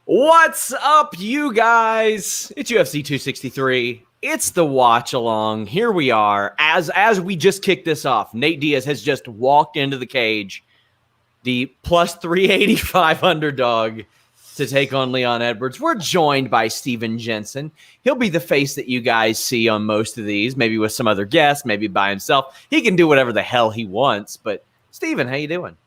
What's up, you guys? It's UFC 263. It's the Watchalong. Here we are. As we just kicked this off, Nate Diaz has just walked into the cage, the plus 385 underdog to take on Leon Edwards. We're joined by Steven Jensen. He'll be the face that you guys see on most of these, maybe with some other guests, maybe by himself. He can do whatever the hell he wants. But Steven, how you doing?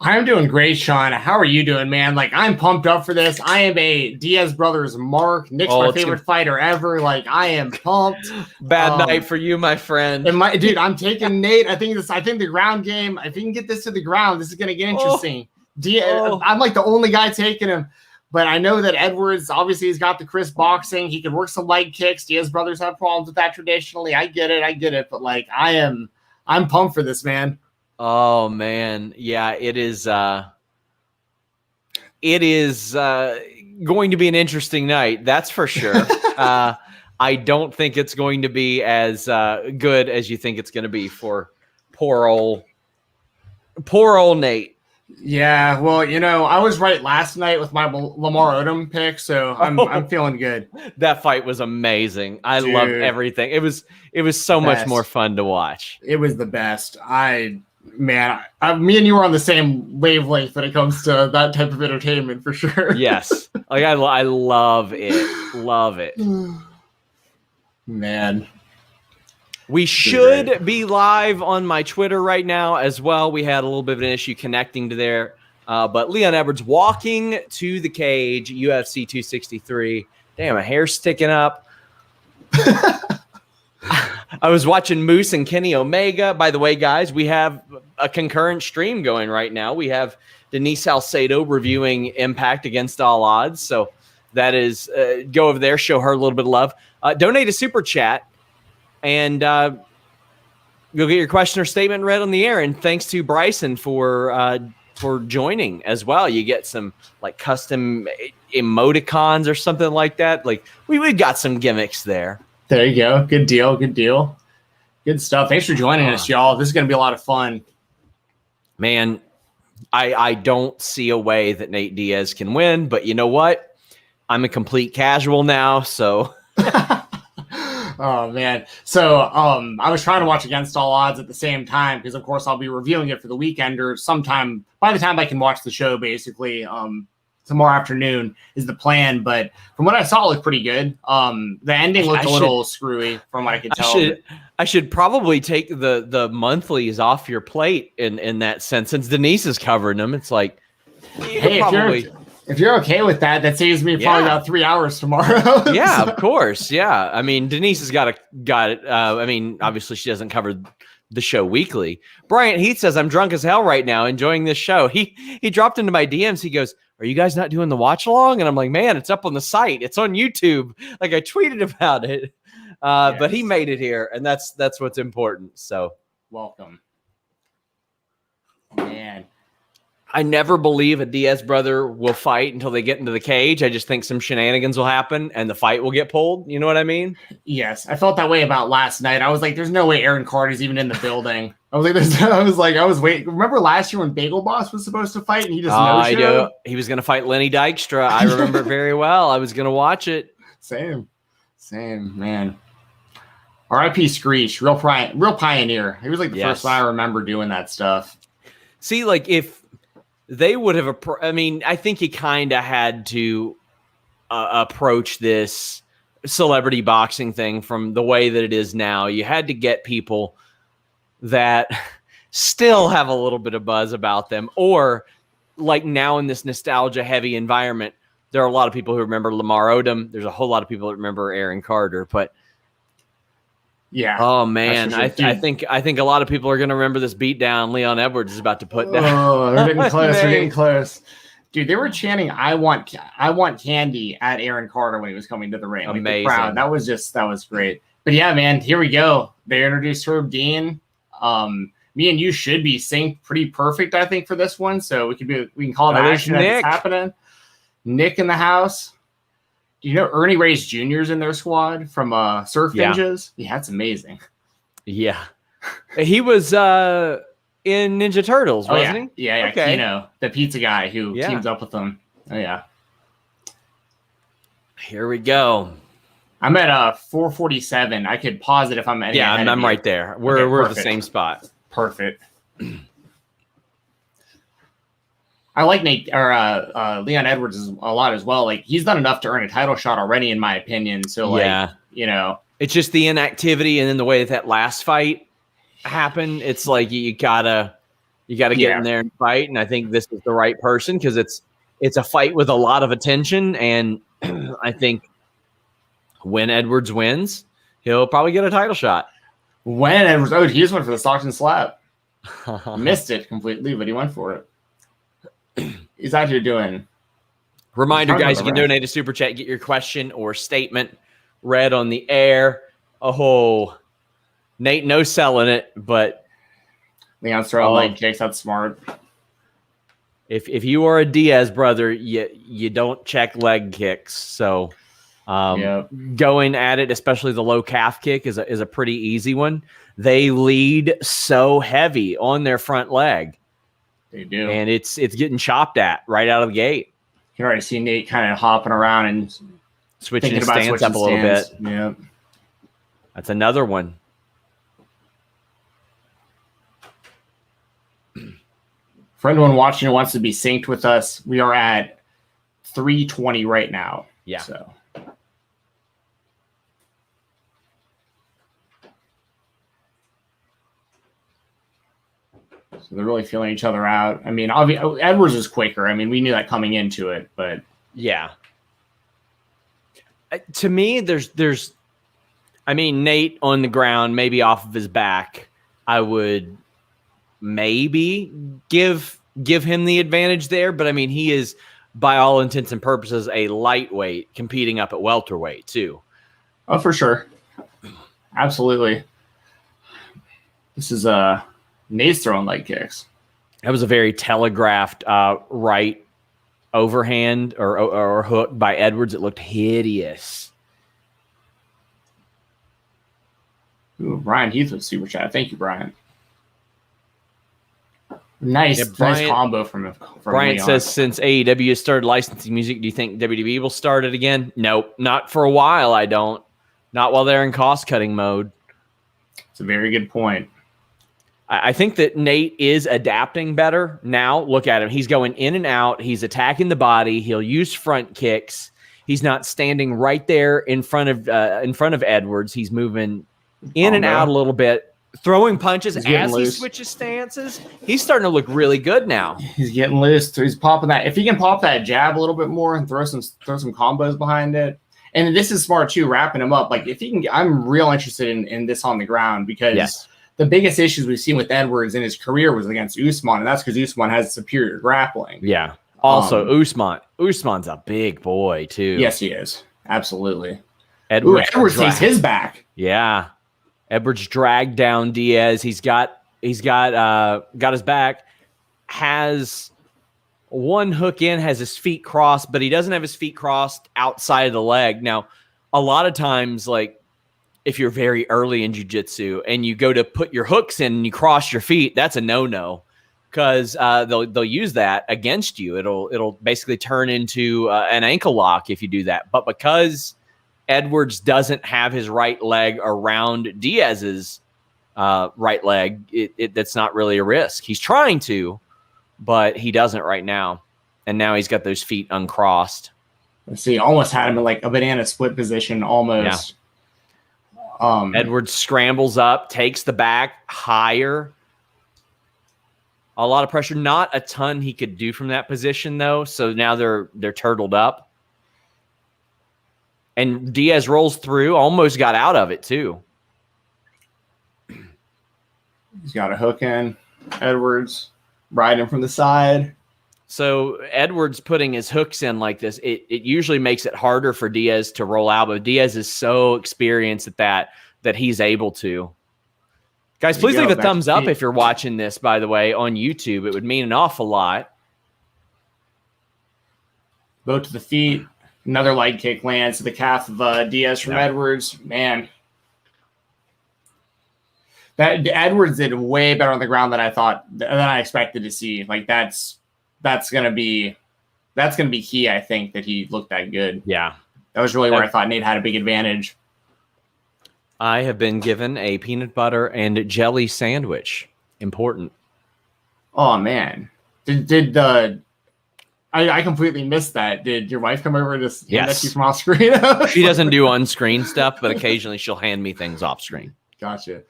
I'm doing great, Sean. How are you doing, man? Like, I'm pumped up for this. I am a Diaz brothers mark. Nick's my favorite fighter ever. Like, I am pumped. Bad night for you, my friend. And dude, I'm taking Nate. I think the ground game, if he can get this to the ground, this is gonna get interesting. I'm like the only guy taking him. But I know that Edwards, obviously, he's got the crisp boxing. He can work some leg kicks. Diaz brothers have problems with that traditionally. I get it. But like, I'm pumped for this, man. Oh man, yeah, it is going to be an interesting night. That's for sure. I don't think it's going to be as good as you think it's going to be for poor old Nate. Yeah, well, you know, I was right last night with my Lamar Odom pick, so I'm feeling good. That fight was amazing. I loved everything. It was so much more fun to watch. It was the best. Me and you were on the same wavelength when it comes to that type of entertainment for sure. Yes. Like I love it. Love it. Man. We should be live on my Twitter right now as well. We had a little bit of an issue connecting to there. But Leon Edwards walking to the cage, UFC 263. Damn, a hair sticking up. I was watching Moose and Kenny Omega. By the way, guys, we have a concurrent stream going right now. We have Denise Salcedo reviewing Impact Against All Odds. So that is, go over there, show her a little bit of love. Donate a super chat, and you'll get your question or statement read on the air. And thanks to Bryson for joining as well. You get some like custom emoticons or something like that. Like we got some gimmicks there. There you go. Good deal. Good stuff. Thanks for joining us, y'all. This is going to be a lot of fun. Man, I don't see a way that Nate Diaz can win, but you know what? I'm a complete casual now, so. Oh, man. So I was trying to watch Against All Odds at the same time because, of course, I'll be reviewing it for the weekend or sometime by the time I can watch the show, basically. Tomorrow afternoon is the plan, but from what I saw, it looked pretty good. The ending looked a little screwy from what I could tell. I should probably take the monthlies off your plate in that sense, since Denise is covering them. It's like, hey, if you're okay with that, that saves me probably about 3 hours tomorrow. Yeah, of course. Yeah, I mean, Denise has got it. I mean, obviously she doesn't cover the show weekly. Bryant Heath says, I'm drunk as hell right now, enjoying this show. He dropped into my DMs. He goes, are you guys not doing the watch along? And I'm like, man, it's up on the site. It's on YouTube. Like I tweeted about it, yes. But he made it here, and that's what's important. So welcome, man. I never believe a Diaz brother will fight until they get into the cage. I just think some shenanigans will happen and the fight will get pulled. You know what I mean? Yes. I felt that way about last night. I was like, there's no way Aaron Carter's even in the building. I was waiting. Remember last year when Bagel Boss was supposed to fight and he just I do. He was going to fight Lenny Dykstra. I remember it very well. I was going to watch it. Same, man. R.I.P. Screech, real pioneer. He was like the first one I remember doing that stuff. See, like if they would have, I think he kind of had to approach this celebrity boxing thing from the way that it is now. You had to get people that still have a little bit of buzz about them, or like now in this nostalgia heavy environment, there are a lot of people who remember Lamar Odom. There's a whole lot of people that remember Aaron Carter, but yeah. Oh man, sure. I think a lot of people are going to remember this beatdown Leon Edwards is about to put down. Oh, they're getting close. They're getting close. Dude, they were chanting I want candy at Aaron Carter when he was coming to the ring. Amazing. Like the crowd. That was great. But yeah, man, here we go. They introduced Herb Dean. Me and you should be synced pretty perfect, I think, for this one. So we can call it action as it's happening. Nick in the house. Do you know Ernie Reyes Jr. is in their squad from Surf Ninjas? Yeah, that's amazing. Yeah. He was in Ninja Turtles, wasn't he? Yeah. Okay. Kino, the pizza guy who teams up with them. Oh, yeah. Here we go. I'm at 447. I could pause it if I'm at. Yeah, I'm right there. We're at the same spot. Perfect. I like Nate or Leon Edwards a lot as well. Like he's done enough to earn a title shot already, in my opinion. So like, it's just the inactivity and then the way that last fight happened. It's like you gotta get in there and fight. And I think this is the right person because it's a fight with a lot of attention. And I think when Edwards wins, he'll probably get a title shot. When Edwards, he just went for the Stockton slap. Missed it completely, but he went for it. He's out here doing. Reminder, guys, you can donate a super chat, get your question or statement read on the air. Oh, Nate, no selling it, but Leon's throwing leg kicks. That's smart. If you are a Diaz brother, you don't check leg kicks. So going at it, especially the low calf kick, is a pretty easy one. They lead so heavy on their front leg. They do. And it's getting chopped at right out of the gate. You can already see Nate kind of hopping around and switching his stance up a little bit. Yeah. That's another one. For anyone watching who wants to be synced with us, we are at 320 right now. Yeah. So they're really feeling each other out. I mean, Edwards is quicker. I mean, we knew that coming into it, but yeah. To me, there's I mean, Nate on the ground, maybe off of his back, I would maybe give him the advantage there. But I mean, he is, by all intents and purposes, a lightweight competing up at welterweight too. Oh, for sure. Absolutely. This is Nate's throwing leg kicks. That was a very telegraphed right overhand or hook by Edwards. It looked hideous. Ooh, Brian Heath with super chat. Thank you, Brian. Nice combo from Brian Leon. Says, since AEW has started licensing music, do you think WWE will start it again? Nope, not for a while. I don't. Not while they're in cost-cutting mode. It's a very good point. I think that Nate is adapting better now. Look at him. He's going in and out. He's attacking the body. He'll use front kicks. He's not standing right there in front of Edwards. He's moving in and out a little bit, throwing punches as he switches stances. He's starting to look really good now. He's getting loose. So he's popping that. If he can pop that jab a little bit more and throw some combos behind it. And this is smart too, wrapping him up. Like if he can, I'm real interested in this on the ground because the biggest issues we've seen with Edwards in his career was against Usman, and that's because Usman has superior grappling. Yeah. Also, Usman's a big boy too. Yes, he is. Absolutely. Edwards takes his back. Yeah. Edwards dragged down Diaz. He's got his back. Has one hook in, has his feet crossed, but he doesn't have his feet crossed outside of the leg. Now, a lot of times, like if you're very early in jiu-jitsu and you go to put your hooks in and you cross your feet, that's a no-no because they'll use that against you. It'll basically turn into an ankle lock if you do that. But because Edwards doesn't have his right leg around Diaz's right leg, that's not really a risk. He's trying to, but he doesn't right now. And now he's got those feet uncrossed. Let's see, almost had him in like a banana split position almost. Yeah. Edwards scrambles up, takes the back higher. A lot of pressure. Not a ton he could do from that position, though. So now they're turtled up. And Diaz rolls through, almost got out of it, too. He's got a hook in. Edwards riding from the side. So Edwards putting his hooks in like this, it usually makes it harder for Diaz to roll out, but Diaz is so experienced at that he's able to. Guys, please leave a thumbs up if you're watching this, by the way, on YouTube. It would mean an awful lot. Both to the feet. Another leg kick lands to the calf of Diaz from Edwards. Man. That Edwards did way better on the ground than I expected to see. Like that's gonna be key, I think, that he looked that good. Yeah. That was really where I thought Nate had a big advantage. I have been given a peanut butter and jelly sandwich. Important. Oh man, I completely missed that. Did your wife come over to hand that to you from off screen? She doesn't do on-screen stuff, but occasionally she'll hand me things off screen. Gotcha.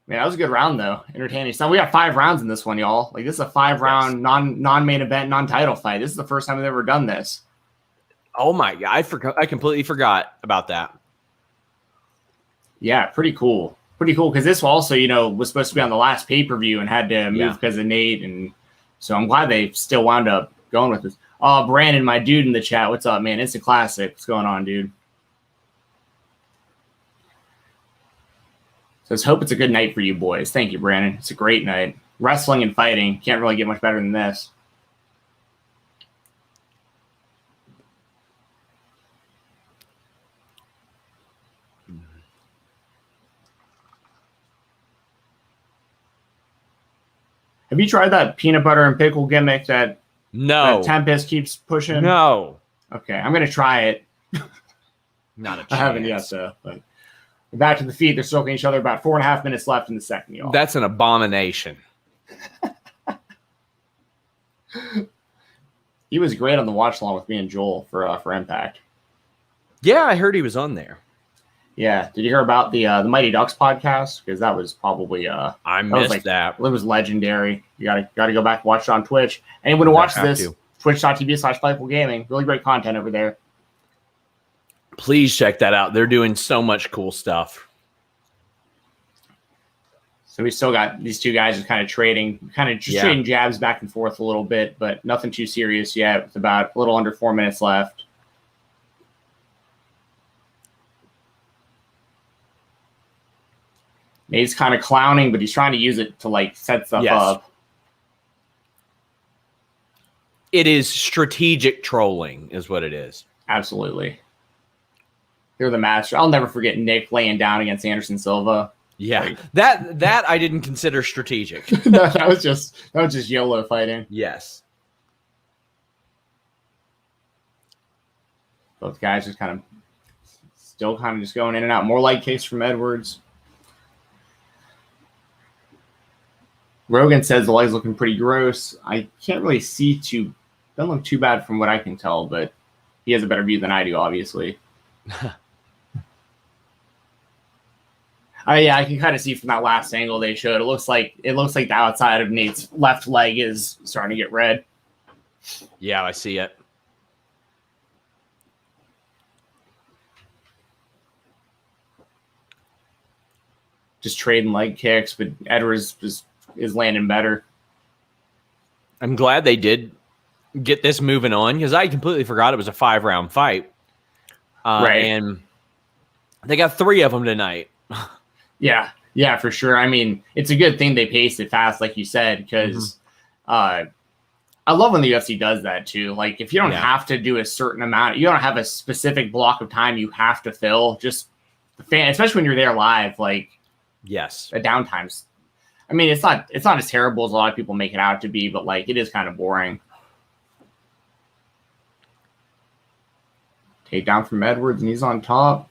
Man, that was a good round though. Entertaining. So we got 5 rounds in this one, y'all. Like this is a 5-round non-main event, non-title fight. This is the first time we've ever done this. Oh my God, I completely forgot about that. Yeah, pretty cool. Pretty cool because this also, was supposed to be on the last pay-per-view and had to move because of Nate, and so I'm glad they still wound up going with this. Oh, Brandon, my dude in the chat, what's up, man? It's a classic. What's going on, dude? So let's hope it's a good night for you boys. Thank you, Brandon. It's a great night. Wrestling and fighting can't really get much better than this. Have you tried that peanut butter and pickle gimmick that Tempest keeps pushing? No. Okay, I'm going to try it. Not a chance. I haven't yet, though. But back to the feet. They're stroking each other. About 4.5 minutes left in the second, y'all. That's an abomination. He was great on the watch along with me and Joel for Impact. Yeah, I heard he was on there. Yeah. Did you hear about the Mighty Ducks podcast? Because that was probably I missed that. It was legendary. You gotta go back and watch it on Twitch. Anyone who watches this, twitch.tv/Fightful Gaming. Really great content over there. Please check that out. They're doing so much cool stuff. So we still got these two guys just kind of trading jabs back and forth a little bit, but nothing too serious yet. With about a little under 4 minutes left. Nate's kind of clowning, but he's trying to use it to set stuff up. It is strategic trolling, is what it is. Absolutely. They're the master. I'll never forget Nick laying down against Anderson Silva. Yeah, that I didn't consider strategic. No, that was just YOLO fighting. Yes. Both guys just still just going in and out. More leg kicks from Edwards. Rogan says the leg's looking pretty gross. I can't really see doesn't look too bad from what I can tell, but he has a better view than I do, obviously. Yeah, I can kind of see from that last angle they showed. It looks like the outside of Nate's left leg is starting to get red. Yeah, I see it. Just trading leg kicks, but Edwards is landing better. I'm glad they did get this moving on because I completely forgot it was a 5-round fight. Right. And they got 3 of them tonight. Yeah, for sure. I mean, it's a good thing they paced it fast, like you said, because I love when the UFC does that too. Like, if you don't have to do a certain amount, you don't have a specific block of time you have to fill. Just the fan, especially when you're there live, like yes, the downtimes. I mean, it's not as terrible as a lot of people make it out to be, but it is kind of boring. Takedown from Edwards, and he's on top.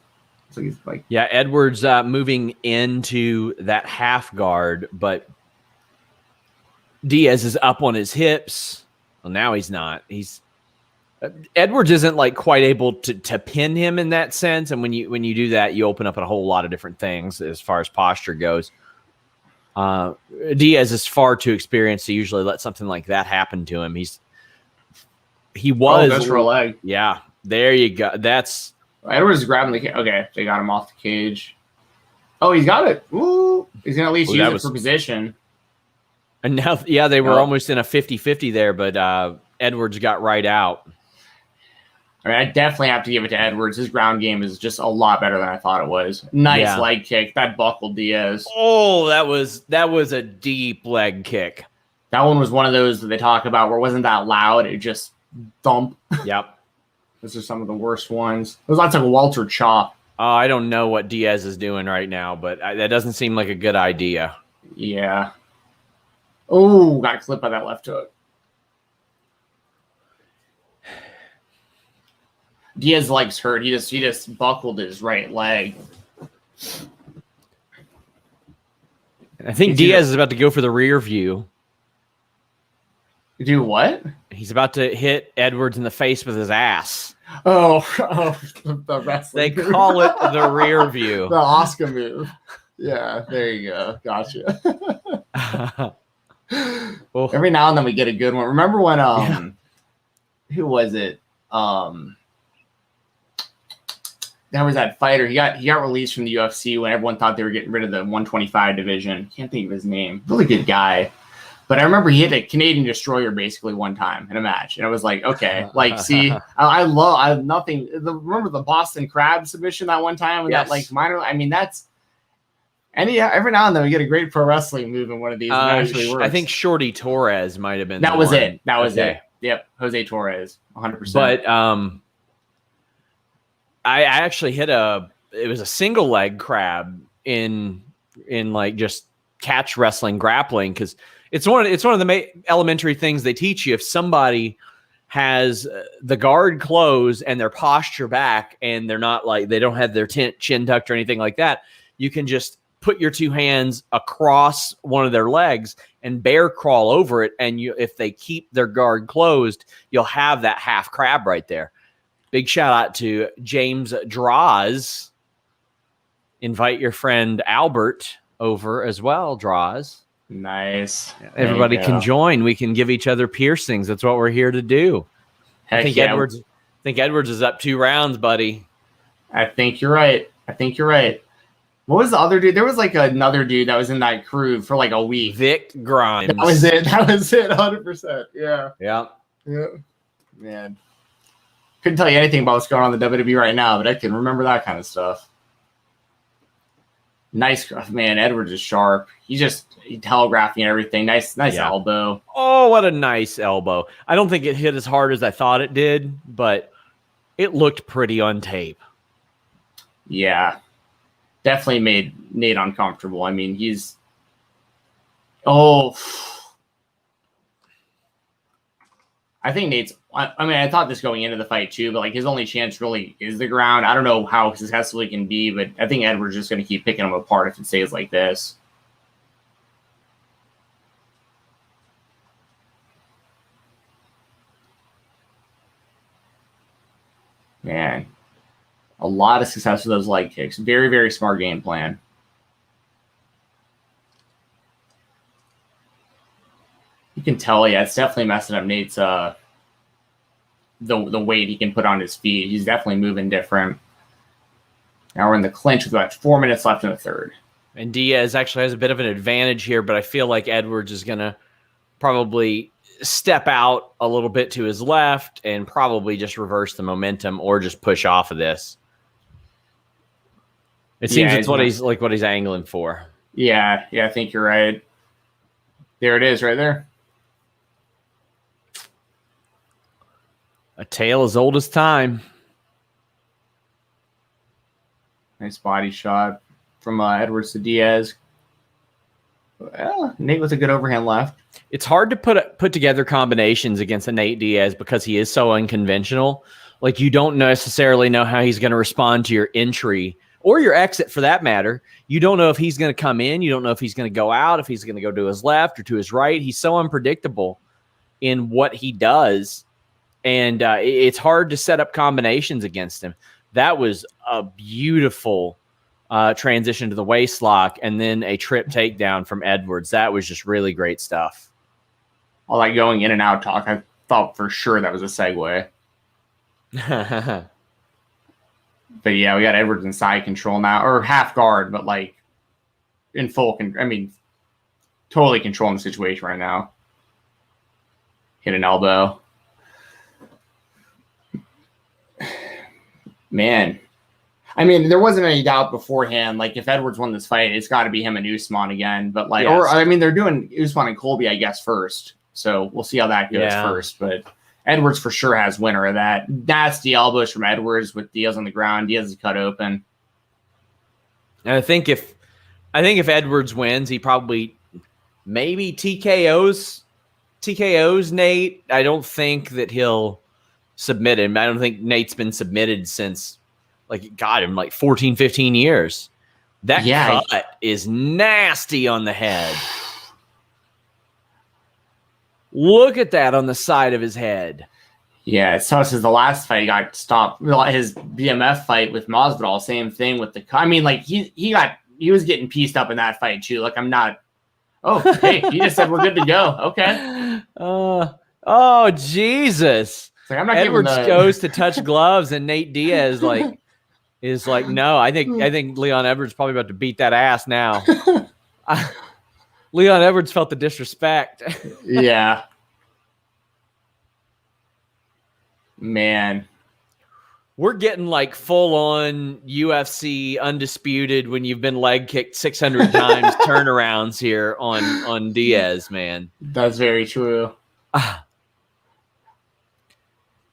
So he's Edwards moving into that half guard, but Diaz is up on his hips. Well, now he's not. Edwards isn't quite able to pin him in that sense, and when you do that, you open up a whole lot of different things as far as posture goes. Diaz is far too experienced to usually let something like that happen to him. He was goes for a leg. Yeah, there you go. That's Edwards is grabbing the cage. Okay, they got him off the cage. Oh, he's got it. Ooh, he's gonna at least use it for position. And now, they were almost in a 50-50 there, but Edwards got right out. I mean, I definitely have to give it to Edwards. His ground game is just a lot better than I thought it was. Nice leg kick. That buckled Diaz. Oh, that was a deep leg kick. That one was one of those that they talk about where it wasn't that loud. It just thump. Yep. Those are some of the worst ones. Those lots like a Walter chop. I don't know what Diaz is doing right now, but that doesn't seem like a good idea. Yeah. Oh, got clipped by that left hook. Diaz's leg's hurt. He just buckled his right leg. I think Diaz is about to go for the rear view. Do what? He's about to hit Edwards in the face with his ass. Oh, the wrestling. They call it the rear view. The Oscar move. Yeah, there you go. Gotcha. Well, every now and then we get a good one. Remember when who was it? There was that fighter. He got released from the UFC when everyone thought they were getting rid of the 125 division. Can't think of his name. Really good guy. But I remember he hit a Canadian destroyer basically one time in a match. And I was like, okay, like, see, I have nothing. Remember the Boston Crab submission that one time? With that, like, minor, I mean, that's, every now and then we get a great pro wrestling move in one of these. I think Shorty Torres might have been. That was it. That was it. Yep. Jose Torres, 100%. But I actually hit it was a single leg crab in like just catch wrestling grappling, because it's one of the elementary things they teach you. If somebody has the guard closed and their posture back and they're not like, they don't have their chin tucked or anything like that, you can just put your two hands across one of their legs and bear crawl over it. And if they keep their guard closed, you'll have that half crab right there. Big shout out to James Draws. Invite your friend Albert over as well, Draws. Nice. Everybody can join. We can give each other piercings. That's what we're here to do. I think Edwards is up 2 rounds, buddy. I think you're right. What was the other dude? There was like another dude that was in that crew for like a week. Vic Grimes. That was it. 100%. Yeah. Man. Couldn't tell you anything about what's going on in the WWE right now, but I can remember that kind of stuff. Nice, man. Edwards is sharp. He's telegraphing everything. Nice elbow. Oh, what a nice elbow. I don't think it hit as hard as I thought it did, but it looked pretty on tape. Yeah. Definitely made Nate uncomfortable. I mean, I think Nate's, I thought this going into the fight too, but like his only chance really is the ground. I don't know how successful he can be, but I think Edwards is just going to keep picking him apart if it stays like this. Man, a lot of success with those leg kicks. Very, very smart game plan. You can tell, it's definitely messing up Nate's the weight he can put on his feet. He's definitely moving different. Now we're in the clinch with about 4 minutes left in the third. And Diaz actually has a bit of an advantage here, but I feel like Edwards is going to probably step out a little bit to his left and probably just reverse the momentum or just push off of this. It seems it's what he's angling for. Yeah, I think you're right. There it is right there. A tale as old as time. Nice body shot from Edwards to Diaz. Well, Nate with a good overhand left. It's hard to put together combinations against a Nate Diaz because he is so unconventional. Like, you don't necessarily know how he's going to respond to your entry or your exit for that matter. You don't know if he's going to come in. You don't know if he's going to go out, if he's going to go to his left or to his right. He's so unpredictable in what he does. And it's hard to set up combinations against him. That was a beautiful transition to the waist lock and then a trip takedown from Edwards. That was just really great stuff. All that going in and out talk, I thought for sure that was a segue. But yeah, we got Edwards in side control now, or half guard, but like in full totally controlling the situation right now. Hit an elbow. Man, there wasn't any doubt beforehand. Like, if Edwards won this fight, it's got to be him and Usman again. But they're doing Usman and Colby, I guess, first. So we'll see how that goes first. But Edwards for sure has winner of that. Nasty elbows from Edwards with Diaz on the ground. Diaz is cut open. And I think if Edwards wins, he probably maybe TKOs Nate. I don't think that he'll submitted. I don't think Nate's been submitted since, like, God, in like 14, 15 years. That cut is nasty on the head. Look at that on the side of his head. Yeah, it's tough because the last fight he got stopped. His BMF fight with Masvidal, same thing with the. I mean, like he was getting pieced up in that fight too. Like I'm not. Oh, hey, he just said we're good to go. Okay. Oh Jesus! Like, I'm not Edwards goes to touch gloves, and Nate Diaz is like, no. I think Leon Edwards probably about to beat that ass now. Leon Edwards felt the disrespect. Yeah. Man. We're getting like full on UFC undisputed when you've been leg kicked 600 times turnarounds here on Diaz, man. That's very true.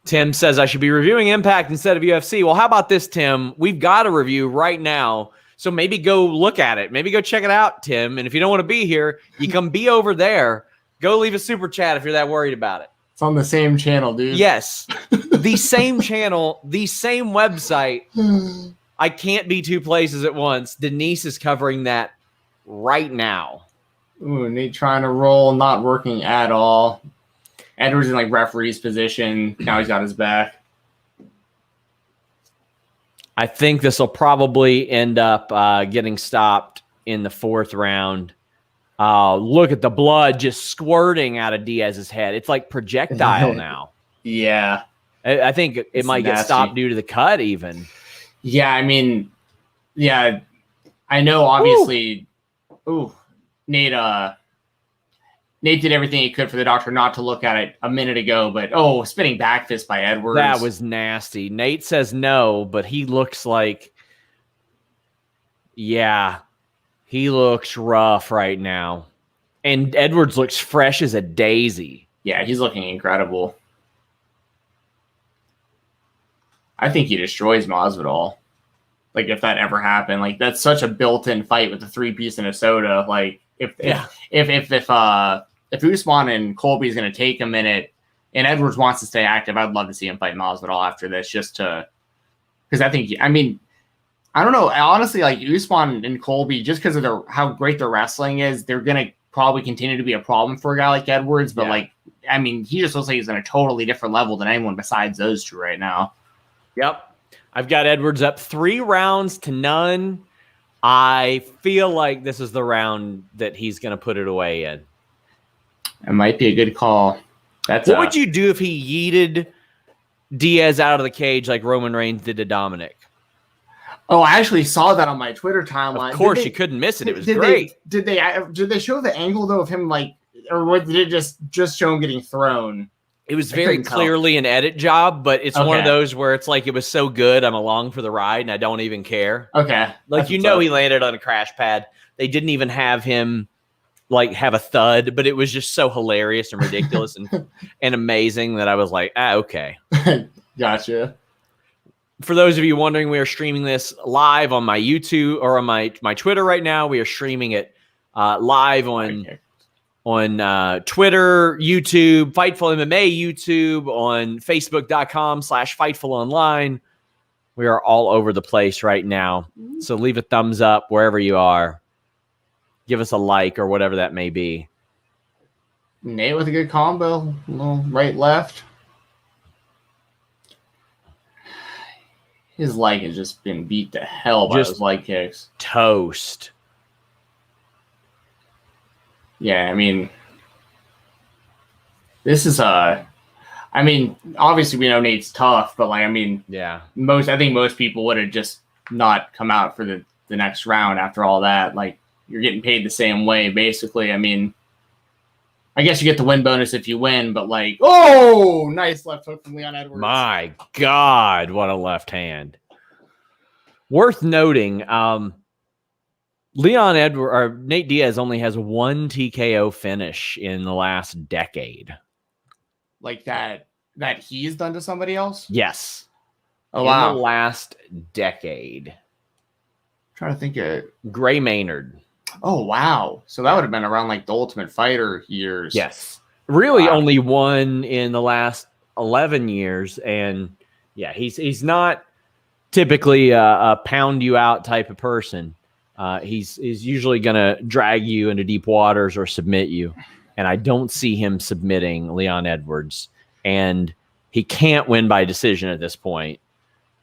Tim says I should be reviewing Impact instead of UFC. Well, how about this, Tim? We've got a review right now. So maybe go look at it. Maybe go check it out, Tim. And if you don't want to be here, you can be over there. Go leave a super chat if you're that worried about it. It's on the same channel, dude. Yes. The same channel, the same website. I can't be two places at once. Denise is covering that right now. Ooh, Nate trying to roll, not working at all. Edwards in like referee's position. Now he's got his back. I think this will probably end up getting stopped in the 4th round. Look at the blood just squirting out of Diaz's head. It's like projectile now. Yeah. I think it might get stopped due to the cut even. Yeah, I mean, yeah, I know obviously. Nate did everything he could for the doctor not to look at it a minute ago, but spinning back fist by Edwards. That was nasty. Nate says no, but he looks like, yeah, he looks rough right now. And Edwards looks fresh as a daisy. Yeah, he's looking incredible. I think he destroys Masvidal. Like if that ever happened, like that's such a built-in fight with the 3-piece and a soda. Like if Usman and Colby's going to take a minute and Edwards wants to stay active, I'd love to see him fight Masvidal after this, just to, because I don't know. Honestly, like Usman and Colby, just because of how great their wrestling is, they're going to probably continue to be a problem for a guy like Edwards. But he just looks like he's on a totally different level than anyone besides those two right now. Yep. I've got Edwards up 3-0. I feel like this is the round that he's going to put it away in. It might be a good call. What would you do if he yeeted Diaz out of the cage like Roman Reigns did to Dominic? Oh, I actually saw that on my Twitter timeline. Of course, you couldn't miss it. It was great. Did they show the angle though of him or did it just show him getting thrown? It was very clearly an edit job, but it's one of those where it's like it was so good, I'm along for the ride, and I don't even care. Okay. Like, he landed on a crash pad. They didn't even have him, like, have a thud, but it was just so hilarious and ridiculous and amazing that I was like, okay. Gotcha. For those of you wondering, we are streaming this live on my YouTube or on my Twitter right now. We are streaming it live on Twitter, YouTube, Fightful MMA YouTube, on Facebook.com/FightfulOnline. We are all over the place right now. So leave a thumbs up wherever you are. Give us a like or whatever that may be. Nate with a good combo. A little right, left. His leg has just been beat to hell by those leg kicks. Toast. Yeah, I mean, this is obviously we know Nate's tough, but I think most people would have just not come out for the next round after all that. Like, you're getting paid the same way, basically. I mean, I guess you get the win bonus if you win, but nice left hook from Leon Edwards. My God, what a left hand. Worth noting, Nate Diaz only has one TKO finish in the last decade. Like that he's done to somebody else? Yes. Oh, wow. In the last decade. I'm trying to think of Gray Maynard. Oh, wow. So that would have been around like the Ultimate Fighter years. Yes. Really only one in the last 11 years. And yeah, he's not typically a pound you out type of person. He's usually going to drag you into deep waters or submit you. And I don't see him submitting Leon Edwards. And he can't win by decision at this point.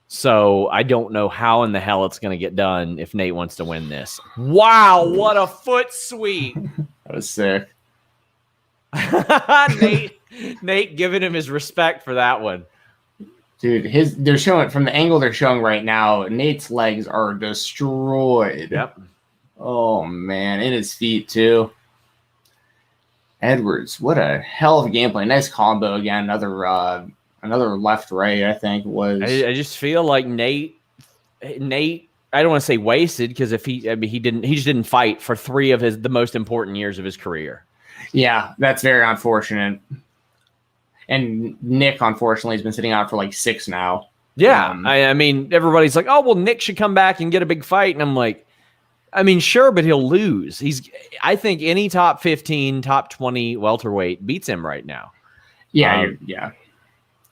So I don't know how in the hell it's going to get done if Nate wants to win this. Wow, what a foot sweep. That was sick. Nate giving him his respect for that one. Dude, they're showing from the angle they're showing right now, Nate's legs are destroyed. Yep. Oh man, and his feet too. Edwards, what a hell of a gameplay. Nice combo again. Another left right, I think it was. I just feel like Nate, I don't want to say wasted, because if he just didn't fight for 3 of the most important years of his career. Yeah, that's very unfortunate. And Nick, unfortunately, has been sitting out for like 6 now. Yeah, I mean, everybody's like, oh, well, Nick should come back and get a big fight. And I'm like, I mean, sure, but he'll lose. I think any top 15, top 20 welterweight beats him right now. Yeah, yeah.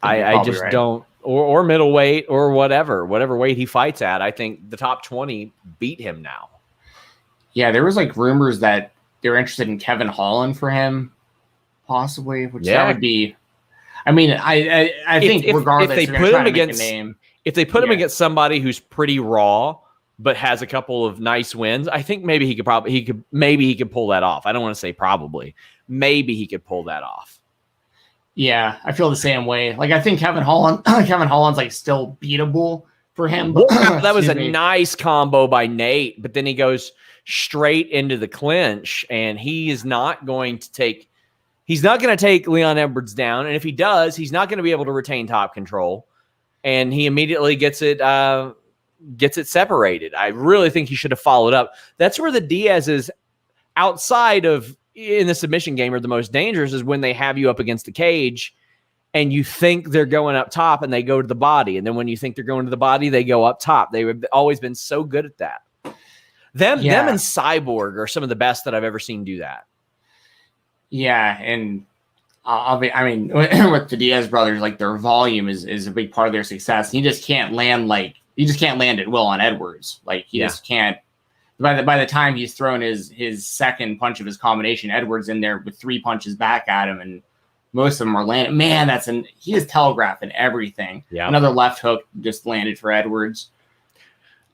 I just don't, or middleweight or whatever weight he fights at. I think the top 20 beat him now. Yeah, there was like rumors that they're interested in Kevin Holland for him, possibly, which that would be. I mean, I think regardless, if they put him against him against somebody who's pretty raw but has a couple of nice wins, I think maybe he could pull that off. I don't want to say probably. Maybe he could pull that off. Yeah, I feel the same way. Like, I think Kevin Holland's like still beatable for him. But, that was a nice combo by Nate, but then he goes straight into the clinch, and he's not going to take Leon Edwards down. And if he does, he's not going to be able to retain top control, and he immediately gets it separated. I really think he should have followed up. That's where the Diaz's outside of in the submission game are the most dangerous, is when they have you up against the cage and you think they're going up top and they go to the body. And then when you think they're going to the body, they go up top. They've always been so good at that. Them and Cyborg are some of the best that I've ever seen do that. Yeah. And I mean, with the Diaz brothers, like, their volume is a big part of their success. He just can't land at will on Edwards. Like, he just can't. By the time he's thrown his second punch of his combination, Edwards in there with 3 punches back at him, and most of them are landing. Man, he is telegraphing everything. Yeah. Another left hook just landed for Edwards.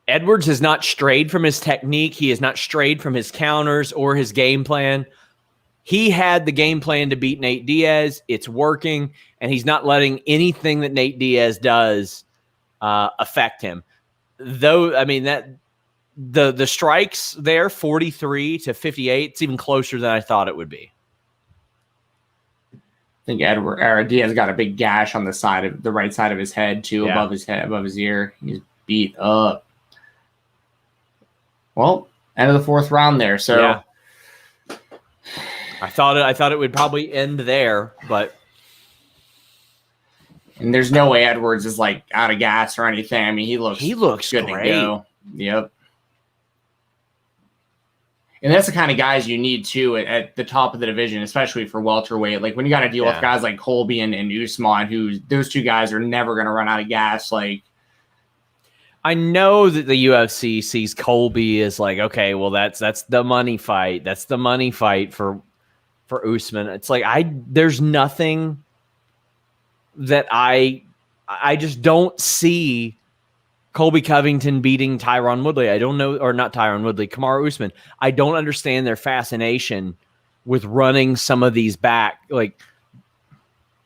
Edwards has not strayed from his technique. He has not strayed from his counters or his game plan. He had the game plan to beat Nate Diaz. It's working, and he's not letting anything that Nate Diaz does affect him. Though, I mean, that the strikes there, 43-58, it's even closer than I thought it would be. I think Diaz got a big gash on the right side of his head too, above his ear. He's beat up. Well, end of the 4th round there. So yeah. I thought it would probably end there, but and there's no way Edwards is like out of gas or anything. I mean, he looks good great. To go. Yep. And that's the kind of guys you need too at the top of the division, especially for welterweight. Like, when you got to deal with guys like Colby and Usman, who those 2 guys are never going to run out of gas. Like, I know that the UFC sees Colby as like, okay, well, that's the money fight. That's the money fight for Usman. It's like, there's nothing that I just don't see Colby Covington beating Tyron Woodley. I don't know, or not Tyron Woodley, Kamaru Usman. I don't understand their fascination with running some of these back. Like,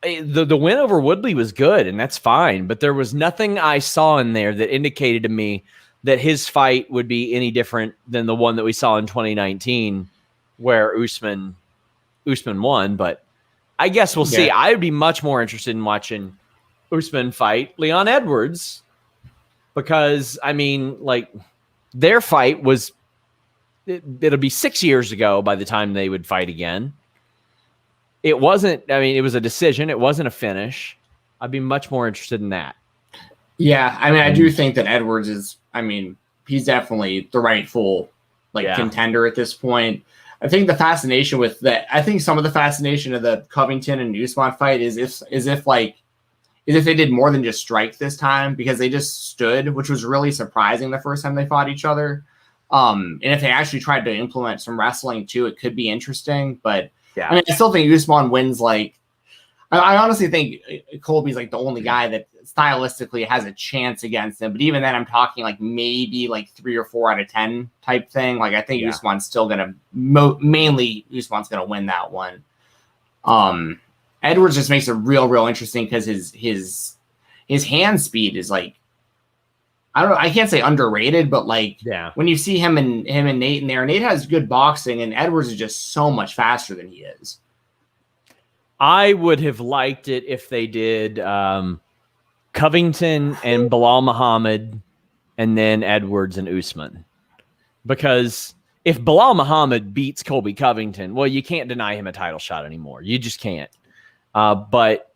the win over Woodley was good, and that's fine, but there was nothing I saw in there that indicated to me that his fight would be any different than the one that we saw in 2019, where Usman won. But I guess we'll see. I would be much more interested in watching Usman fight Leon Edwards, because, I mean, like, their fight was, it'll be 6 years ago by the time they would fight again. It wasn't, I mean, it was a decision. It wasn't a finish. I'd be much more interested in that. Yeah, I mean, I do think that Edwards is, I mean, he's definitely the rightful contender at this point. I think the fascination with that, I think some of the fascination of the Covington and Usman fight is if like is if they did more than just strike this time, because they just stood, which was really surprising the first time they fought each other. And if they actually tried to implement some wrestling too, it could be interesting. But yeah, I mean, I still think Usman wins. Like, I honestly think Colby's like the only guy that stylistically has a chance against him. But even then, I'm talking like maybe like 3 or 4 out of 10 type thing. Like, I think Usman's still gonna mainly Usman's gonna win that one. Edwards just makes it real interesting because his hand speed is like, I don't know, I can't say underrated, but like when you see him and Nate in there, Nate has good boxing and Edwards is just so much faster than he is. I would have liked it if they did Covington and Bilal Muhammad and then Edwards and Usman. Because if Bilal Muhammad beats Colby Covington, well, you can't deny him a title shot anymore. You just can't. But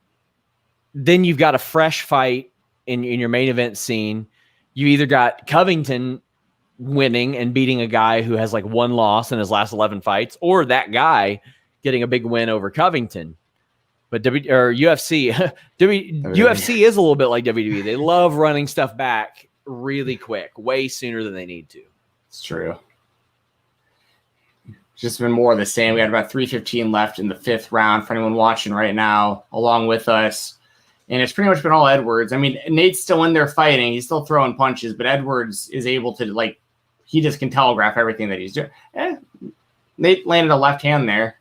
then you've got a fresh fight in your main event scene. You either got Covington winning and beating a guy who has like 1 loss in his last 11 fights, or that guy getting a big win over Covington. But UFC, UFC is a little bit like WWE. They love running stuff back really quick, way sooner than they need to. It's true. Just been more of the same. We had about 3:15 left in the 5th round for anyone watching right now along with us. And it's pretty much been all Edwards. I mean, Nate's still in there fighting. He's still throwing punches, but Edwards is able to, like, he just can telegraph everything that he's doing. Nate landed a left hand there.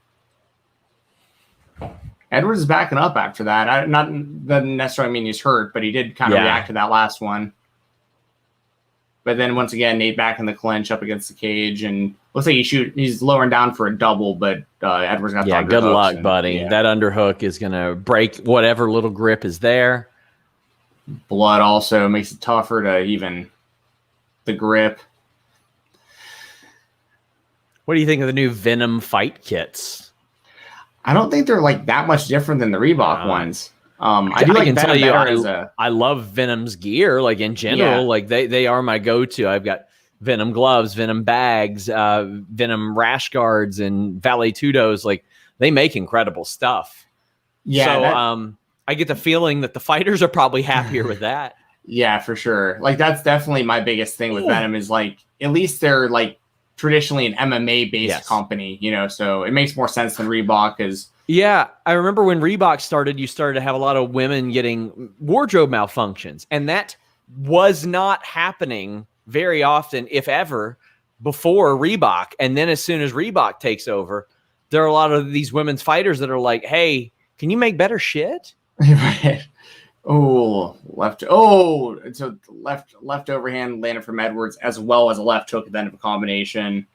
Edwards is backing up after that. Doesn't necessarily mean he's hurt, but he did kind of react to that last one. But then once again, Nate back in the clinch up against the cage, and looks like he's lowering down for a double, but Edwards got the underhook. Good luck, buddy. Yeah. That underhook is going to break whatever little grip is there. Blood also makes it tougher to even the grip. What do you think of the new Venom fight kits? I don't think they're like that much different than the Reebok ones. I can tell you, I love Venom's gear, like in general. Like they are my go-to. I've got Venom gloves, Venom bags, Venom rash guards, and Valet Tudos. Like, they make incredible stuff. Yeah. So I get the feeling that the fighters are probably happier with that. Yeah, for sure. Like, that's definitely my biggest thing with Venom is, like, at least they're like traditionally an MMA based company, you know, so it makes more sense than Reebok is. Yeah, I remember when Reebok started, you started to have a lot of women getting wardrobe malfunctions, and that was not happening very often, if ever, before Reebok. And then as soon as Reebok takes over, there are a lot of these women's fighters that are like, hey, can you make better shit? Right. Oh, left. Oh, so left overhand landed from Edwards, as well as a left hook at the end of a combination.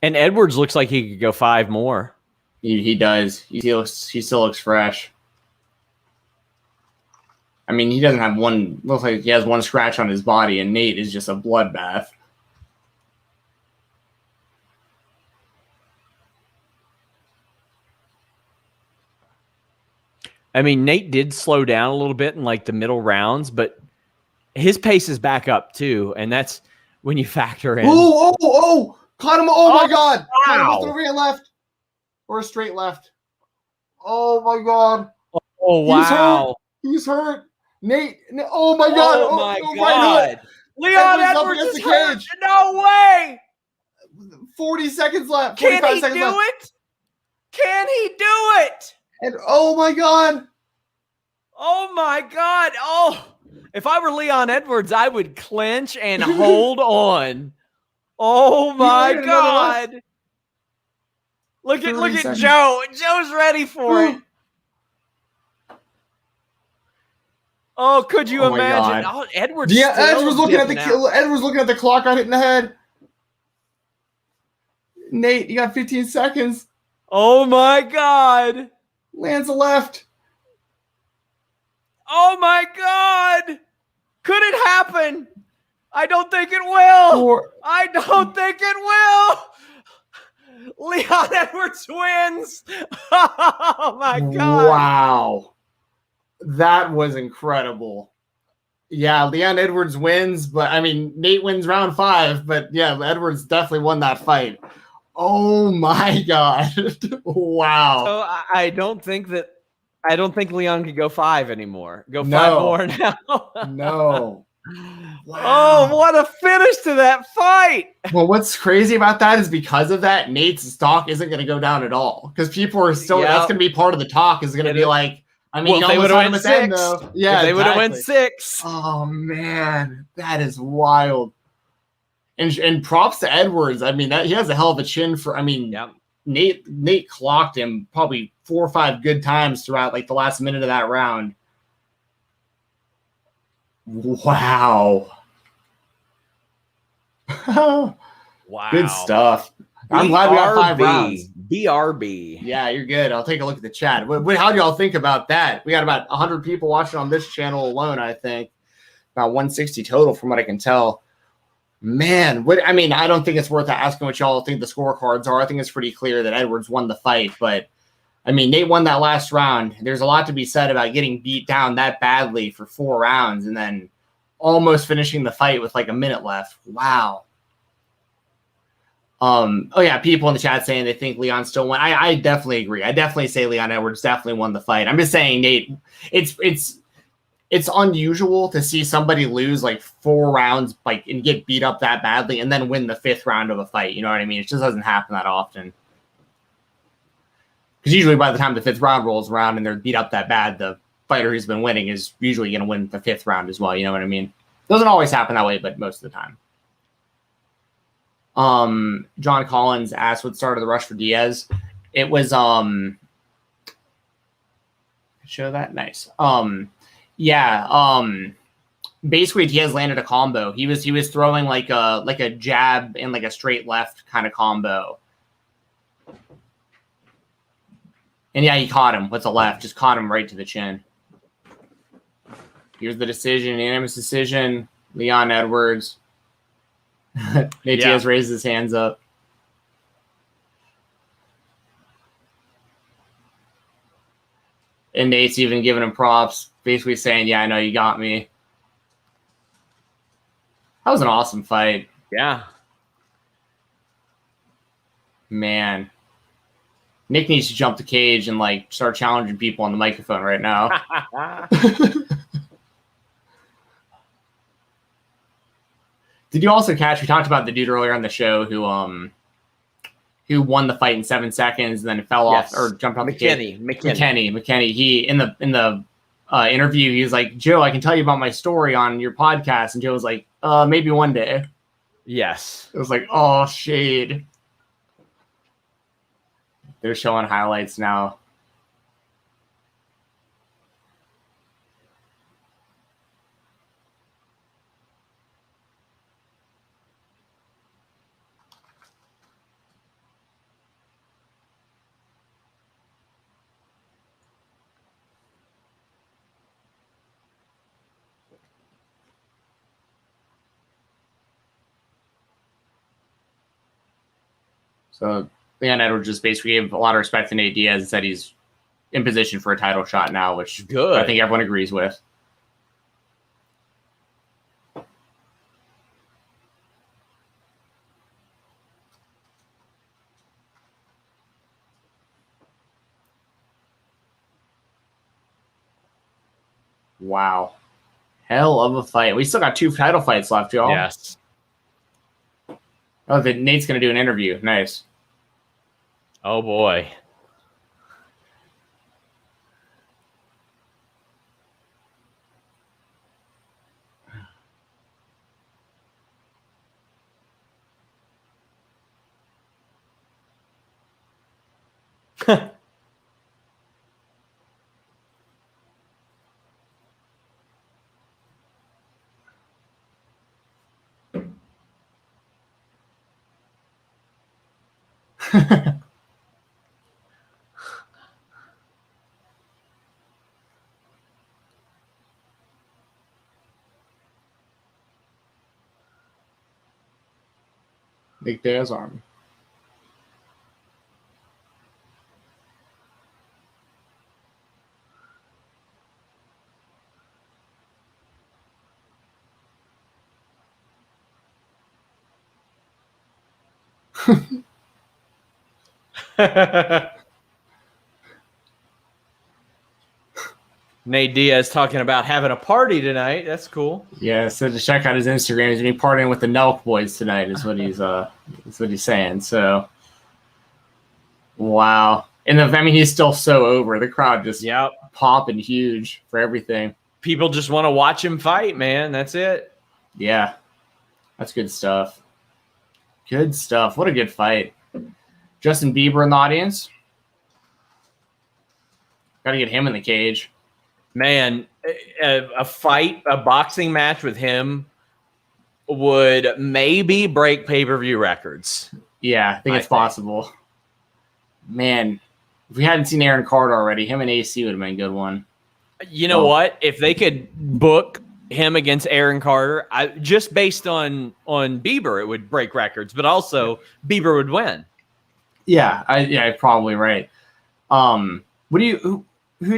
And Edwards looks like he could go 5 more. He does. He still looks fresh. I mean, he doesn't have one. Looks like he has one scratch on his body, and Nate is just a bloodbath. I mean, Nate did slow down a little bit in like the middle rounds, but his pace is back up too, and that's when you factor in. Oh! Caught him! Oh my God! Wow. Caught him with overhand left or a straight left. Oh my God! Oh wow! He's hurt. Nate! Oh my God! Oh my God! Right, Leon Edwards is hurt. Cage. No way! 40 seconds left. Can he do it? Can he do it? And oh my God! Oh my God! Oh, if I were Leon Edwards, I would clench and hold on. Oh my God! Look at Joe. Joe's ready for it. Oh, could you imagine? Oh, Edwards. Yeah, Edwards looking at the clock. Got hit in the head. Nate, you got 15 seconds. Oh my God! Lands a left. Oh my God! Could it happen? I don't think it will. I don't think it will. Leon Edwards wins. Oh my God! Wow. That was incredible. Yeah, Leon Edwards wins, but I mean, Nate wins round 5, but yeah, Edwards definitely won that fight. Oh my God. Wow. So I don't think that I don't think Leon could go 5 anymore. Go 5 more now. No. Wow. Oh, what a finish to that fight. Well, what's crazy about that is because of that, Nate's stock isn't going to go down at all. Because people are still, that's going to be part of the talk, is going to be like, I mean, well, they would have won 6. Though. Yeah, they would have won 6. Oh, man. That is wild. And props to Edwards. I mean, he has a hell of a chin for, I mean, Nate clocked him probably 4 or 5 good times throughout like the last minute of that round. Wow. Wow. Good stuff. I'm glad we got 5 rounds. BRB. Yeah, you're good. I'll take a look at the chat. How do y'all think about that? We got about 100 people watching on this channel alone, I think. About 160 total from what I can tell. Man, I don't think it's worth asking what y'all think the scorecards are. I think it's pretty clear that Edwards won the fight, but I mean, Nate won that last round. There's a lot to be said about getting beat down that badly for 4 rounds and then almost finishing the fight with like a minute left. Wow. Oh yeah, people in the chat saying they think Leon still won. I definitely agree. I definitely say Leon Edwards definitely won the fight. I'm just saying, Nate, it's unusual to see somebody lose like 4 rounds and get beat up that badly and then win the 5th round of a fight. You know what I mean? It just doesn't happen that often. Because usually by the time the 5th round rolls around and they're beat up that bad, the fighter who's been winning is usually going to win the 5th round as well. You know what I mean? Doesn't always happen that way, but most of the time. John Collins asked what started the rush for Diaz. It was show that nice. Basically Diaz landed a combo. He was throwing like a jab and like a straight left kind of combo. And yeah, he caught him with a left, just caught him right to the chin. Here's the decision, unanimous decision. Leon Edwards. Nate Diaz raises his hands up. And Nate's even giving him props, basically saying, yeah, I know you got me. That was an awesome fight. Yeah. Man. Nick needs to jump the cage and like start challenging people on the microphone right now. Did you also catch, we talked about the dude earlier on the show who won the fight in 7 seconds and then fell off or jumped off the cage? McKinney. He in the interview, he was like, Joe, I can tell you about my story on your podcast. And Joe was like, maybe one day. Yes. It was like, oh, shade. They're showing highlights now. So Leon Edwards just basically gave a lot of respect to Nate Diaz and said he's in position for a title shot now, which good. I think everyone agrees with. Wow. Hell of a fight. We still got 2 title fights left, y'all. Yes. Oh, Nate's going to do an interview. Nice. Oh, boy. Nick Diaz arm. Nate Diaz talking about having a party tonight. That's cool. Yeah, so to check out his Instagram, he's gonna be partying with the Nelk boys tonight. Is what he's saying. So, wow. And I mean, he's still so over. The crowd just popping huge for everything. People just want to watch him fight, man. That's it. Yeah, that's good stuff. Good stuff. What a good fight. Justin Bieber in the audience. Got to get him in the cage. Man, a fight, a boxing match with him would maybe break pay-per-view records. Yeah, I think it's possible. Man, if we hadn't seen Aaron Carter already, him and AC would have been a good one. You know what? If they could book him against Aaron Carter, just based on Bieber, it would break records, but also Bieber would win. Yeah, you're probably right. Who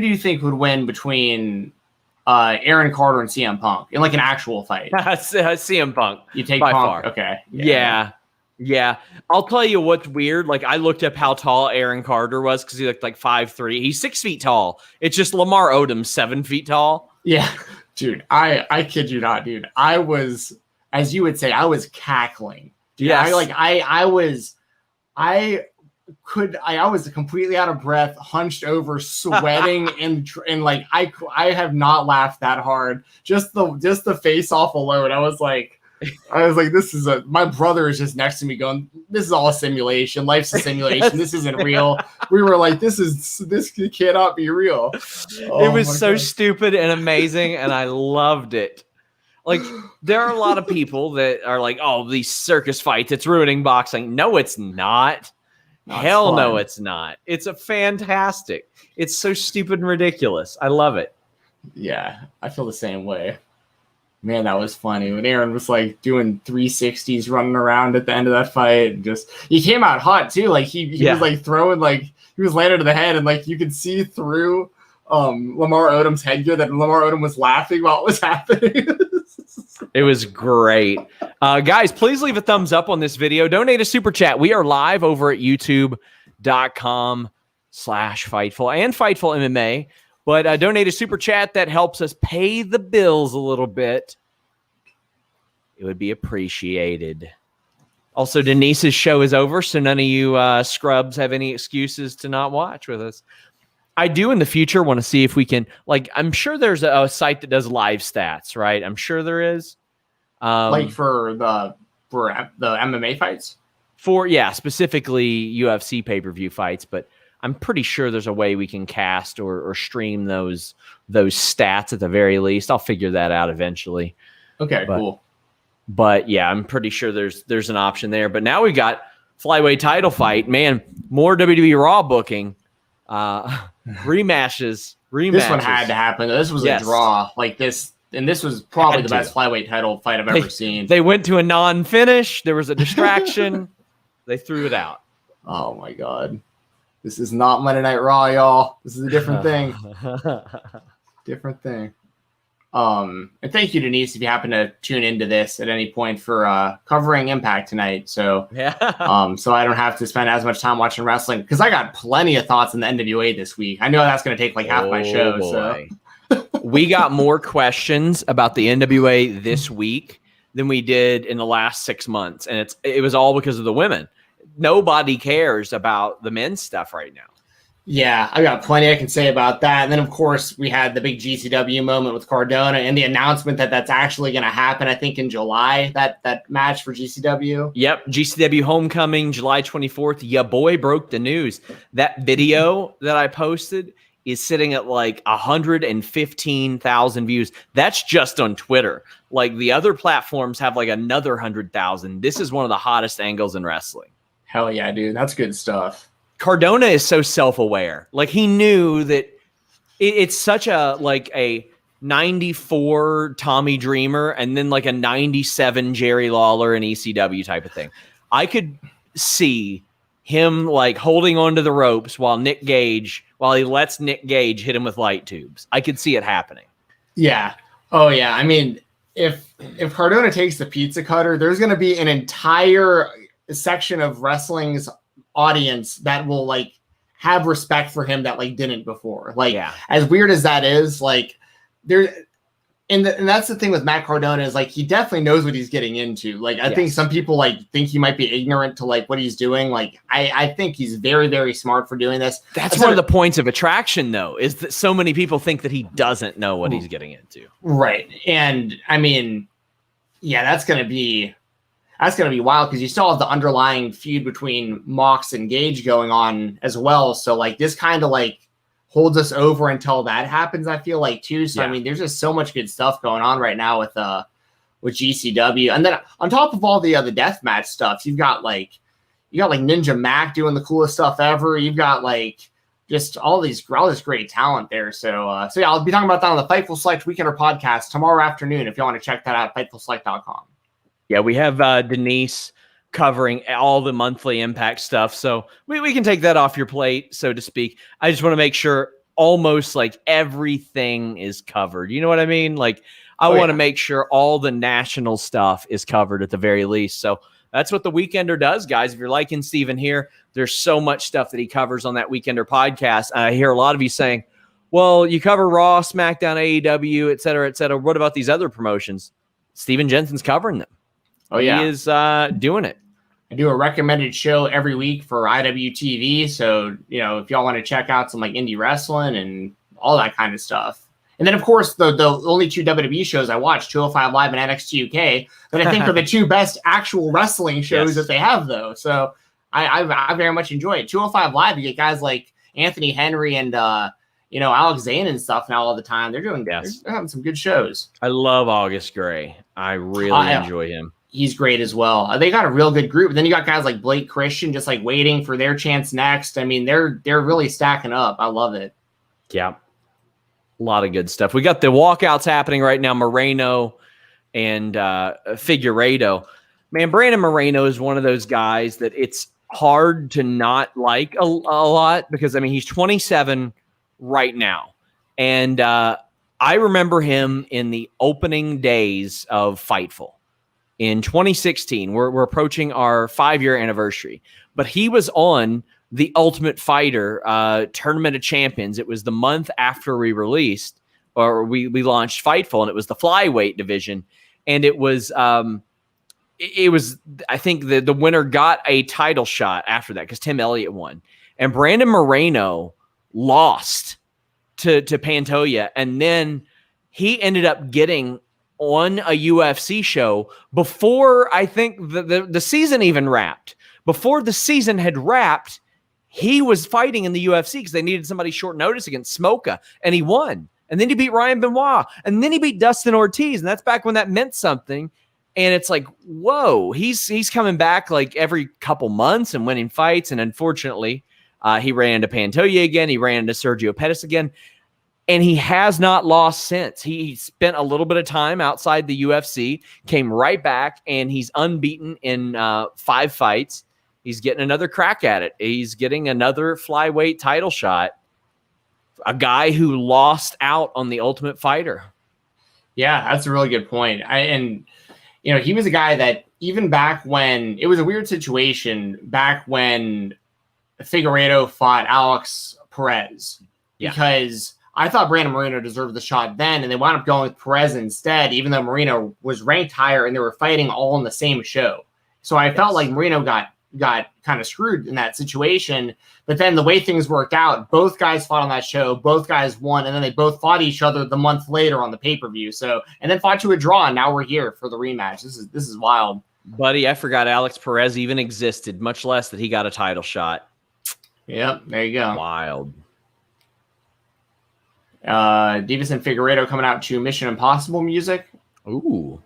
do you think would win between Aaron Carter and CM Punk in like an actual fight? CM Punk. You take by Punk? Far. Okay. Yeah. I'll tell you what's weird. Like, I looked up how tall Aaron Carter was because he looked like 5'3". He's 6 feet tall. It's just Lamar Odom's 7 feet tall. Yeah, dude. I kid you not, dude. I was, as you would say, I was cackling. Yeah. I was completely out of breath, hunched over, sweating, and like I have not laughed that hard. Just the face off alone. I was like, my brother is just next to me going, this is all a simulation. Life's a simulation. Yes. This isn't real. We were like, this cannot be real. It was so stupid and amazing, and I loved it. Like, there are a lot of people that are like, oh, these circus fights, it's ruining boxing. No, it's not. Hell no, it's not. It's a fantastic. It's so stupid and ridiculous. I love it. Yeah, I feel the same way. Man, that was funny when Aaron was like doing 360s running around at the end of that fight. Just he came out hot too. Like he was like throwing, like he was landing to the head, and like you could see through Lamar Odom's headgear that Lamar Odom was laughing while it was happening. It was great. Guys, please leave a thumbs up on this video. Donate a super chat. We are live over at youtube.com/Fightful and Fightful MMA. But donate a super chat that helps us pay the bills a little bit. It would be appreciated. Also, Denise's show is over, so none of you scrubs have any excuses to not watch with us. I do in the future want to see if we can, like, I'm sure there's a site that does live stats, right? I'm sure there is. Like for the MMA fights? Specifically UFC pay-per-view fights, but I'm pretty sure there's a way we can cast or stream those stats at the very least. I'll figure that out eventually. Okay, cool. But yeah, I'm pretty sure there's an option there. But now we got flyweight title fight. Man, more WWE Raw booking. Rematches. This one had to happen. This was a draw. Like this, and this was probably the best flyweight title fight I've ever seen. They went to a non-finish. There was a distraction. They threw it out. Oh my God. This is not Monday Night Raw, y'all. This is a different thing. Different thing. And thank you, Denise, if you happen to tune into this at any point for covering Impact tonight. So, so I don't have to spend as much time watching wrestling because I got plenty of thoughts on the NWA this week. I know that's going to take like half my show. Boy. So we got more questions about the NWA this week than we did in the last 6 months, and it was all because of the women. Nobody cares about the men's stuff right now. Yeah, I got plenty I can say about that. And then, of course, we had the big GCW moment with Cardona and the announcement that that's actually going to happen, I think, in July, that match for GCW. Yep, GCW Homecoming, July 24th. Ya boy broke the news. That video that I posted is sitting at like 115,000 views. That's just on Twitter. Like the other platforms have like another 100,000. This is one of the hottest angles in wrestling. Hell yeah, dude. That's good stuff. Cardona is so self-aware. Like he knew that it's such a 94 Tommy Dreamer and then like a 97 Jerry Lawler and ECW type of thing. I could see him like holding onto the ropes while he lets Nick Gage hit him with light tubes. I could see it happening. Yeah. Oh yeah. I mean, if Cardona takes the pizza cutter, there's going to be an entire section of wrestling's audience that will like have respect for him that like didn't before. Like as weird as that is, like there. And that's the thing with Matt Cardona is like he definitely knows what he's getting into. Like I think some people like think he might be ignorant to like what he's doing. Like I think he's very, very smart for doing this. That's one of the points of attraction, though, is that so many people think that he doesn't know what he's getting into. Right. And I mean, yeah, that's gonna be wild because you still have the underlying feud between Mox and Gage going on as well. So like this kind of like holds us over until that happens, I feel like too. So I mean, there's just so much good stuff going on right now with GCW, and then on top of all the deathmatch stuff, you've got like Ninja Mac doing the coolest stuff ever. You've got like just all this great talent there. So yeah, I'll be talking about that on the Fightful Select Weekender podcast tomorrow afternoon. If you want to check that out, FightfulSelect.com. Yeah, we have Denise covering all the monthly Impact stuff. So we can take that off your plate, so to speak. I just want to make sure almost like everything is covered. You know what I mean? Like I want to make sure all the national stuff is covered at the very least. So that's what the Weekender does, guys. If you're liking Steven here, there's so much stuff that he covers on that Weekender podcast. I hear a lot of you saying, well, you cover Raw, SmackDown, AEW, et cetera, et cetera. What about these other promotions? Steven Jensen's covering them. Oh, yeah. He is doing it. I do a recommended show every week for IWTV. So, you know, if y'all want to check out some like indie wrestling and all that kind of stuff. And then, of course, the only two WWE shows I watch, 205 Live and NXT UK, that I think are the two best actual wrestling shows that they have, though. So I very much enjoy it. 205 Live, you get guys like Anthony Henry and, you know, Alex Zane and stuff now all the time. They're having some good shows. I love August Gray. I really enjoy him. He's great as well. They got a real good group. Then you got guys like Blake Christian just like waiting for their chance next. I mean, they're really stacking up. I love it. Yeah. A lot of good stuff. We got the walkouts happening right now, Moreno and Figueredo. Man, Brandon Moreno is one of those guys that it's hard to not like a lot because, I mean, he's 27 right now. And I remember him in the opening days of Fightful. In 2016, we're approaching our 5-year anniversary, but he was on the Ultimate Fighter Tournament of Champions. It was the month after we released, or we launched Fightful, and it was the Flyweight division. And it was, I think the winner got a title shot after that because Tim Elliott won. And Brandon Moreno lost to Pantoja, and then he ended up getting on a UFC show before I think the season even wrapped. Before the season had wrapped, he was fighting in the UFC because they needed somebody short notice against Smoka, and he won. And then he beat Ryan Benoit, and then he beat Dustin Ortiz, and that's back when that meant something. And it's like, whoa, he's coming back like every couple months and winning fights. And unfortunately, he ran into Pantoja again. He ran into Sergio Pettis again. And he has not lost since. He spent a little bit of time outside the UFC, came right back, and he's unbeaten in 5 fights. He's getting another crack at it. He's getting another flyweight title shot. A guy who lost out on the Ultimate Fighter. Yeah, that's a really good point. You know, he was a guy that even back when it was a weird situation, back when Figueredo fought Alex Perez, because I thought Brandon Moreno deserved the shot then, and they wound up going with Perez instead, even though Moreno was ranked higher and they were fighting all in the same show. So I felt like Moreno got kind of screwed in that situation. But then the way things worked out, both guys fought on that show, both guys won, and then they both fought each other the month later on the pay-per-view. So, and then fought to a draw, and now we're here for the rematch. This is wild. Buddy, I forgot Alex Perez even existed, much less that he got a title shot. Yep, there you go. Wild. Deiveson Figueredo coming out to Mission Impossible music. Ooh.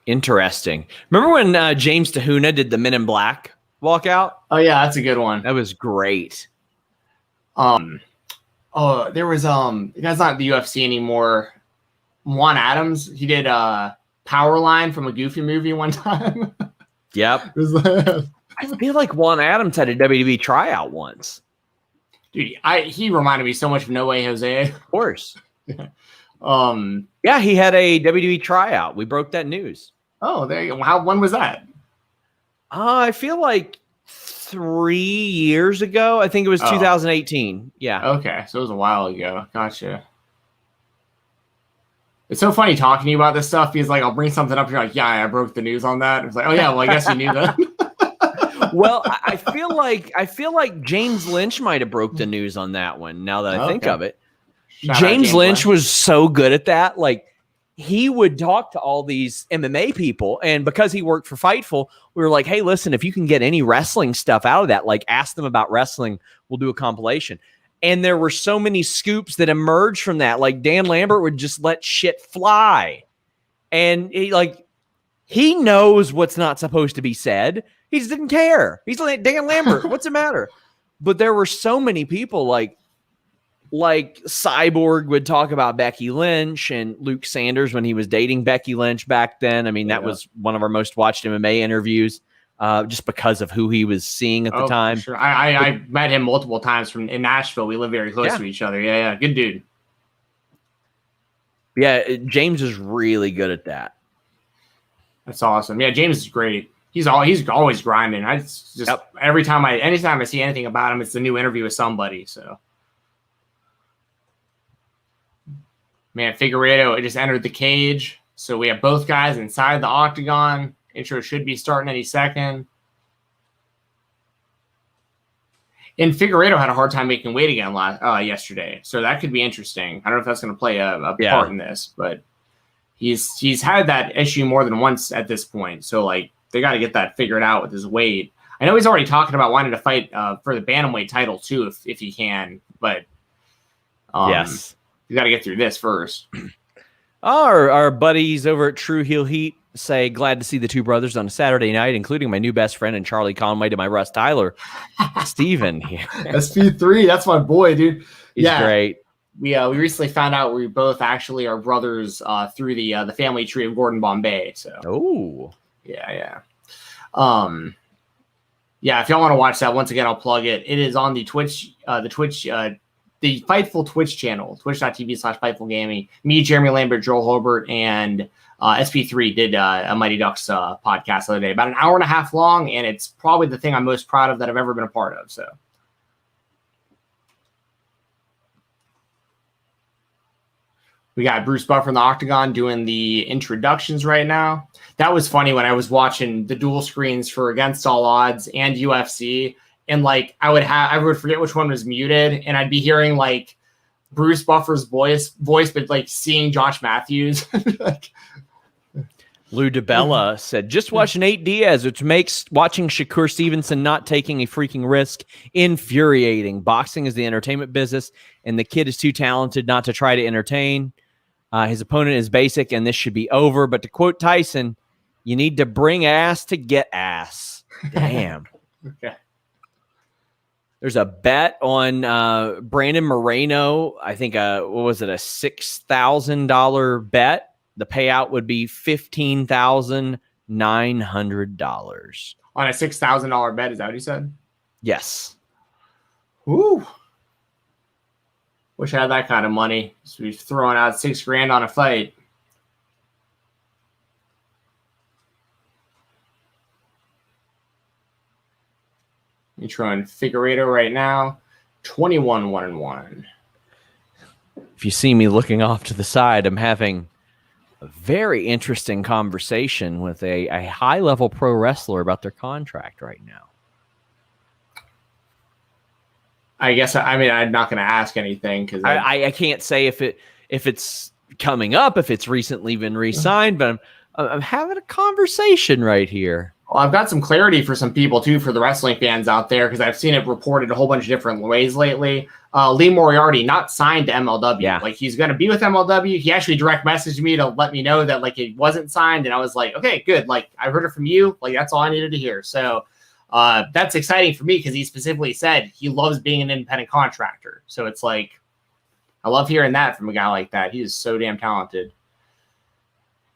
Interesting. Remember when James Tahuna did the Men in Black walkout? Oh, yeah, that's a good one. That was great. There was the guy's not at the UFC anymore. Juan Adams. He did Powerline from a Goofy movie one time. Yep. I feel like Juan Adams had a WWE tryout once. Dude, he reminded me so much of No Way Jose. Of course. Yeah, he had a WWE tryout. We broke that news. Oh, there you go. When was that? I feel like 3 years ago. I think it was 2018. Yeah. Okay, so it was a while ago. Gotcha. It's so funny talking to you about this stuff because, like, I'll bring something up. You're like, yeah, I broke the news on that. It's like, oh yeah, well, I guess you knew that. Well, I feel like James Lynch might have broke the news on that one. Now that I think of it, James Lynch was so good at that. Like, he would talk to all these MMA people, and because he worked for Fightful, we were like, hey, listen, if you can get any wrestling stuff out of that, like, ask them about wrestling. We'll do a compilation. And there were so many scoops that emerged from that. Like, Dan Lambert would just let shit fly. And he knows what's not supposed to be said. He just didn't care. He's like, Dan Lambert, what's the matter? But there were so many people like Cyborg would talk about Becky Lynch and Luke Sanders when he was dating Becky Lynch back then. I mean, that was one of our most watched MMA interviews. Just because of who he was seeing at the time. Sure. I met him multiple times in Nashville. We live very close to each other. Yeah. Good dude. Yeah. James is really good at that. That's awesome. Yeah. James is great. He's always grinding. I just anytime I see anything about him, it's a new interview with somebody. So, man, Figueredo just entered the cage. So we have both guys inside the octagon. Intro should be starting any second. And Figueredo had a hard time making weight again yesterday, so that could be interesting. I don't know if that's going to play a part in this, but he's had that issue more than once at this point. So, like, they got to get that figured out with his weight. I know he's already talking about wanting to fight for the bantamweight title too, if he can. But yes, you got to get through this first. Our buddies over at True Heel Heat say, glad to see the two brothers on a Saturday night, including my new best friend and Charlie Conway to my Russ Tyler, Steven here. SP3, that's my boy, dude. He's great. We recently found out we both actually are brothers through the family tree of Gordon Bombay. So yeah. If y'all want to watch that, once again, I'll plug it. It is on the Twitch, the Fightful Twitch channel, twitch.tv/Fightful Gaming. Me, Jeremy Lambert, Joel Hobart, and SP3 did a Mighty Ducks podcast the other day, about an hour and a half long, and it's probably the thing I'm most proud of that I've ever been a part of. So, we got Bruce Buffer in the octagon doing the introductions right now. That was funny when I was watching the dual screens for Against All Odds and UFC, and like I would forget which one was muted, and I'd be hearing like Bruce Buffer's voice, but like seeing Josh Matthews. Lou DeBella said, just watch Nate Diaz, which makes watching Shakur Stevenson not taking a freaking risk infuriating. Boxing is the entertainment business, and the kid is too talented not to try to entertain. His opponent is basic, and this should be over. But to quote Tyson, you need to bring ass to get ass. Damn. Okay. There's a bet on Brandon Moreno. I think, what was it, a $6,000 bet? The payout would be $15,900. On a $6,000 bet, is that what you said? Yes. Woo. Wish I had that kind of money. So we're throwing out $6,000 on a fight. You're throwing Figueredo right now. 21-1-1. If you see me looking off to the side, I'm having a very interesting conversation with a high-level pro wrestler about their contract right now. I guess, I mean, I'm not going to ask anything because I can't say if it's coming up, if it's recently been re-signed, but I'm having a conversation right here. Well, I've got some clarity for some people too, for the wrestling fans out there, because I've seen it reported a whole bunch of different ways lately. Lee Moriarty not signed to MLW. Yeah. Like, he's going to be with MLW. He actually direct messaged me to let me know that like it wasn't signed, and I was like, okay, good. Like, I heard it from you. Like, that's all I needed to hear. So that's exciting for me because he specifically said he loves being an independent contractor. So it's like, I love hearing that from a guy like that. He is so damn talented.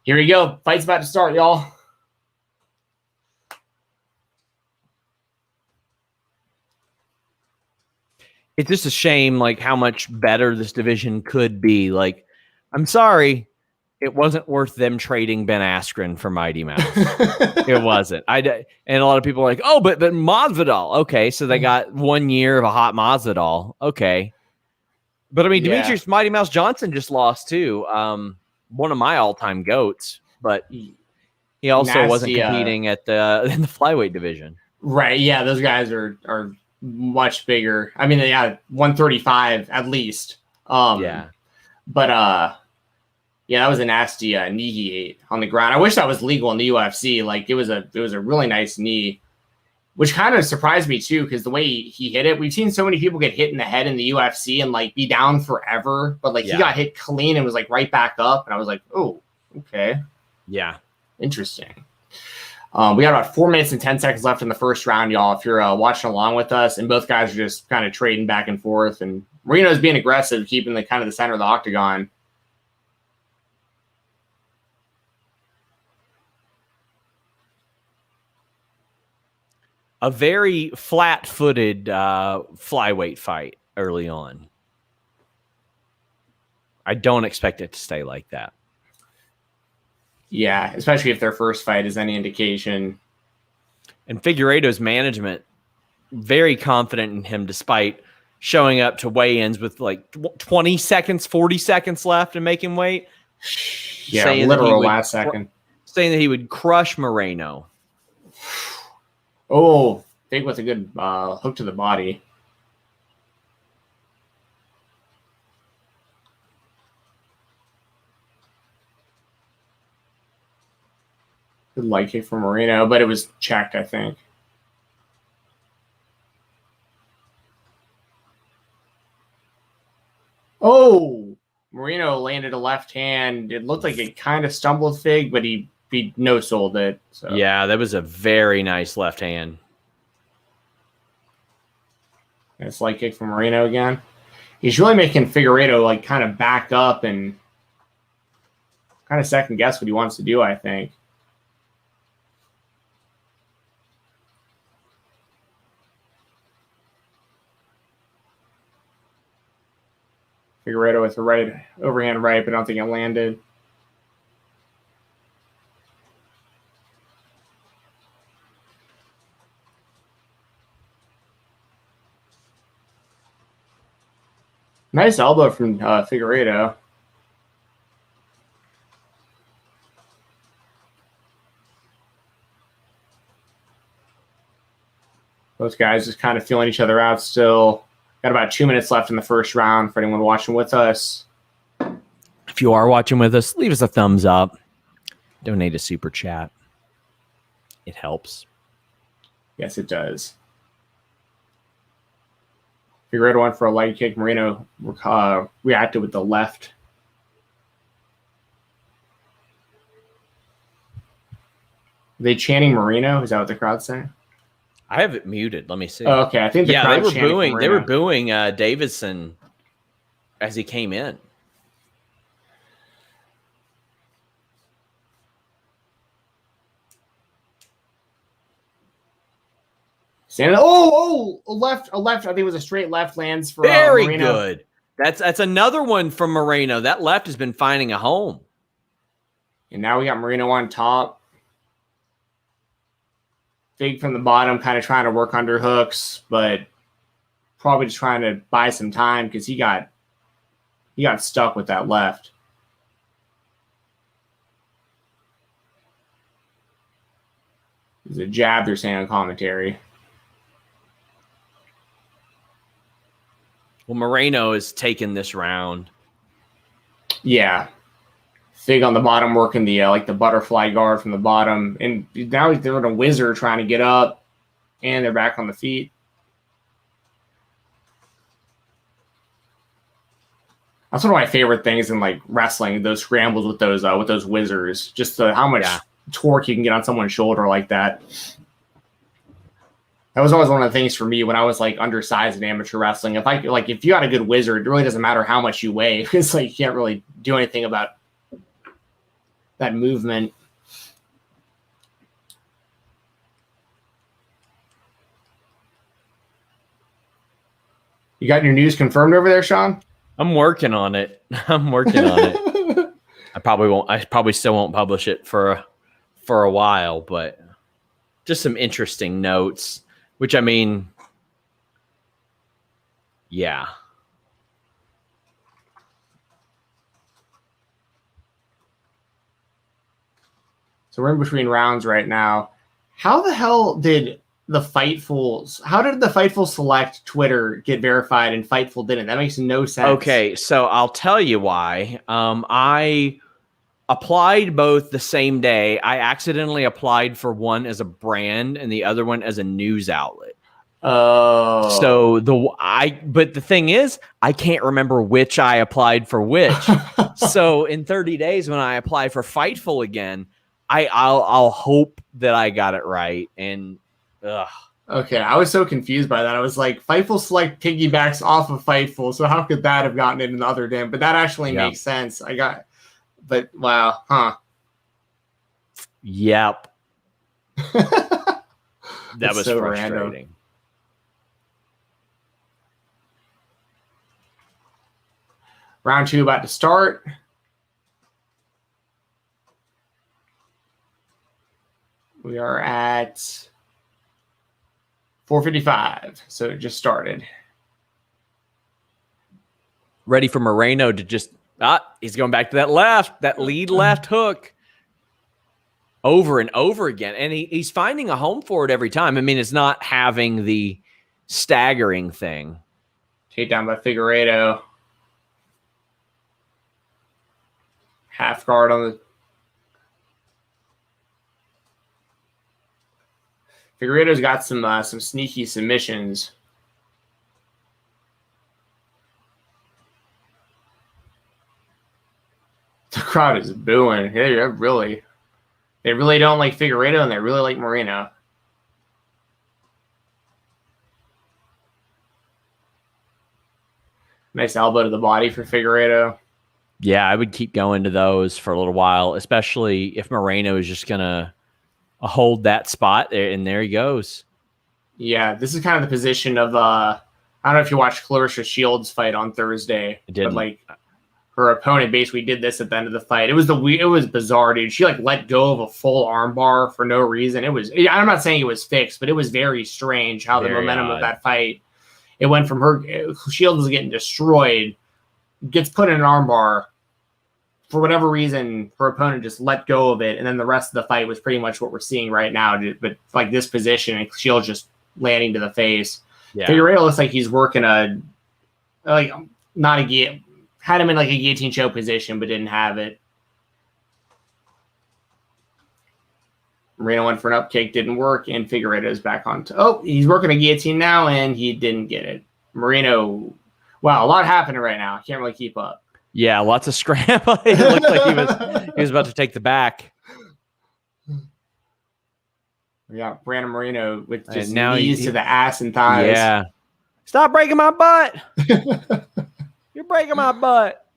Here we go. Fight's about to start, y'all. It's just a shame, like, how much better this division could be. Like, I'm sorry, it wasn't worth them trading Ben Askren for Mighty Mouse. It wasn't. And a lot of people are like, oh, but Masvidal. Okay, so they got 1 year of a hot Masvidal. Okay. But I mean, Demetrius Mighty Mouse Johnson just lost too. One of my all-time GOATs, but he also wasn't competing in the flyweight division. Right. Yeah, those guys are much bigger. I mean, they had 135 at least. But yeah, that was a nasty knee he ate on the ground. I wish that was legal in the UFC. Like it was a really nice knee, which kind of surprised me too, because the way he hit it, we've seen so many people get hit in the head in the UFC and like be down forever. But like he got hit clean and was like right back up, and I was like, oh, okay, yeah, interesting. We got about 4 minutes and 10 seconds left in the first round, y'all. If you're watching along with us, and both guys are just kind of trading back and forth, and Moreno's being aggressive, keeping the kind of the center of the octagon. A very flat-footed flyweight fight early on. I don't expect it to stay like that. Yeah, especially if their first fight is any indication. And Figueredo's management, very confident in him despite showing up to weigh-ins with like 20 seconds, 40 seconds left and making weight. Yeah, literal last second. Saying that he would crush Moreno. Oh, big with a good hook to the body. Good leg kick from Moreno, but it was checked, I think. Oh, Moreno landed a left hand. It looked like it kind of stumbled Fig, but he no-sold it. So. Yeah, that was a very nice left hand. Nice leg kick from Moreno again. He's really making Figueredo like kind of back up and kind of second guess what he wants to do, I think. Figueredo with the right overhand right, but I don't think it landed. Nice elbow from Figueredo. Both guys just kind of feeling each other out still. Got about 2 minutes left in the first round for anyone watching with us. If you are watching with us, leave us a thumbs up. Donate a super chat. It helps. Yes, it does. Figueredo went for a leg kick. Moreno reacted with the left. Are they chanting Moreno? Is that what the crowd's saying? I have it muted. Let me see. Oh, okay. I think they were booing. They were booing Deiveson as he came in. A left. I think it was a straight left lands for very Moreno. Good. That's another one from Moreno. That left has been finding a home. And now we got Moreno on top. Big from the bottom, kind of trying to work under hooks, but probably just trying to buy some time because he got stuck with that left. It's a jab, they're saying on commentary. Well, Moreno has taken this round. Yeah. Fig on the bottom working the the butterfly guard from the bottom. And now they're in a wizard trying to get up. And they're back on the feet. That's one of my favorite things in like wrestling, those scrambles with those wizards. Just how much torque you can get on someone's shoulder like that. That was always one of the things for me when I was like undersized in amateur wrestling. If you got a good wizard, it really doesn't matter how much you weigh because like you can't really do anything about that movement. You got your news confirmed over there, Sean? I'm working on it. I probably still won't publish it for a while, but just some interesting notes, which I mean, yeah. So we're in between rounds right now. How the hell did the Fightful Select Twitter get verified and Fightful didn't? That makes no sense. Okay, so I'll tell you why. I applied both the same day. I accidentally applied for one as a brand and the other one as a news outlet. Oh. So but the thing is, I can't remember which I applied for which. So in 30 days, when I apply for Fightful again, I'll hope that I got it right. And okay, I was so confused by that. I was like, Fightful Select piggybacks off of Fightful, so how could that have gotten it in the other damn? But that actually makes sense. But wow, huh? Yep. That was so frustrating. Random. Round 2 about to start. We are at 4:55, so it just started. Ready for Moreno to just he's going back to that lead left hook over and over again, and he's finding a home for it every time. I mean, it's not having the staggering thing. Takedown by Figueredo. Half guard on the. Figueredo's got some sneaky submissions. The crowd is booing. They really don't like Figueredo, and they really like Moreno. Nice elbow to the body for Figueredo. Yeah, I would keep going to those for a little while, especially if Moreno is just going to hold that spot there, and there he goes. Yeah, this is kind of the position of I don't know if you watched Clarissa Shields fight on Thursday. I didn't. But like her opponent basically did this at the end of the fight. It was bizarre, dude. She like let go of a full armbar for no reason. I'm not saying it was fixed, but it was very strange how the momentum of that fight. It went from Shields was getting destroyed, gets put in an armbar. For whatever reason, her opponent just let go of it, and then the rest of the fight was pretty much what we're seeing right now. But like this position, and Shields just landing to the face. Yeah. Figueredo looks like he's working had him in like a guillotine choke position, but didn't have it. Moreno went for an up kick, didn't work, and Figueredo's back on. He's working a guillotine now, and he didn't get it. Moreno, wow, a lot happening right now. I can't really keep up. Yeah, lots of scramble. It looked like he was about to take the back. Yeah, Brandon Moreno with just knees to the ass and thighs. Yeah. Stop breaking my butt. You're breaking my butt.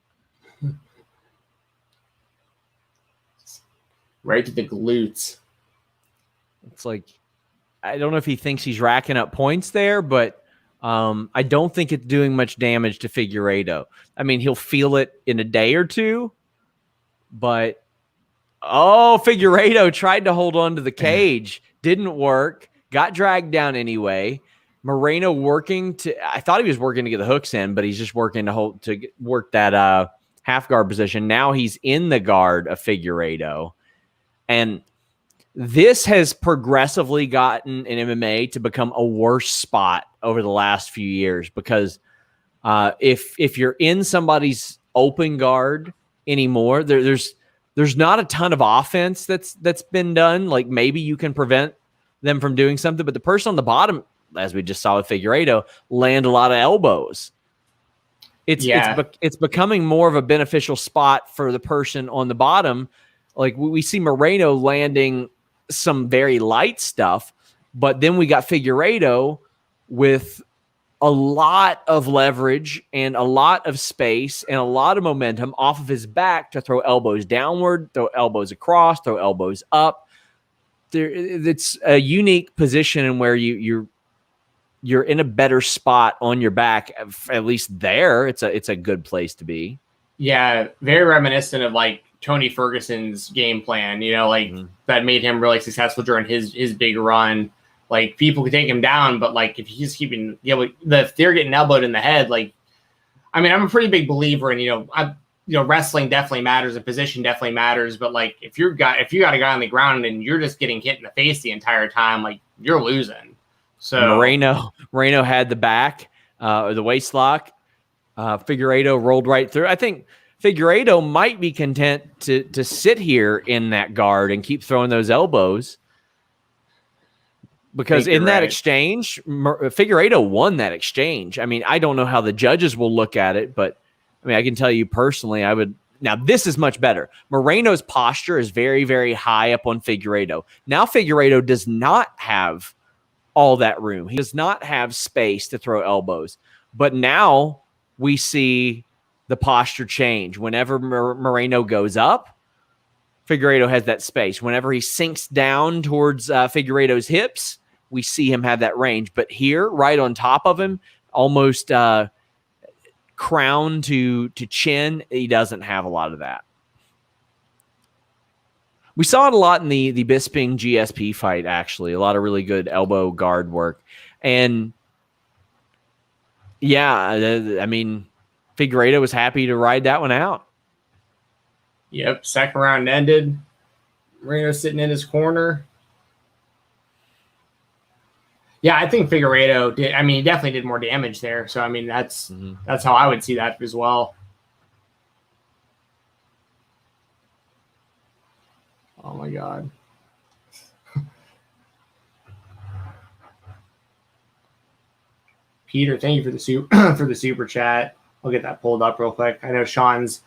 Right to the glutes. It's like, I don't know if he thinks he's racking up points there, but I don't think it's doing much damage to Figueredo. I mean, he'll feel it in a day or two, but Figueredo tried to hold on to the cage. Didn't work. Got dragged down anyway. Moreno I thought he was working to get the hooks in, but he's just working to work that half guard position. Now he's in the guard of Figueredo. And this has progressively gotten in MMA to become a worse spot over the last few years, because if you're in somebody's open guard anymore, there's not a ton of offense that's been done. Like maybe you can prevent them from doing something, but the person on the bottom, as we just saw with Figueredo, land a lot of elbows. It's becoming more of a beneficial spot for the person on the bottom. Like we see Moreno landing some very light stuff, but then we got Figueredo with a lot of leverage and a lot of space and a lot of momentum off of his back to throw elbows downward, throw elbows across, throw elbows up. It's a unique position in where you're in a better spot on your back. At least there, it's a good place to be. Yeah, very reminiscent of like Tony Ferguson's game plan, you know, like that made him really successful during his big run. Like people could take him down, but like if he's keeping, if they're getting elbowed in the head, like, I mean, I'm a pretty big believer in, wrestling definitely matters and position definitely matters. But like if you got a guy on the ground and you're just getting hit in the face the entire time, like you're losing. So Moreno had the back or the waist lock. Figueredo rolled right through. I think Figueredo might be content to sit here in that guard and keep throwing those elbows. Because in that exchange, Figueredo won that exchange. I mean, I don't know how the judges will look at it, but I mean, I can tell you personally, I would. Now, this is much better. Moreno's posture is very, very high up on Figueredo. Now, Figueredo does not have all that room. He does not have space to throw elbows. But now we see the posture change. Whenever Moreno goes up, Figueredo has that space. Whenever he sinks down towards Figueredo's hips, we see him have that range. But here, right on top of him, almost crown to chin, he doesn't have a lot of that. We saw it a lot in the Bisping GSP fight, actually. A lot of really good elbow guard work. And, yeah, I mean, Figueredo was happy to ride that one out. Yep, second round ended. Moreno sitting in his corner. Yeah, I think Figueredo did. I mean, he definitely did more damage there. So, I mean, that's how I would see that as well. Oh my God. Peter, thank you for the super chat. I'll get that pulled up real quick. I know Sean's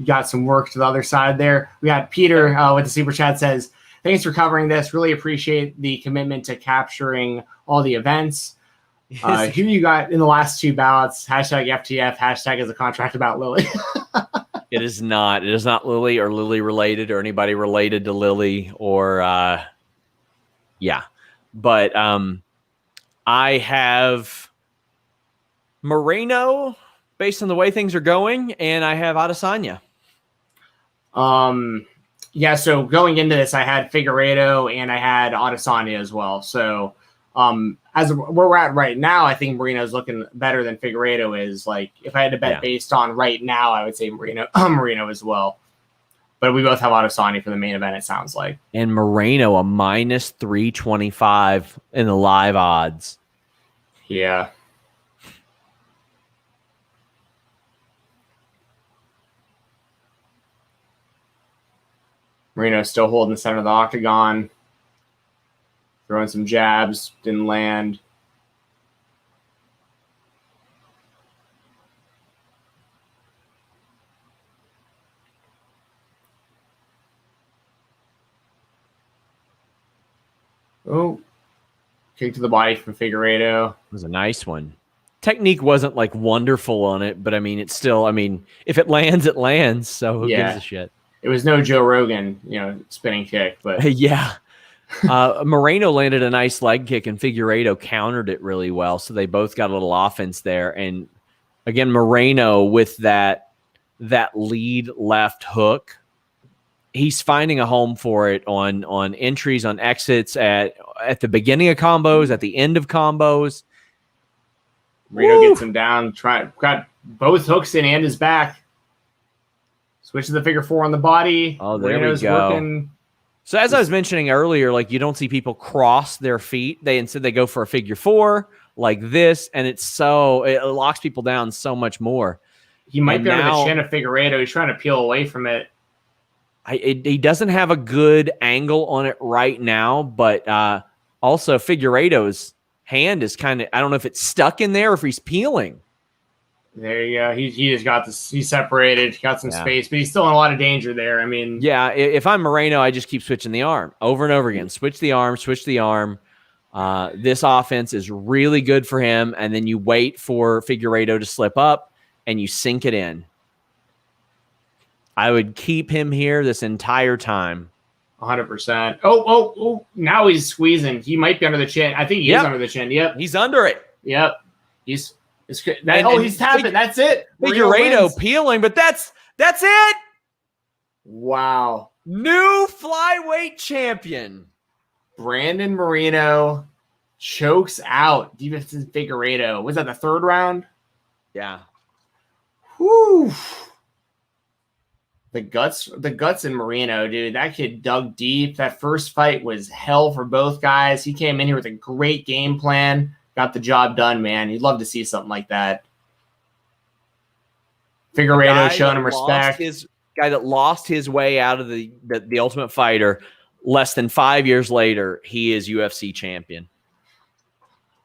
got some work to the other side there. We got Peter with the super chat says, thanks for covering this. Really appreciate the commitment to capturing all the events. Who you got in the last two ballots? Hashtag FTF, hashtag is a contract about Lily. It is not. It is not Lily or Lily related or anybody related to Lily or, yeah. But I have Moreno based on the way things are going, and I have Adesanya. Yeah, so going into this, I had Figueredo and I had Adesanya as well. So as where we're at right now, I think Moreno's looking better than Figueredo is. Like, if I had to bet based on right now, I would say Moreno as well. But we both have Adesanya for the main event, it sounds like. And Moreno, a minus 325 in the live odds. Yeah. Moreno still holding the center of the octagon. Throwing some jabs. Didn't land. Oh. Kick to the body from Figueredo. It was a nice one. Technique wasn't like wonderful on it, but I mean, it's still, I mean, if it lands, it lands. So who gives a shit? It was no Joe Rogan, spinning kick, but yeah. Moreno landed a nice leg kick and Figueredo countered it really well. So they both got a little offense there. And again, Moreno with that lead left hook, he's finding a home for it on entries, on exits, at the beginning of combos, at the end of combos. Moreno gets him down, got both hooks in and his back. Switch to the figure four on the body. Oh, there Moreno's we go. Working. So as I was mentioning earlier, like you don't see people cross their feet. Instead they go for a figure four like this, and it locks people down so much more. He might be under the chin of Figueredo. He's trying to peel away from it. He doesn't have a good angle on it right now, but also Figueredo's hand is kind of, I don't know if it's stuck in there or if he's peeling. There you go. He just got this. He's separated. Got some space, but he's still in a lot of danger there. I mean, yeah. If I'm Moreno, I just keep switching the arm over and over again. Switch the arm. Switch the arm. This offense is really good for him, and then you wait for Figueredo to slip up, and you sink it in. I would keep him here this entire time. 100%. Oh! Now he's squeezing. He might be under the chin. I think he is under the chin. Yep, he's under it. Yep, he's tapping. That's it. Figueredo peeling, but that's it. Wow. New flyweight champion. Brandon Moreno chokes out Deiveson Figueredo. Was that the third round? Yeah. Whew. The guts in Moreno, dude. That kid dug deep. That first fight was hell for both guys. He came in here with a great game plan. Got the job done, man. You'd love to see something like that. Figueredo showing him respect. Guy that lost his way out of the Ultimate Fighter. Less than 5 years later, he is UFC champion.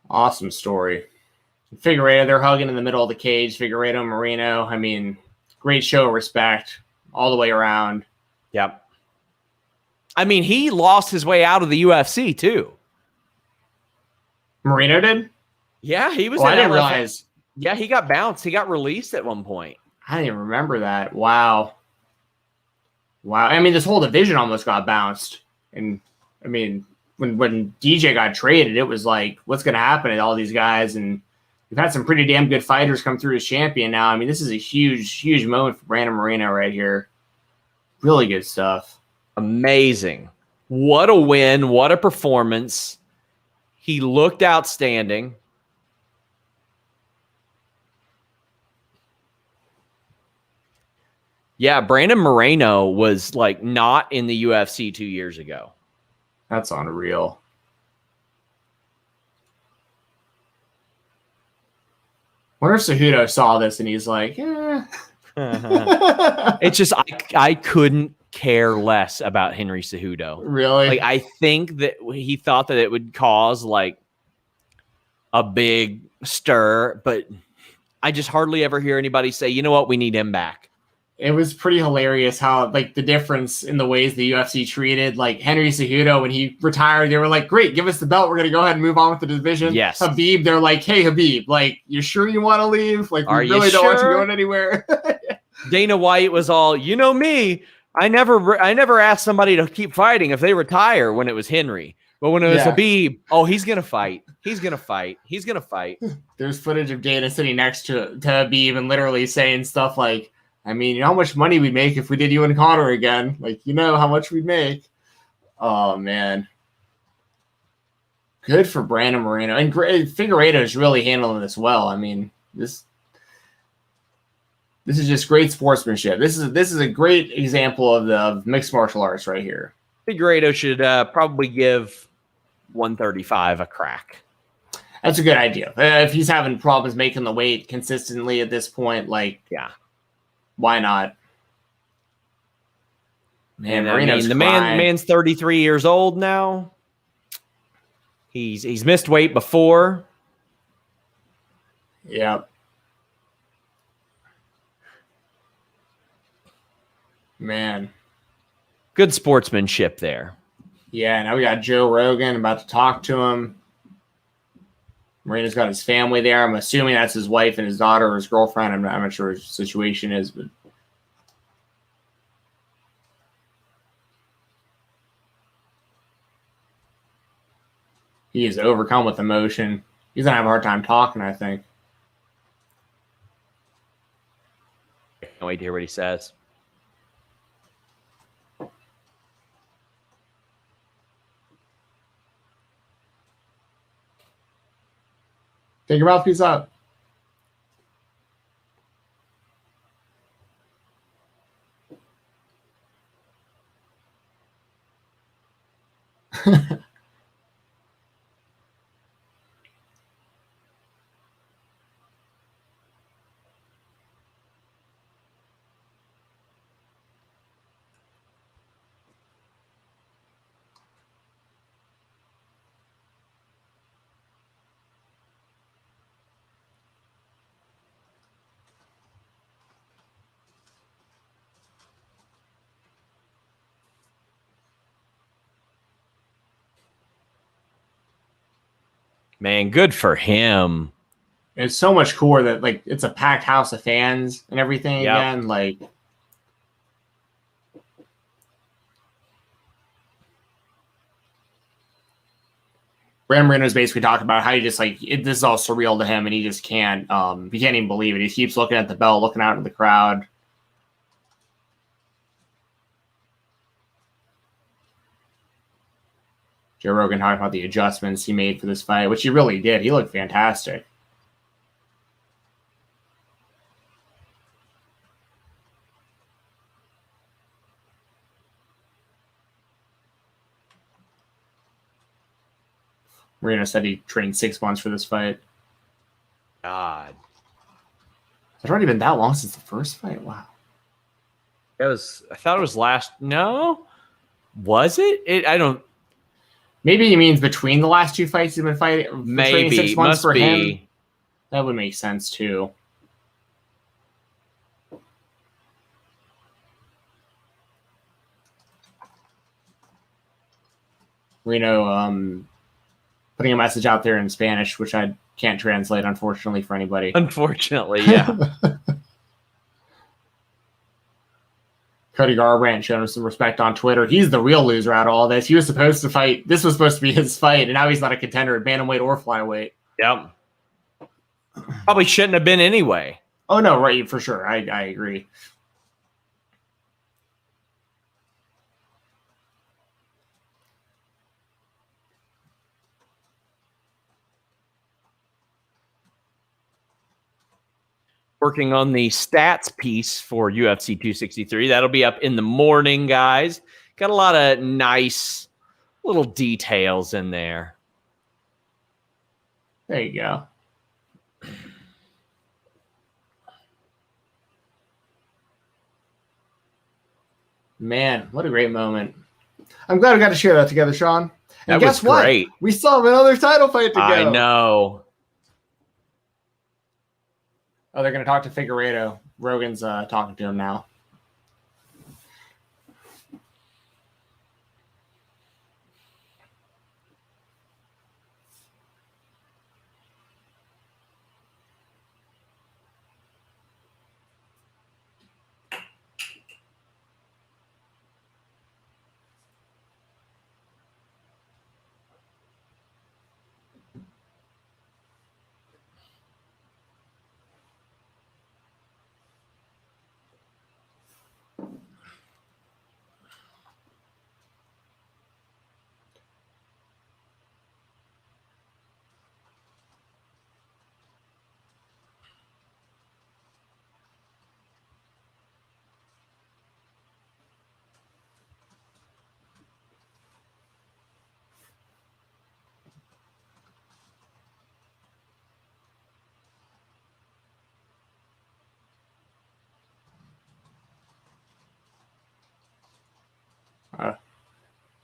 Awesome story. Figueredo, they're hugging in the middle of the cage. Figueredo and Moreno. I mean, great show of respect all the way around. Yep. I mean, he lost his way out of the UFC too. Moreno did? Yeah, he was. I didn't realize. Yeah, he got bounced. He got released at one point. I didn't even remember that. Wow. I mean, this whole division almost got bounced. And I mean, when DJ got traded, it was like, what's going to happen to all these guys? And we've had some pretty damn good fighters come through as champion now. I mean, this is a huge, huge moment for Brandon Moreno right here. Really good stuff. Amazing. What a win. What a performance. He looked outstanding. Yeah, Brandon Moreno was like not in the UFC 2 years ago. That's unreal. Wonder if Cejudo saw this and he's like, It's just I couldn't care less about Henry Cejudo. Really? Like, I think that he thought that it would cause like a big stir, but I just hardly ever hear anybody say, you know what, we need him back. It was pretty hilarious how, like, the difference in the ways the UFC treated, like, Henry Cejudo when he retired. They were like, great, give us the belt. We're going to go ahead and move on with the division. Yes. Habib, they're like, hey, Habib, like, you sure you want to leave? Like, we really don't want you going anywhere. Dana White was all, you know me, I never asked somebody to keep fighting if they retire when it was Henry. But when it was Habib, oh, he's going to fight. He's going to fight. He's going to fight. There's footage of Dana sitting next to Habib and literally saying stuff like, I mean, you know how much money we'd make if we did you and Conor again? Like, you know how much we'd make. Oh, man. Good for Brandon Moreno. And Figueredo is really handling this well. I mean, this is just great sportsmanship. This is a great example of mixed martial arts right here. Figueredo should probably give 135 a crack. That's a good idea. If he's having problems making the weight consistently at this point, like, yeah. Why not? Man, I mean, the man's 33 years old now. He's missed weight before. Yep. Man. Good sportsmanship there. Yeah, now we got Joe Rogan about to talk to him. Moreno's got his family there. I'm assuming that's his wife and his daughter or his girlfriend. I'm not sure what his situation is, but he is overcome with emotion. He's going to have a hard time talking, I think. Can't wait to hear what he says. Take your mouthpiece out. Man, good for him. It's so much cooler that, like, it's a packed house of fans and everything again. Like, Brandon Moreno's basically talked about how he just, like, this is all surreal to him and he just can't even believe it. He keeps looking at the belt, looking out at the crowd. Joe Rogan talked about the adjustments he made for this fight, which he really did. He looked fantastic. Moreno said he trained 6 months for this fight. God. It's already been that long since the first fight? Wow. I thought it was last. No? Was it? I don't. Maybe he means between the last 2 fights he's been fighting. Maybe. 6 months Must for be. him. That would make sense too. Reno putting a message out there in Spanish, which I can't translate, unfortunately, for anybody. Unfortunately, yeah. Cody Garbrandt showing him some respect on Twitter. He's the real loser out of all this. He was supposed to fight. This was supposed to be his fight, and now he's not a contender at bantamweight or flyweight. Yep. Probably shouldn't have been anyway. Oh, no, right, for sure. I agree. Working on the stats piece for UFC 263. That'll be up in the morning, guys. Got a lot of nice little details in there. There you go. Man, what a great moment. I'm glad we got to share that together, Sean. And guess what? Great. We still have another title fight to go. I know. Oh, they're going to talk to Figueredo. Rogan's talking to him now.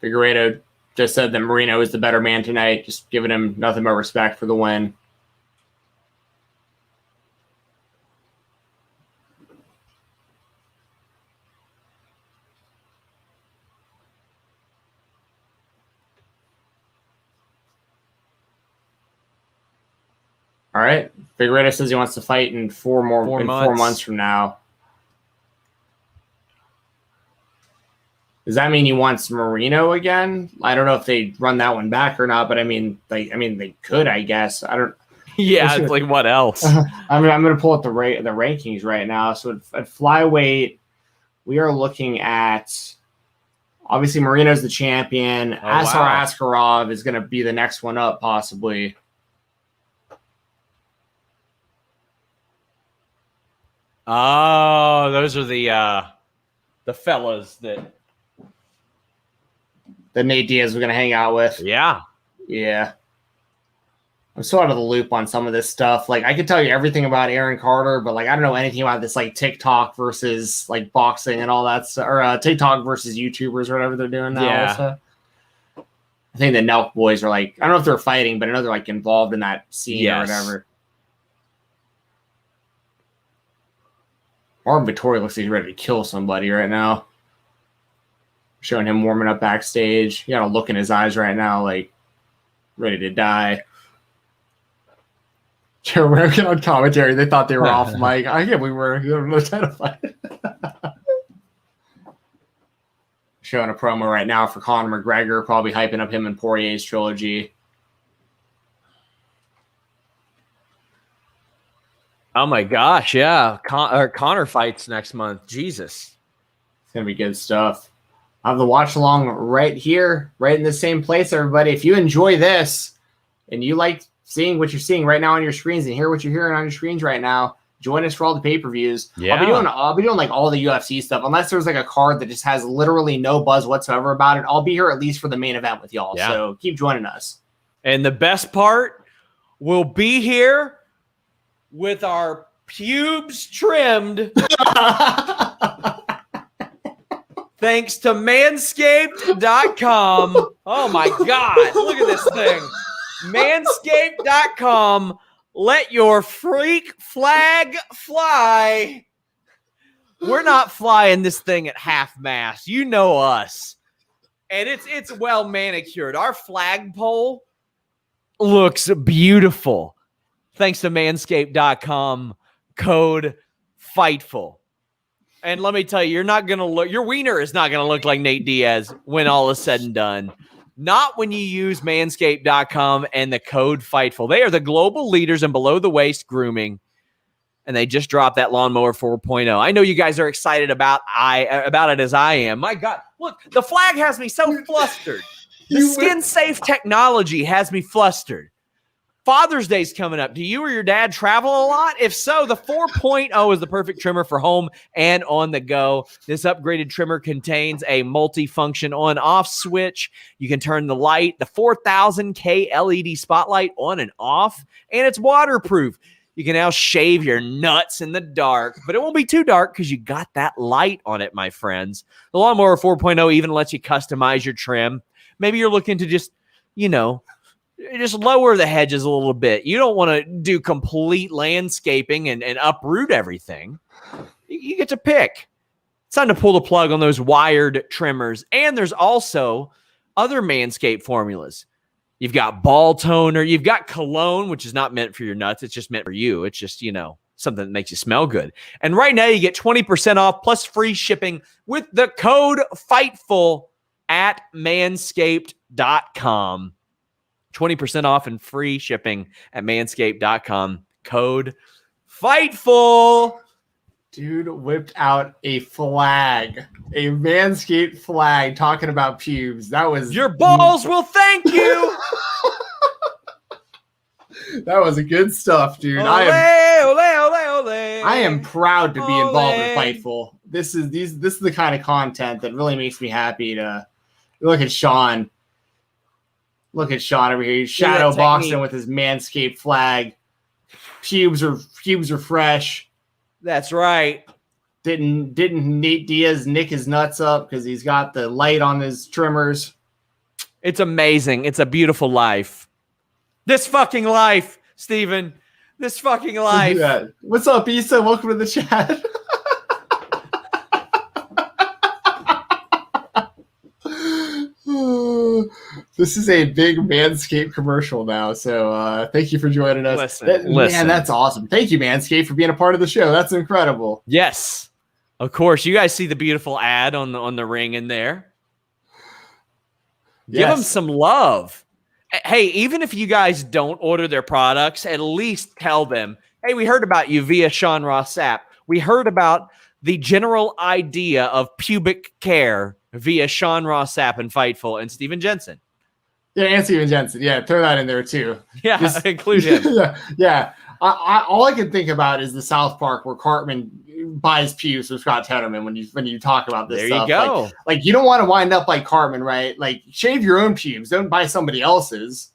Figueredo just said that Moreno is the better man tonight, just giving him nothing but respect for the win. All right. Figueredo says he wants to fight in 4 months from now. Does that mean he wants Moreno again? I don't know if they run that one back or not, but I mean, they could, I guess. I don't. Yeah, it's like what else? I'm going to pull up the rankings right now. So at flyweight, we are looking at obviously Moreno's the champion. Askarov is going to be the next one up, possibly. Oh, those are the fellas that Nate Diaz was going to hang out with. Yeah. Yeah. I'm so out of the loop on some of this stuff. Like, I could tell you everything about Aaron Carter, but, like, I don't know anything about this, like, TikTok versus, like, boxing and all that stuff. Or TikTok versus YouTubers or whatever they're doing now. Yeah. Also. I think the Nelk boys are, like, I don't know if they're fighting, but I know they're, like, involved in that scene or whatever. Marvin Vettori looks like he's ready to kill somebody right now. Showing him warming up backstage. He got a look in his eyes right now, like ready to die. Joe Rogan on commentary. They thought they were off mic. I can't believe we're going to title fight. Showing a promo right now for Conor McGregor, probably hyping up him and Poirier's trilogy. Oh my gosh, yeah. Connor fights next month. Jesus. It's going to be good stuff. I have the watch along right here, right in the same place, everybody. If you enjoy this and you like seeing what you're seeing right now on your screens and hear what you're hearing on your screens right now, join us for all the pay-per-views. Yeah. I'll be doing like all the UFC stuff, unless there's like a card that just has literally no buzz whatsoever about it. I'll be here at least for the main event with y'all. Yeah. So keep joining us. And the best part, we'll be here with our pubes trimmed. Thanks to Manscaped.com. Oh my God. Look at this thing. Manscaped.com. Let your freak flag fly. We're not flying this thing at half mast. You know us. And it's well manicured. Our flagpole looks beautiful. Thanks to Manscaped.com. Code Fightful. And let me tell you, your wiener is not going to look like Nate Diaz when all is said and done. Not when you use Manscaped.com and the code Fightful. They are the global leaders in below-the-waist grooming, and they just dropped that Lawnmower 4.0. I know you guys are excited about it as I am. My God, look, the flag has me so flustered. The skin-safe technology has me flustered. Father's Day's coming up. Do you or your dad travel a lot? If so, the 4.0 is the perfect trimmer for home and on the go. This upgraded trimmer contains a multi-function on-off switch. You can turn the light, the 4000K LED spotlight on and off, and it's waterproof. You can now shave your nuts in the dark, but it won't be too dark because you got that light on it, my friends. The Lawnmower 4.0 even lets you customize your trim. Maybe you're looking to just lower the hedges a little bit. You don't want to do complete landscaping and uproot everything. You get to pick. It's time to pull the plug on those wired trimmers. And there's also other Manscaped formulas. You've got ball toner. You've got cologne, which is not meant for your nuts. It's just meant for you. It's just, something that makes you smell good. And right now you get 20% off plus free shipping with the code Fightful at manscaped.com. 20% off and free shipping at manscaped.com. Code Fightful. Dude whipped out a flag, a Manscaped flag, talking about pubes. That was your balls will thank you. That was good stuff, dude. Ole, I am proud to be involved with Fightful. This is the kind of content that really makes me happy to look at Sean. Look at Sean over here. He's shadow boxing with his Manscaped flag. Pubes are fresh. That's right. Didn't Nate Diaz nick his nuts up because he's got the light on his trimmers? It's amazing. It's a beautiful life. This fucking life, Steven. This fucking life. Yeah. What's up, Issa? Welcome to the chat. This is a big Manscaped commercial now, so thank you for joining us. Listen. Man, that's awesome. Thank you, Manscaped, for being a part of the show. That's incredible. Yes, of course. You guys see the beautiful ad on the ring in there. Give them some love. Hey, even if you guys don't order their products, at least tell them, hey, we heard about you via Sean Ross Sapp. We heard about the general idea of pubic care via Sean Ross Sapp and Fightful and Steven Jensen. Yeah, and Steven Jensen. Yeah, throw that in there too. Yeah, include him. Yeah. All I can think about is the South Park where Cartman buys pubes with Scott Tenorman when you talk about this stuff. There you go. Like you don't want to wind up like Cartman, right? Like shave your own pubes. Don't buy somebody else's.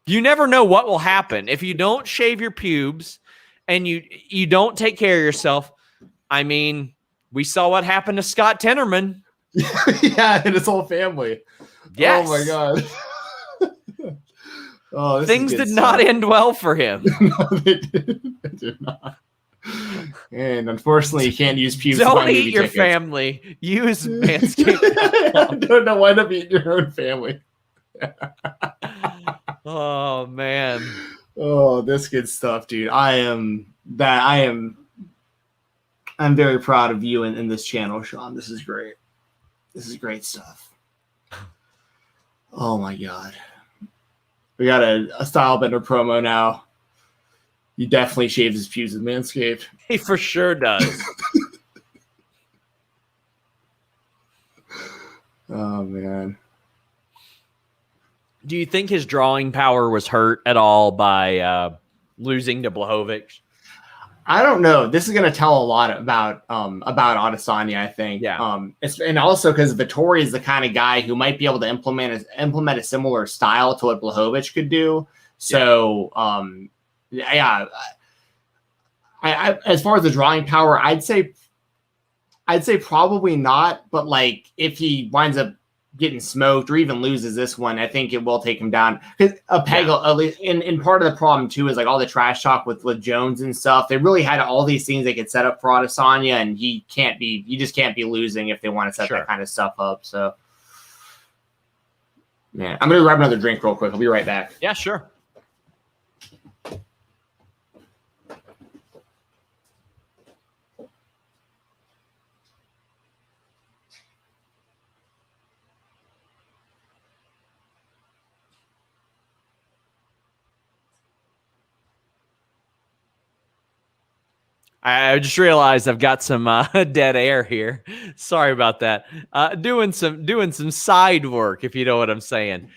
You never know what will happen. If you don't shave your pubes and you don't take care of yourself, I mean, we saw what happened to Scott Tenorman. Yeah, and his whole family. Yes. Oh my God. Things did not end well for him. No, they did not. And unfortunately, you can't use pubes. Don't eat your family. Use Manscaped. Don't wind up eating your own family. Oh man. Oh, this good stuff, dude. I'm very proud of you in this channel, Sean. This is great. This is great stuff. Oh my God. We got a style bender promo now. He definitely shaves his pubes with Manscaped. He for sure does. Oh man. Do you think his drawing power was hurt at all by losing to Blachowicz? I don't know. This is going to tell a lot about Adesanya, I think. Yeah. And also because Vettori is the kind of guy who might be able to implement a similar style to what Blachowicz could do. So, yeah. I as far as the drawing power, I'd say probably not. But like, if he winds up getting smoked or even loses this one, I think it will take him down. Because at least in part of the problem too is like all the trash talk with Jones and stuff. They really had all these things they could set up for Adesanya, and he just can't be losing if they want to set that kind of stuff up. So, man, I'm gonna grab another drink real quick. I'll be right back. Yeah, sure. I just realized I've got some dead air here. Sorry about that. Doing some side work, if you know what I'm saying.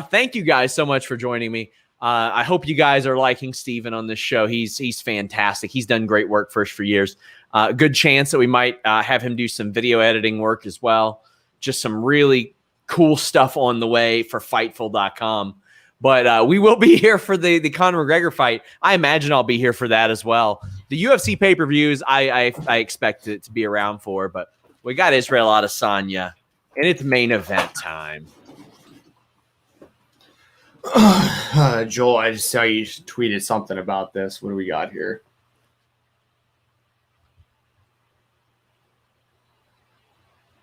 Thank you guys so much for joining me. I hope you guys are liking Steven on this show. He's fantastic. He's done great work for us for years. Good chance that we might have him do some video editing work as well. Just some really cool stuff on the way for Fightful.com. But we will be here for the Conor McGregor fight. I imagine I'll be here for that as well. The UFC pay-per-views, I expect it to be around for, but we got Israel Adesanya, and it's main event time. Joel, I just saw you tweeted something about this. What do we got here?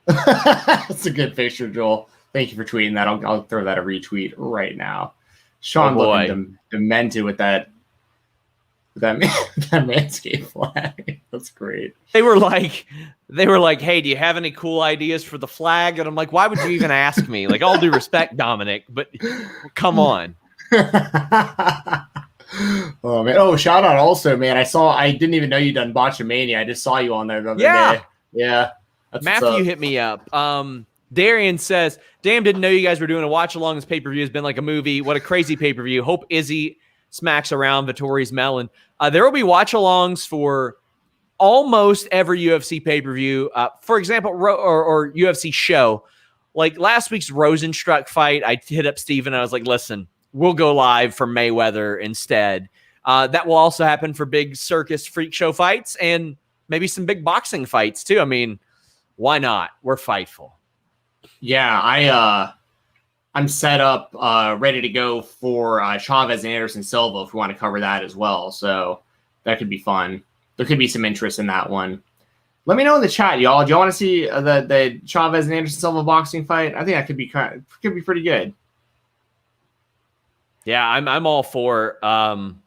That's a good picture, Joel. Thank you for tweeting that. I'll throw that a retweet right now. Sean looking demented with that Manscaped flag. That's great. They were like, hey, do you have any cool ideas for the flag? And I'm like, why would you even ask me? Like, all due respect, Dominic, but come on. Oh man. Oh, shout out also, man. I didn't even know you'd done Botchamania. I just saw you on there the other day. Yeah. Matthew hit me up. Darian says, damn, didn't know you guys were doing a watch along. This pay-per-view has been like a movie. What a crazy pay-per-view. Hope Izzy smacks around Vettori's melon. There will be watch alongs for almost every UFC pay-per-view. For example, or UFC show. Like last week's Rosenstruck fight, I hit up Steven. I was like, listen, we'll go live for Mayweather instead. That will also happen for big circus freak show fights and maybe some big boxing fights too. I mean, why not? We're Fightful. Yeah, I'm set up, ready to go for Chavez and Anderson Silva if we want to cover that as well. So that could be fun. There could be some interest in that one. Let me know in the chat, y'all. Do y'all want to see the Chavez and Anderson Silva boxing fight? I think that could be pretty good. Yeah, I'm all for. I'm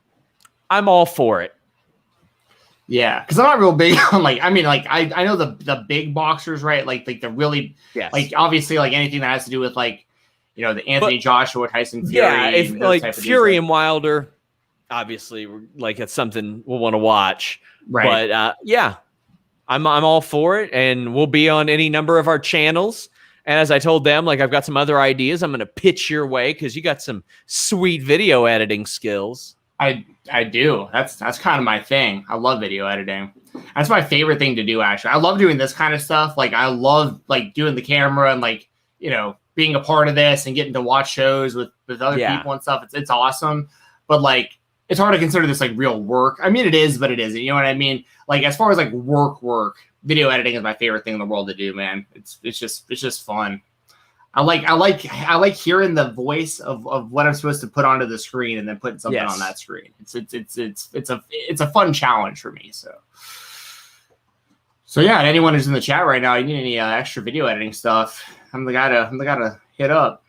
all for it. Yeah, because I'm not real big on I know the big boxers, right? Like the really obviously like anything that has to do with the Anthony Joshua, Tyson Fury. Yeah, if like Fury and Wilder, obviously like it's something we'll want to watch. Right. But yeah, I'm all for it, and we'll be on any number of our channels. And as I told them, like I've got some other ideas I'm going to pitch your way because you got some sweet video editing skills. I do. That's kind of my thing. I love video editing. That's my favorite thing to do, actually. I love doing this kind of stuff. Like I love doing the camera and being a part of this and getting to watch shows with other people and stuff. It's awesome. But it's hard to consider this real work. I mean, it is, but it isn't. You know what I mean? As far as work, video editing is my favorite thing in the world to do, man. It's just fun. I like hearing the voice of what I'm supposed to put onto the screen and then putting something on that screen. It's a fun challenge for me. So yeah, and anyone who's in the chat right now, you need any extra video editing stuff, I'm the guy to hit up.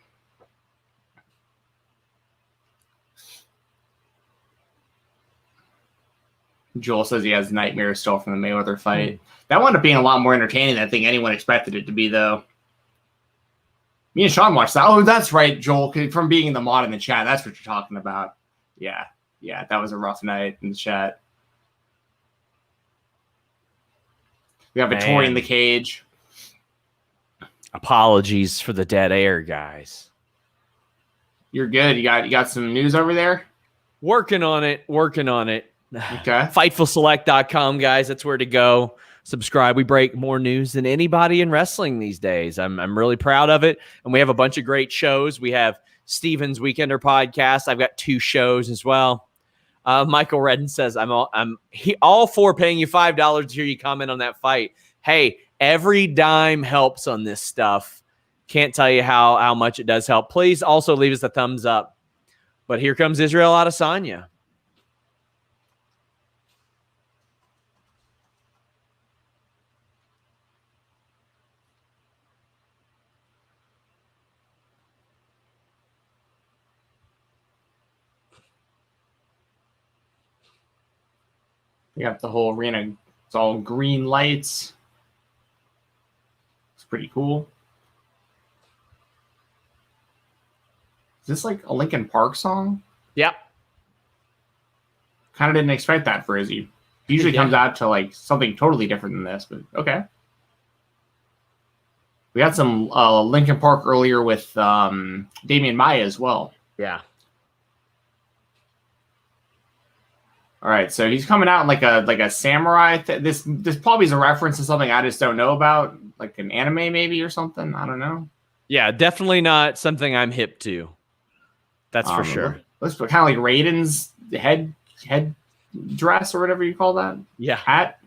Joel says he has nightmares still from the Mayweather fight. That wound up being a lot more entertaining than I think anyone expected it to be, though. Me and Sean watched that. Oh, that's right, Joel. From being the mod in the chat, that's what you're talking about. Yeah, that was a rough night in the chat. We got Vettori in the cage. Apologies for the dead air, guys. You're good. You got some news over there? Working on it. Okay. Fightfulselect.com, guys. That's where to go. Subscribe. We break more news than anybody in wrestling these days. I'm really proud of it. And we have a bunch of great shows. We have Steven's Weekender podcast. I've got 2 shows as well. Michael Redden says, I'm all for paying you $5 to hear you comment on that fight. Hey, every dime helps on this stuff. Can't tell you how much it does help. Please also leave us a thumbs up. But here comes Israel Adesanya. We got the whole arena. It's all green lights. It's pretty cool. Is this like a Linkin Park song? Yep. Kind of didn't expect that for Izzy. He usually comes out to like something totally different than this, but okay. We had some Linkin Park earlier with Damian Maya as well. Yeah. All right, so he's coming out in like a samurai. This probably is a reference to something I just don't know about, like an anime maybe or something. I don't know. Yeah, definitely not something I'm hip to. That's for sure. Looks kind of like Raiden's head dress or whatever you call that. Yeah, hat.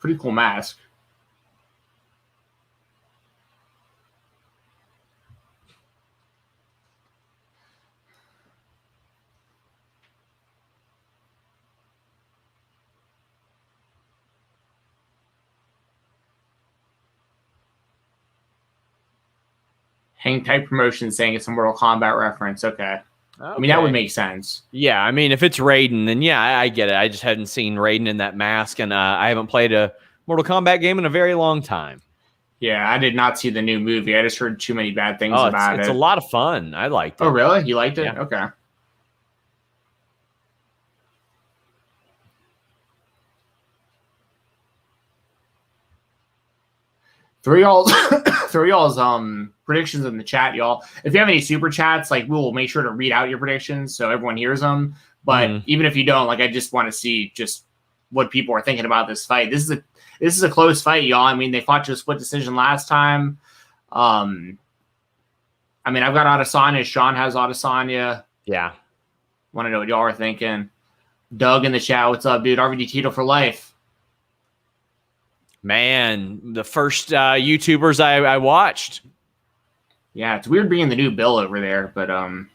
Pretty cool mask. Hang Tight Promotion saying it's a Mortal Kombat reference. Okay. I mean, that would make sense. Yeah, I mean, if it's Raiden, then yeah, I get it. I just hadn't seen Raiden in that mask, and I haven't played a Mortal Kombat game in a very long time. Yeah, I did not see the new movie. I just heard too many bad things about it. It's a lot of fun. I liked it. Oh, really? You liked it? Yeah. Okay. Throw y'all's predictions in the chat, y'all. If you have any super chats, like we will make sure to read out your predictions so everyone hears them. But even if you don't, like I just want to see just what people are thinking about this fight. This is a close fight, y'all. I mean, they fought to a split decision last time. I mean, I've got Adesanya. Sean has Adesanya. Yeah. Want to know what y'all are thinking. Doug in the chat, what's up, dude? RVD Tito for life. Man, the first YouTubers I watched. Yeah, it's weird being the new Bill over there, but I'm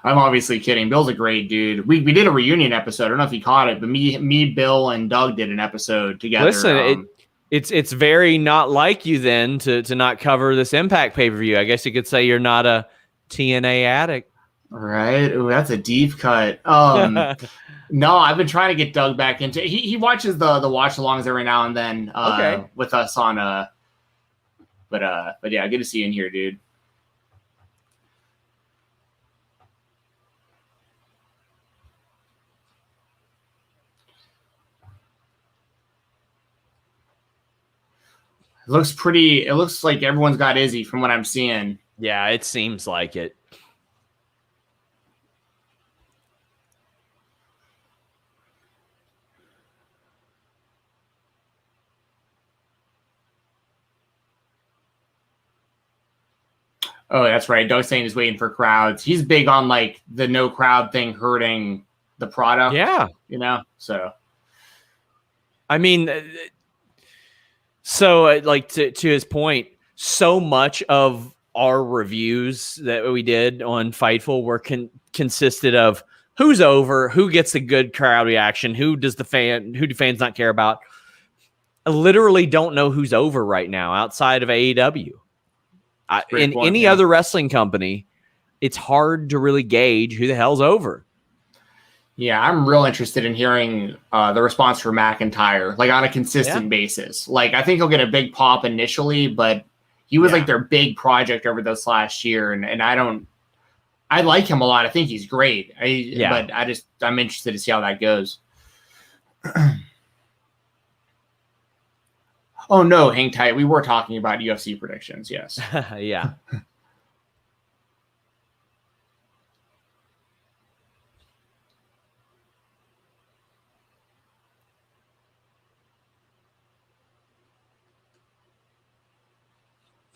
obviously kidding. Bill's a great dude. We did a reunion episode. I don't know if you caught it, but me, Bill, and Doug did an episode together. Listen, it's very not like you then to not cover this Impact pay-per-view. I guess you could say you're not a TNA addict. Right. Ooh, that's a deep cut. No, I've been trying to get Doug back into. He watches the watch-alongs every now and then with us on. But yeah, good to see you in here, dude. It looks like everyone's got Izzy from what I'm seeing. Yeah, it seems like it. Oh, that's right. Doug's saying he's waiting for crowds. He's big on like the no crowd thing hurting the product. Yeah. So. I mean, so like to his point, so much of our reviews that we did on Fightful were consisted of who's over, who gets a good crowd reaction, who do fans not care about. I literally don't know who's over right now outside of AEW. In any other wrestling company, it's hard to really gauge who the hell's over. Yeah, I'm real interested in hearing the response for McIntyre, like on a consistent basis. Like, I think he'll get a big pop initially, but he was like their big project over this last year, and I don't I like him a lot. I think he's great. But I'm interested to see how that goes. Oh no, hang tight. We were talking about UFC predictions. Yes. Yeah.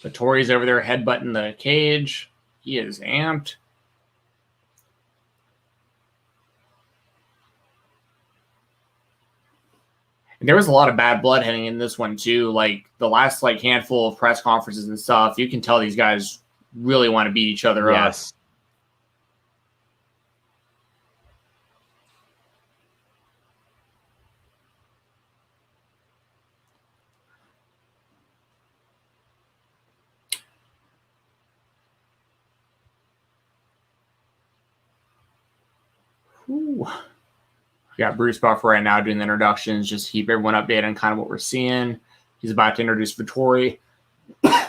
Vettori's over there headbutting the cage. He is amped. And there was a lot of bad blood heading in this one too. Like the last handful of press conferences and stuff, you can tell these guys really want to beat each other up. Ooh. We got Bruce Buffer right now doing the introductions, just keep everyone updated on kind of what we're seeing. He's about to introduce Vettori. Oh,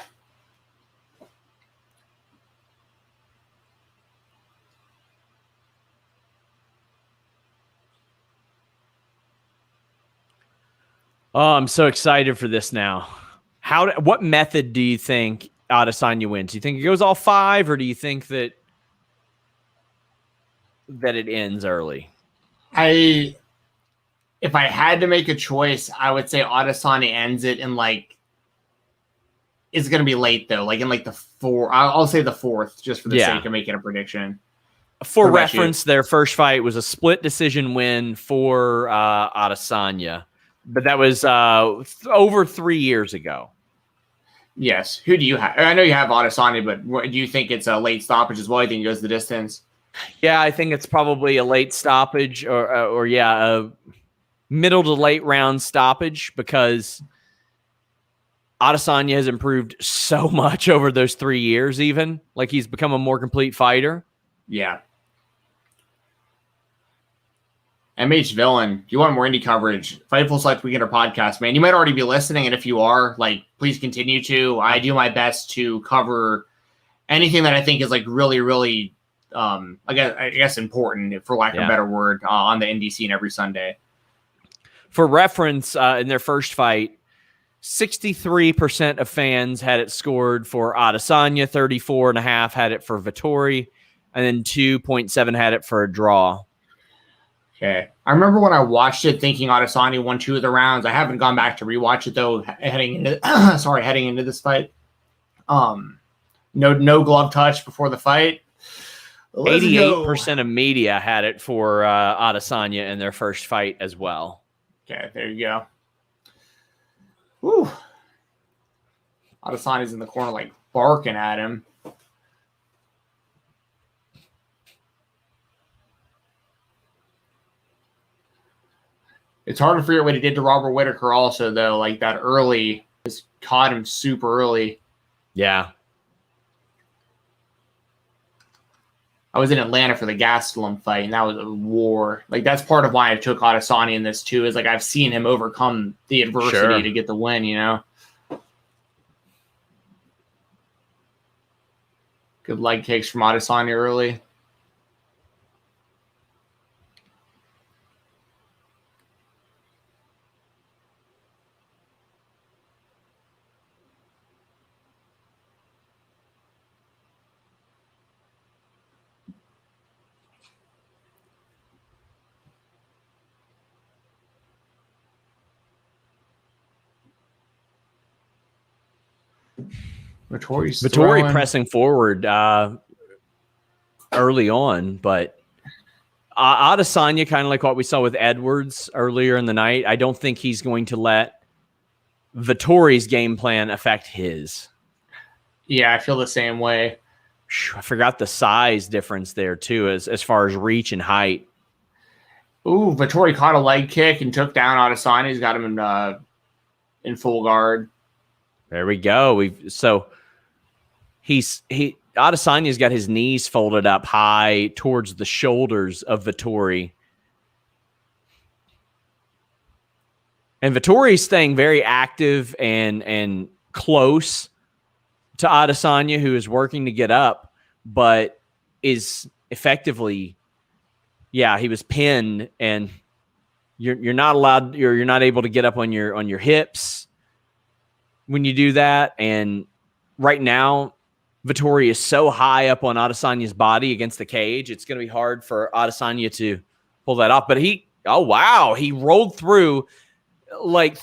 I'm so excited for this now. What method do you think Adesanya wins? Do you think it goes all 5, or do you think that it ends early? If I had to make a choice, I would say Adesanya ends it in it's going to be late though, in the 4. I'll say the 4th, just for the sake of making a prediction. For reference, their first fight was a split decision win for Adesanya, but that was over 3 years ago. Yes. Who do you have? I know you have Adesanya, but do you think it's a late stoppage as well? You think it goes the distance? Yeah, I think it's probably a late stoppage or a middle to late round stoppage, because Adesanya has improved so much over those 3 years, even. He's become a more complete fighter. Yeah. MH Villain, do you want more indie coverage? Fightful Select Weekender podcast, man. You might already be listening, and if you are, please continue to. I do my best to cover anything that I think is really, really I guess important, for lack of a better word, on the indie scene every Sunday. For reference, in their first fight, 63% of fans had it scored for Adesanya, 34.5% had it for Vettori, and then 2.7% had it for a draw. Okay. I remember when I watched it thinking Adesanya won 2 of the rounds. I haven't gone back to rewatch it though, heading into this fight. No glove touch before the fight. 88% of media had it for Adesanya in their first fight as well. Okay, there you go. Woo. Adesanya's in the corner barking at him. It's hard to figure out what he did to Robert Whittaker also, though. That early, just caught him super early. Yeah. I was in Atlanta for the Gastelum fight, and that was a war. That's part of why I took Adesanya in this, too, is I've seen him overcome the adversity to get the win, Good leg kicks from Adesanya early. Vettori pressing forward early on, but Adesanya, kind of like what we saw with Edwards earlier in the night, I don't think he's going to let Vettori's game plan affect his. Yeah, I feel the same way. I forgot the size difference there too, as far as reach and height. Ooh, Vettori caught a leg kick and took down Adesanya. He's got him in full guard. There we go. Adesanya's got his knees folded up high towards the shoulders of Vettori. And Vettori's staying very active and close to Adesanya, who is working to get up, but is effectively, he was pinned, and you're not allowed, you're not able to get up on your hips when you do that. And right now, Vettori is so high up on Adesanya's body against the cage, it's going to be hard for Adesanya to pull that off. But he rolled through, like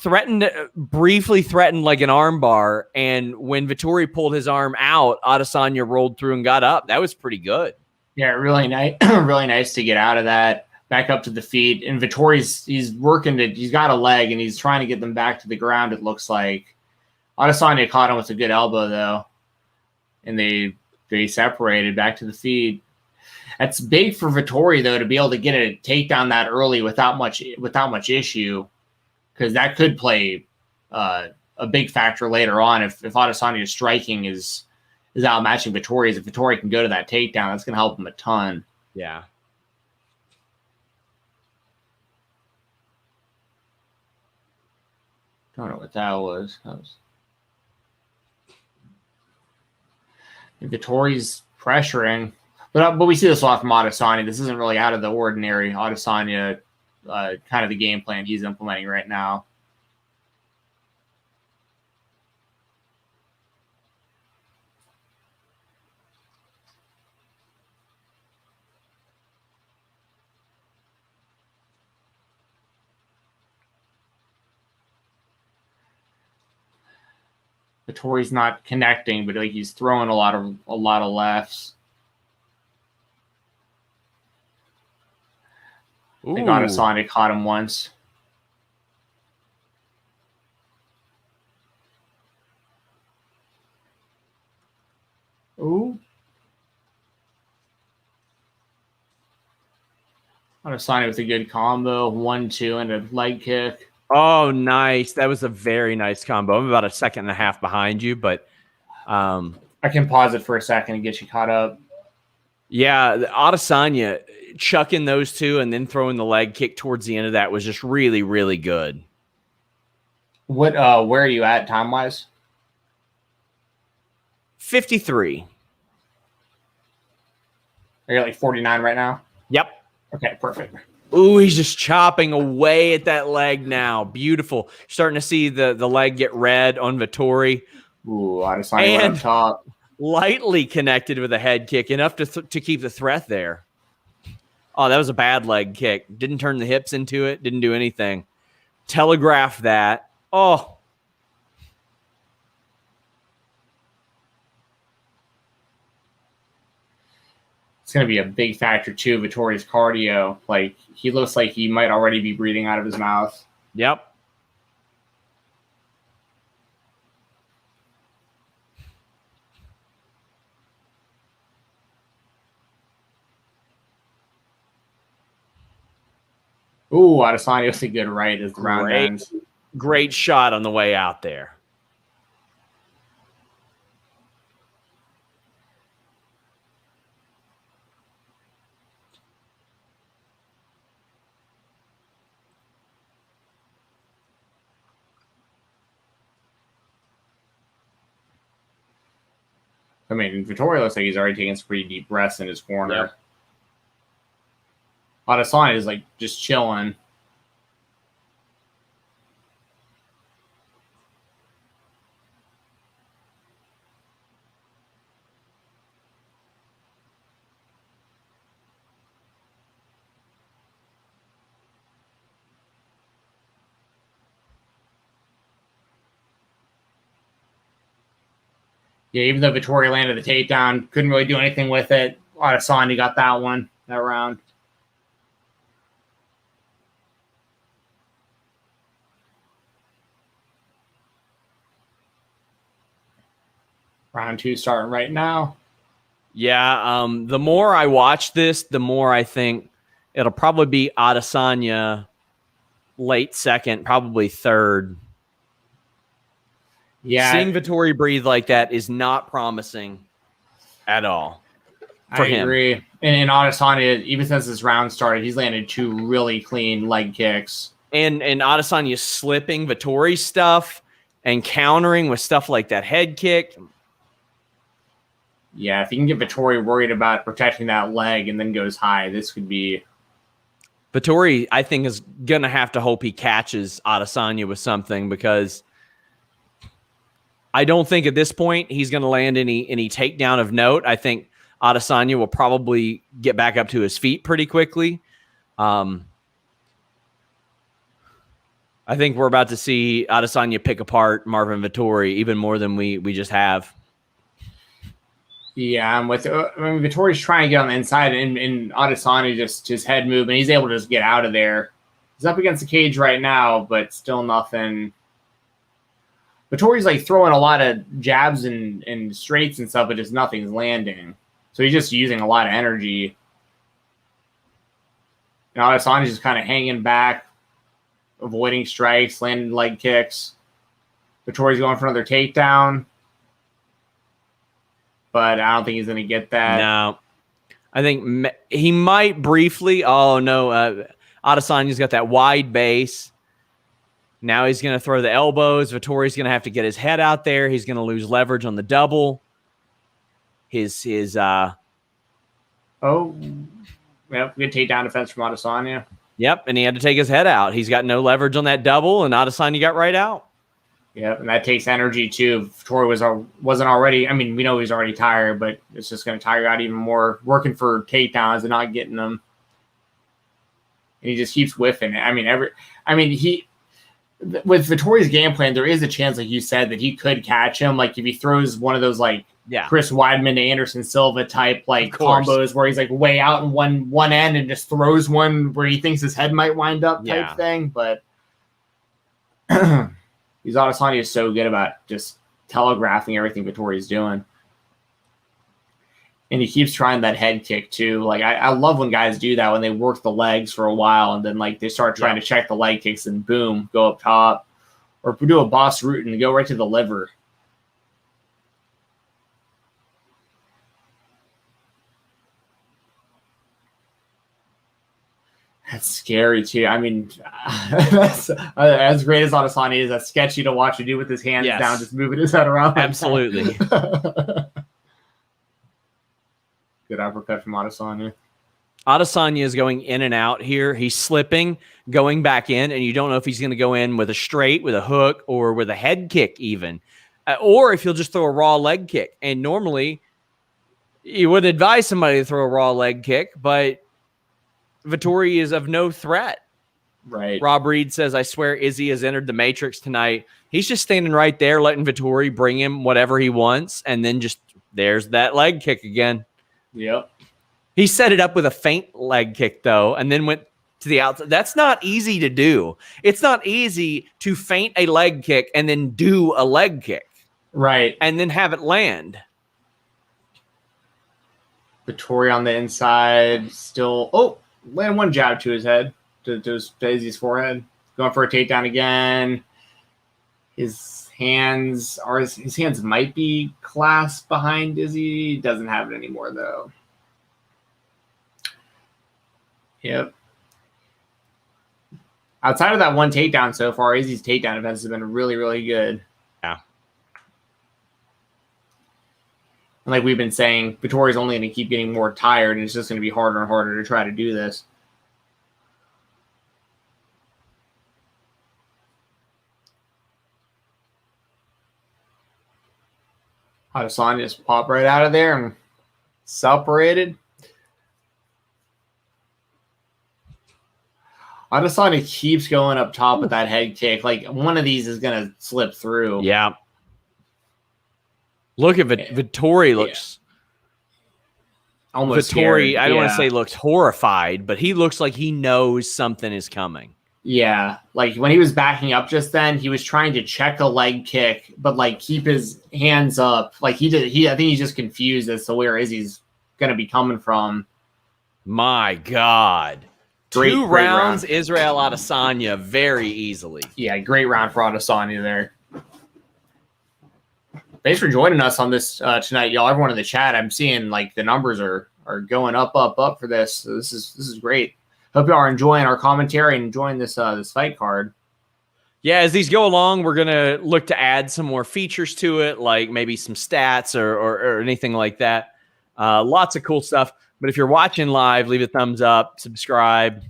briefly threatened like an arm bar. And when Vettori pulled his arm out, Adesanya rolled through and got up. That was pretty good. Yeah, really nice, really nice to get out of that, back up to the feet. And Vettori's, he's got a leg and he's trying to get them back to the ground, it looks like. Adesanya caught him with a good elbow, though. And they separated back to the feet. That's big for Vettori, though, to be able to get a takedown that early without much issue, because that could play a big factor later on if Adesanya's striking is outmatching Vettori's. If Vettori can go to that takedown, that's going to help him a ton. Yeah. Don't know what that was. Vettori's pressuring, but we see this a lot from Adesanya. This isn't really out of the ordinary. Adesanya, kind of the game plan he's implementing right now. Vettori's not connecting, but like he's throwing a lot of lefts. I think Adesanya caught him once. Ooh. Adesanya with a good combo, 1-2 and a leg kick. Oh, nice. That was a very nice combo. I'm about a second and a half behind you, but I can pause it for a second and get you caught up. Yeah, Adesanya chucking those two and then throwing the leg kick towards the end of that was just really, really good. Where are you at time-wise? 53. Are you like 49 right now? Yep. Okay, perfect. Ooh, he's just chopping away at that leg now. Beautiful. Starting to see the leg get red on Vettori. Ooh, Adesanya went up top. Lightly connected with a head kick, enough to keep the threat there. Oh, that was a bad leg kick. Didn't turn the hips into it. Didn't do anything. Telegraph that. Oh. It's going to be a big factor, too, Vettori's cardio. Like, he looks like he might already be breathing out of his mouth. Yep. Ooh, Adesanya with a good right as the round ends. Great shot on the way out there. I mean, Vettori looks like he's already taking some pretty deep breaths in his corner. Yep. Adesanya is like just chilling. Yeah, even though Vettori landed the takedown, couldn't really do anything with it. Adesanya got that one, that round. Round 2 starting right now. Yeah, the more I watch this, the more I think it'll probably be Adesanya late second, probably third. Yeah, seeing Vettori breathe like that is not promising at all for him. I agree. And Adesanya, even since this round started, he's landed 2 really clean leg kicks. And Adesanya slipping Vettori stuff and countering with stuff like that head kick. Yeah, if he can get Vettori worried about protecting that leg and then goes high, this could be... Vettori, I think, is going to have to hope he catches Adesanya with something, because I don't think at this point he's going to land any takedown of note. I think Adesanya will probably get back up to his feet pretty quickly. I think we're about to see Adesanya pick apart Marvin Vettori even more than we just have. Yeah, I'm with. Vettori's trying to get on the inside, and Adesanya just his head move, and he's able to just get out of there. He's up against the cage right now, but still nothing. Vettori's like throwing a lot of jabs and straights and stuff, but just nothing's landing. So he's just using a lot of energy. And Adesanya's just kind of hanging back, avoiding strikes, landing leg kicks. Vettori's going for another takedown, but I don't think he's going to get that. No. I think he might briefly. Oh, no. Adesanya's got that wide base. Now he's going to throw the elbows. Vettori's going to have to get his head out there. He's going to lose leverage on the double. Yep, good takedown defense from Adesanya. Yep, and he had to take his head out. He's got no leverage on that double, and Adesanya got right out. Yep, and that takes energy too. Vettori wasn't already. I mean, we know he's already tired, but it's just going to tire out even more. Working for takedowns and not getting them, and he just keeps whiffing. With Vettori's game plan, there is a chance, like you said, that he could catch him. Like if he throws one of those Chris Weidman to Anderson Silva type combos where he's like way out in one end and just throws one where he thinks his head might wind up type thing. But Adesanya is so good about just telegraphing everything Vettori's doing. And he keeps trying that head kick too. Like I love when guys do that, when they work the legs for a while and then they start trying to check the leg kicks and boom, go up top. Or do a boss root and go right to the liver. That's scary too. I mean, that's as great as Adesanya is, that's sketchy to watch him do with his hands down, just moving his head around. Absolutely. Good uppercut from Adesanya. Adesanya is going in and out here. He's slipping, going back in, and you don't know if he's going to go in with a straight, with a hook, or with a head kick even. Or if he'll just throw a raw leg kick. And normally, you would advise somebody to throw a raw leg kick, but Vettori is of no threat. Right. Rob Reed says, I swear Izzy has entered the Matrix tonight. He's just standing right there, letting Vettori bring him whatever he wants, and then just there's that leg kick again. Yep. He set it up with a feint leg kick, though, and then went to the outside. That's not easy to do. It's not easy to feint a leg kick and then do a leg kick. Right. And then have it land. Vettori on the inside, still... land one jab to his head, to Izzy's forehead. Going for a takedown again. His hands might be clasped behind Izzy. Doesn't have it anymore though. Yep. Outside of that one takedown so far, Izzy's takedown defense has been really, really good. Yeah. And like we've been saying, Vettori's only going to keep getting more tired, and it's just going to be harder and harder to try to do this. Adesanya just popped right out of there and separated. Adesanya keeps going up top with that head kick. Like one of these is going to slip through. Yeah. Look at Vettori looks almost Vettori. Scared. I don't want to say looks horrified, but he looks like he knows something is coming. Yeah, like when he was backing up just then, he was trying to check a leg kick, but keep his hands up. I think he's just confused as to where Izzy's going to be coming from. My God. Two rounds, round. Israel Adesanya very easily. Yeah, great round for Adesanya there. Thanks for joining us on this tonight, y'all. Everyone in the chat, I'm seeing the numbers are going up for this. So this is great. Hope y'all are enjoying our commentary and enjoying this fight card. Yeah, as these go along, we're going to look to add some more features to it, like maybe some stats or anything like that. Lots of cool stuff. But if you're watching live, leave a thumbs up, subscribe,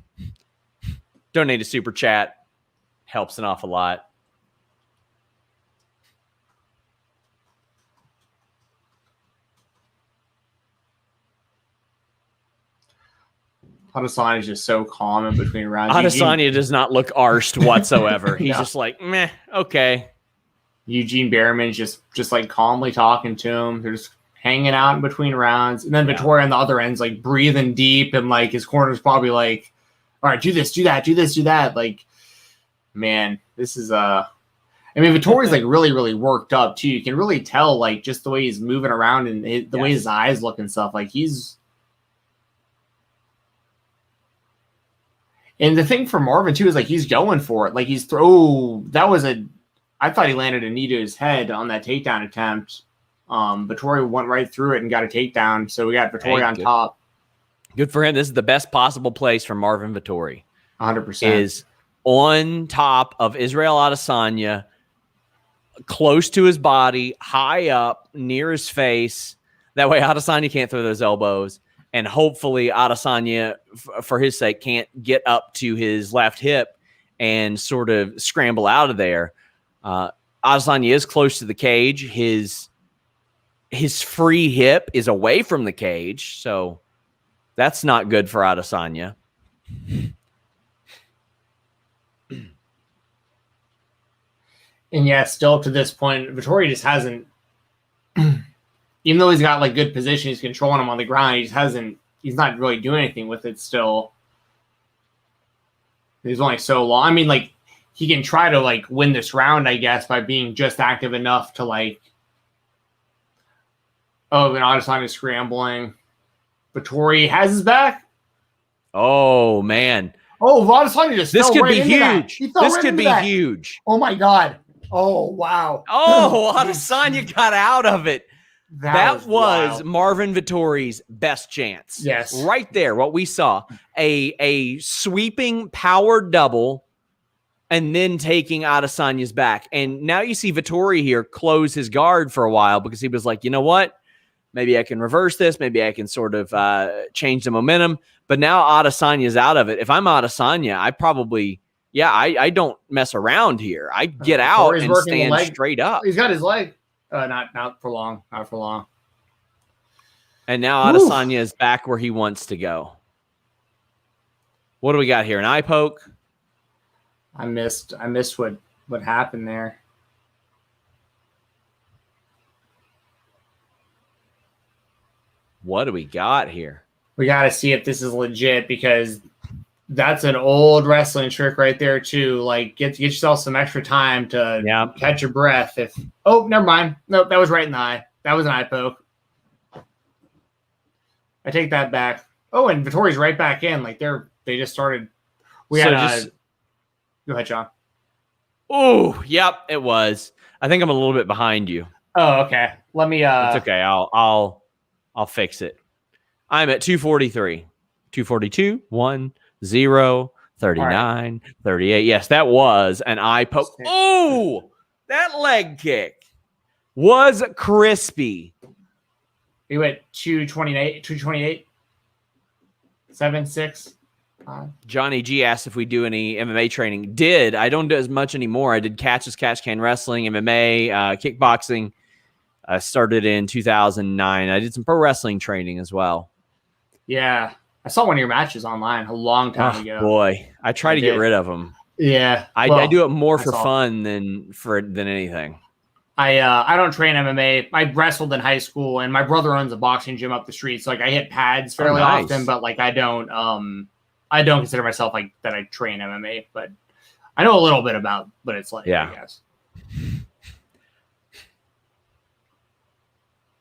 donate a super chat. Helps an awful lot. Adesanya is just so calm in between rounds. Adesanya does not look arsed whatsoever. He's just like, meh, okay. Eugene Behrman's just like calmly talking to him. They're just hanging out in between rounds. And then Vettori on the other end's like breathing deep, and like his corner's probably like, all right, do this, do that, do this, do that. Like, man, this is I mean, Vettori's like really, really worked up too. You can really tell like just the way he's moving around and the way his eyes look and stuff. Like he's. And the thing for Marvin too is like he's going for it. Like I thought he landed a knee to his head on that takedown attempt. Vettori went right through it and got a takedown. So we got Vettori on top. Good for him. This is the best possible place for Marvin Vettori. 100%. Is on top of Israel Adesanya, close to his body, high up, near his face. That way Adesanya can't throw those elbows. And hopefully Adesanya, for his sake, can't get up to his left hip and sort of scramble out of there. Adesanya is close to the cage. His free hip is away from the cage, so that's not good for Adesanya. And yeah, still up to this point, Vettori just hasn't, even though he's got like good position, he's controlling him on the ground. He's not really doing anything with it still. He's only so long. I mean, like he can try to like win this round, I guess, by being just active enough to like, oh, then Adesanya is scrambling. Vettori has his back. Oh man. Oh, Adesanya just this fell could right be into huge. This could be huge. Oh my God. Oh wow. Oh, Adesanya got out of it. That was wild. Marvin Vettori's best chance. Yes. Right there, what we saw. A sweeping power double and then taking Adesanya's back. And now you see Vettori here close his guard for a while because he was like, you know what? Maybe I can reverse this. Maybe I can sort of change the momentum. But now Adesanya's out of it. If I'm Adesanya, I probably... Yeah, I don't mess around here. I get out and stand straight up. He's got his leg. Not for long. Not for long. And now Adesanya is back where he wants to go. What do we got here? An eye poke? I missed what happened there. What do we got here? We got to see if this is legit because that's an old wrestling trick right there too. Like get yourself some extra time to catch your breath. Never mind. Nope, that was right in the eye. That was an eye poke. I take that back. Oh, and Vettori's right back in. Like they just started. Go ahead, John. Oh, yep, it was. I think I'm a little bit behind you. Oh, okay. Let me. It's okay. I'll fix it. I'm at 243, 242, 1, 0, 39, right. 38. Yes, that was an eye poke. Oh, that leg kick was crispy. He went 228, 7, 6. Johnny G asked if we do any MMA training. I don't do as much anymore. I did catch can wrestling, MMA, kickboxing. I started in 2009. I did some pro wrestling training as well. Yeah. I saw one of your matches online a long time ago. Boy, I try to get rid of them. Yeah. I do it more for fun than anything. I don't train MMA. I wrestled in high school and my brother owns a boxing gym up the street. So like I hit pads fairly often, but like I don't consider myself like that I train MMA, but I know a little bit about what it's like, I guess.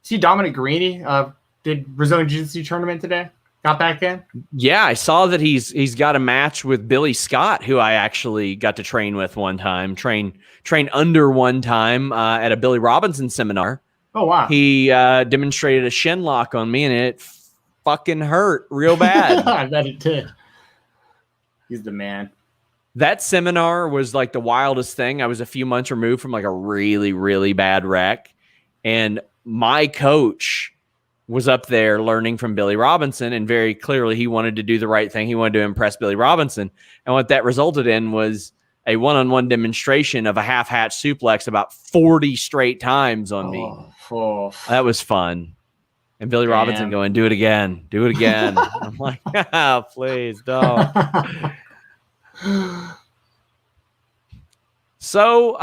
See Dominic Guarini did Brazilian Jiu-Jitsu tournament today. Got back in? Yeah, I saw that he's got a match with Billy Scott, who I actually got to train with one time, train under one time at a Billy Robinson seminar. Oh, wow. He demonstrated a shin lock on me, and it fucking hurt real bad. I bet it did. He's the man. That seminar was like the wildest thing. I was a few months removed from like a really, really bad wreck. And my coach was up there learning from Billy Robinson. And very clearly he wanted to do the right thing. He wanted to impress Billy Robinson. And what that resulted in was a one-on-one demonstration of a half-hatch suplex about 40 straight times on me. That was fun. And Billy Robinson going, do it again. Do it again. I'm like, please don't. So,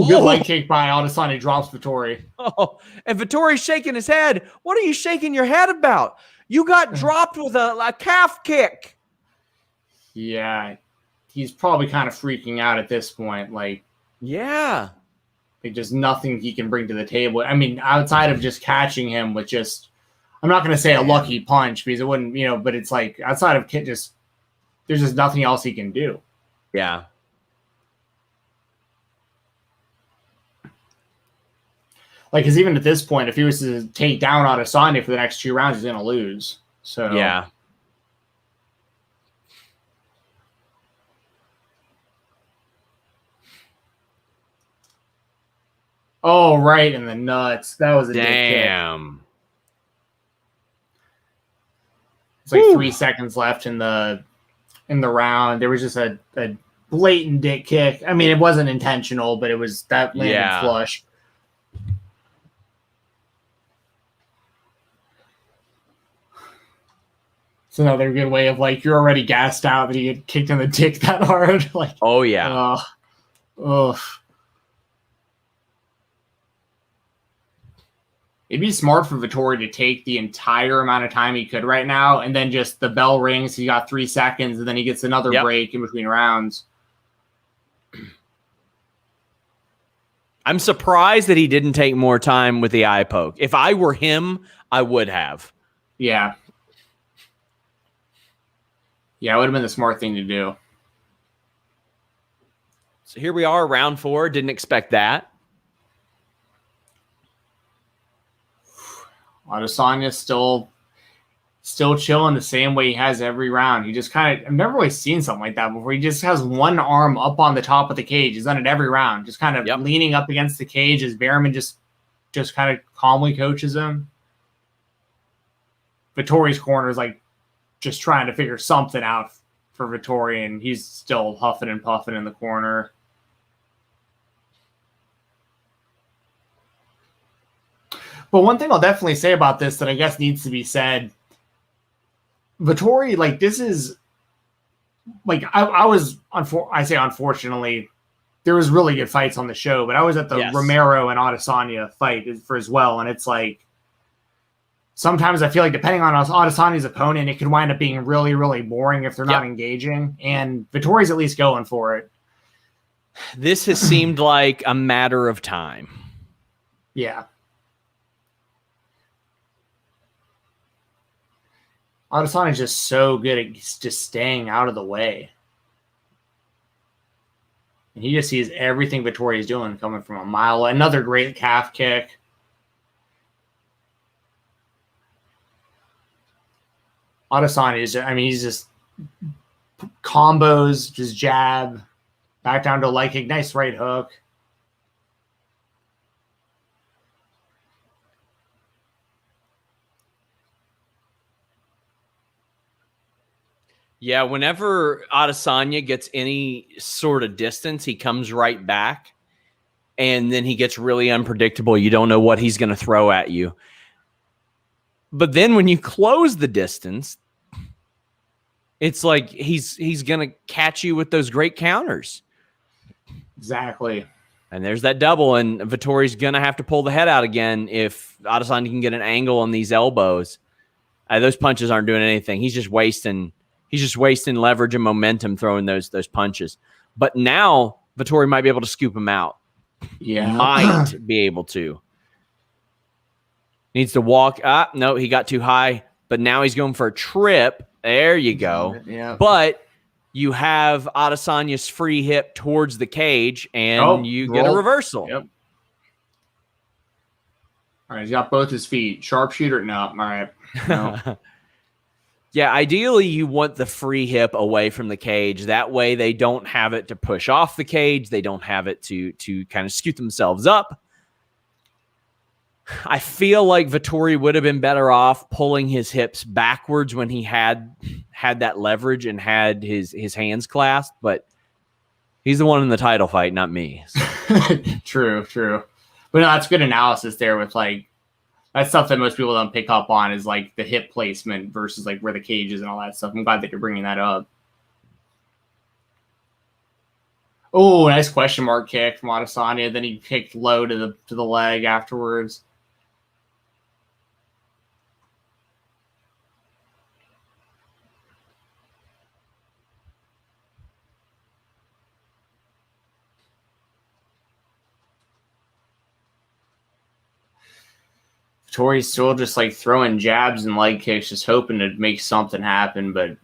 good leg kick by Adesanya, drops Vettori. Oh, and Vettori's shaking his head. What are you shaking your head about? You got dropped with a calf kick. Yeah, he's probably kind of freaking out at this point. Like, yeah, like just nothing he can bring to the table. I mean, outside of just catching him with just, I'm not going to say a lucky punch because it wouldn't, but it's like outside of there's just nothing else he can do. Yeah. Like, because even at this point, if he was to take down Adesanya for the next 2 rounds, he's going to lose. So yeah. Oh, right in the nuts. That was a damn. It's like 3 seconds left in the round. There was just a blatant dick kick. I mean, it wasn't intentional, but it was that landed flush. It's another good way of like, you're already gassed out that he get kicked in the dick that hard. Like, oh yeah. It'd be smart for Vettori to take the entire amount of time he could right now, and then just the bell rings, he got 3 seconds, and then he gets another break in between rounds. I'm surprised that he didn't take more time with the eye poke. If I were him, I would have. Yeah. Yeah, it would have been the smart thing to do. So here we are, round 4. Didn't expect that. Adesanya still chilling the same way he has every round. He just kind of, I've never really seen something like that before. He just has one arm up on the top of the cage. He's done it every round, just kind of leaning up against the cage as Behrman just kind of calmly coaches him. Vettori's corner is like just trying to figure something out for Vettori, and he's still huffing and puffing in the corner. But one thing I'll definitely say about this that I guess needs to be said, Vettori, like, this is, like, I say unfortunately, there was really good fights on the show, but I was at the Romero and Adesanya fight for as well, and it's like, sometimes I feel like depending on Adesanya's opponent, it could wind up being really, really boring if they're not engaging, and Vettori's at least going for it. This has seemed like a matter of time. Yeah. Adesanya's just so good at just staying out of the way. And he just sees everything Vettori is doing coming from a mile away. Another great calf kick. Adesanya is, I mean, he's just combos, just jab, back down to a leg kick, nice right hook. Yeah, whenever Adesanya gets any sort of distance, he comes right back, and then he gets really unpredictable. You don't know what he's going to throw at you. But then when you close the distance, it's like he's going to catch you with those great counters. Exactly. And there's that double, and Vettori's going to have to pull the head out again if Adesanya can get an angle on these elbows. Those punches aren't doing anything. He's just wasting leverage and momentum throwing those punches. But now Vettori might be able to scoop him out. Yeah. Might be able to. Needs to walk. No, he got too high. But now he's going for a trip. There you go. Yeah. But you have Adesanya's free hip towards the cage, and you get a reversal. Yep. All right, he's got both his feet. Sharpshooter? No. All right. No. Yeah, ideally you want the free hip away from the cage. That way they don't have it to push off the cage. They don't have it to kind of scoot themselves up. I feel like Vettori would have been better off pulling his hips backwards when he had that leverage and had his hands clasped, but he's the one in the title fight, not me. So. True. But no, that's good analysis there with like, that's stuff that most people don't pick up on is like the hip placement versus like where the cage is and all that stuff. I'm glad that you're bringing that up. Oh, nice question mark kick from Adesanya. Then he kicked low to the leg afterwards. Vettori's still just like throwing jabs and leg kicks, just hoping to make something happen, but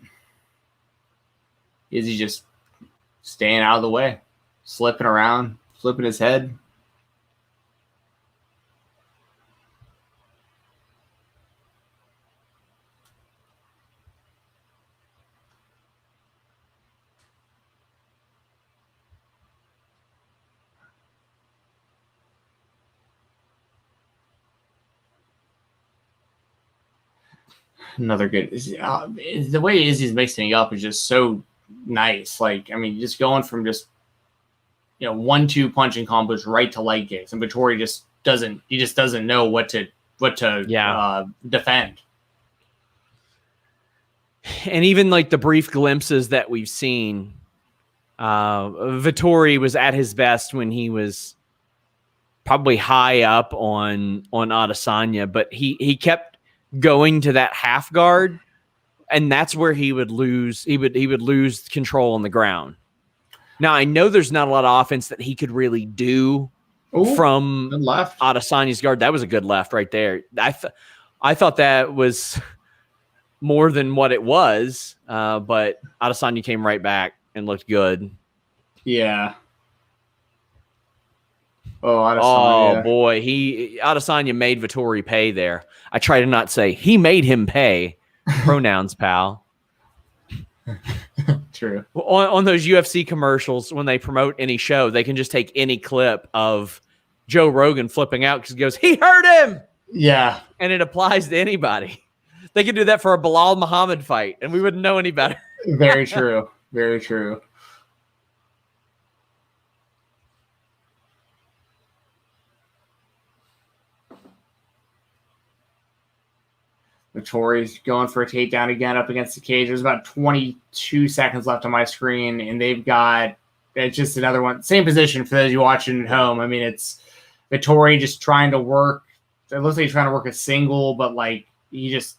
is he just staying out of the way, slipping around, flipping his head? Another good. The way Izzy's mixing it up is just so nice. Like, I mean, just going from just 1-2 punching combos right to leg kicks, and Vettori just doesn't know what to defend. And even like the brief glimpses that we've seen, Vettori was at his best when he was probably high up on Adesanya, but he kept going to that half guard, and that's where he would lose. He would lose control on the ground. Now I know there's not a lot of offense that he could really do from left Adesanya's guard. That was a good left right there. I thought that was more than what it was, but Adesanya came right back and looked good. Yeah. Oh, Adesanya. Oh boy, Adesanya made Vettori pay there. I try to not say he made him pay. Pronouns, pal. True. On those UFC commercials, when they promote any show, they can just take any clip of Joe Rogan flipping out because he goes, "He hurt him." Yeah, and it applies to anybody. They could do that for a Bilal Muhammad fight, and we wouldn't know any better. Very true. Very true. Vettori's going for a takedown again up against the cage. There's about 22 seconds left on my screen, and it's just another one. Same position for those you watching at home. I mean, it's Vettori just trying to work. It looks like he's trying to work a single, but like there's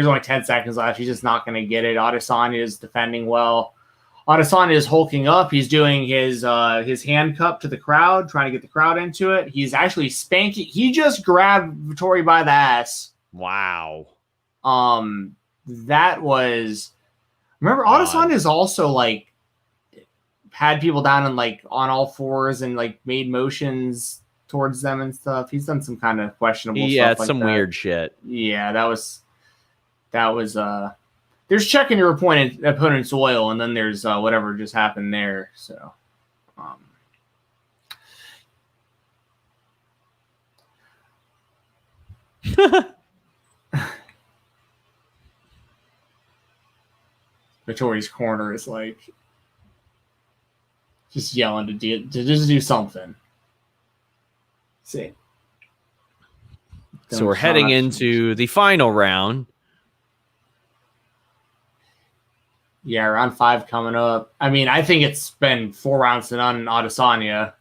only 10 seconds left. He's just not going to get it. Adesanya is defending well. Adesanya is hulking up. He's doing his hand cup to the crowd, trying to get the crowd into it. He's actually spanking. He just grabbed Vettori by the ass. Wow. That was. Remember, Adesanya is also like had people down and like on all fours and like made motions towards them and stuff. He's done some kind of questionable stuff. Yeah, it's some weird shit. Yeah, that was. There's checking your opponent's oil, and then there's whatever just happened there. So, Vettori's corner is like just yelling to just do something. See. So we're heading into the final round. Yeah, round 5 coming up. I mean, I think it's been 4 rounds to none Adesanya.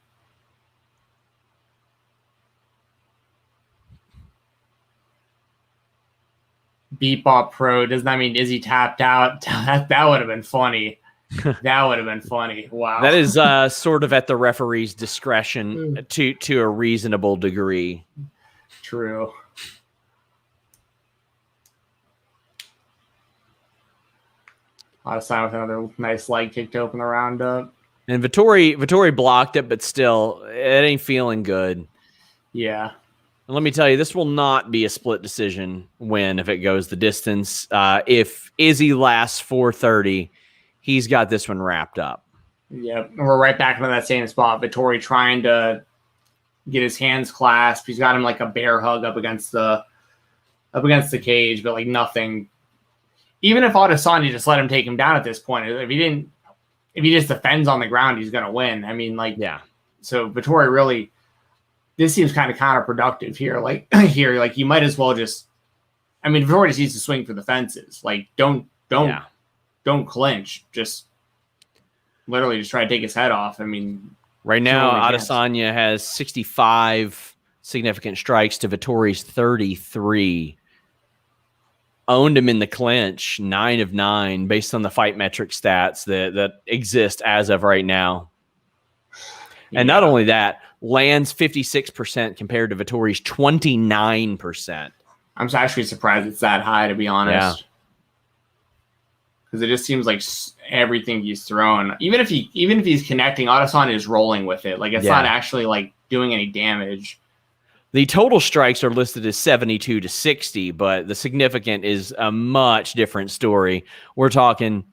Beatbot Pro, doesn't that mean Izzy tapped out? That would have been funny. That would have been funny. Wow. That is sort of at the referee's discretion to a reasonable degree. True. Adesanya with another nice leg kick to open the round up. And Vettori blocked it, but still, it ain't feeling good. Yeah. And let me tell you, this will not be a split decision win if it goes the distance. If Izzy lasts 4:30, he's got this one wrapped up. Yep, and we're right back into that same spot. Vettori trying to get his hands clasped. He's got him like a bear hug up against the cage, but like nothing. Even if Adesanya just let him take him down at this point, if he just defends on the ground, he's gonna win. I mean, like, yeah. So Vettori really, this seems kind of counterproductive here. Like you might as well just. I mean, Vettori just needs to swing for the fences. Like, don't clinch. Just literally just try to take his head off. I mean, right now Adesanya has 65 significant strikes to Vettori's 33. Owned him in the clinch, 9 of 9, based on the fight metric stats that exist as of right now. And not only that, lands 56% compared to Vettori's 29%. I'm actually surprised it's that high, to be honest. Because it just seems like everything he's thrown, even if he's connecting, Adesanya is rolling with it. Like, it's not actually like doing any damage. The total strikes are listed as 72 to 60, but the significant is a much different story. We're talking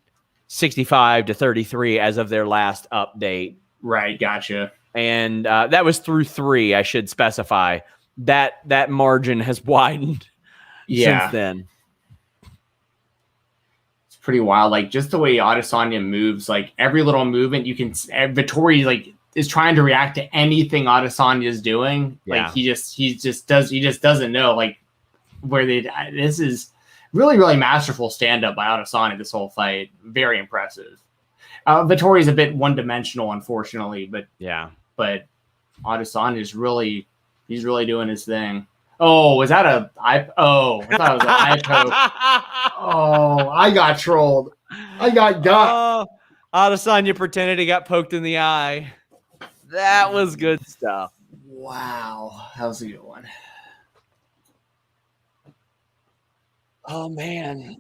65 to 33 as of their last update. Right, gotcha. And that was through 3, I should specify. That margin has widened since then. It's pretty wild. Like, just the way Adesanya moves, like every little movement you can. Vettori like is trying to react to anything Adesanya is doing. Like he just doesn't know like where they. This is really, really masterful stand up by Adesanya. This whole fight, very impressive. Vettori is a bit one dimensional, unfortunately, but Adesanya is really. He's really doing his thing. Oh, was that a eye? Oh, I thought it was an eye poke. Oh, I got trolled. I got. Adesanya pretended he got poked in the eye. That was good stuff. Wow, that was a good one. Oh man.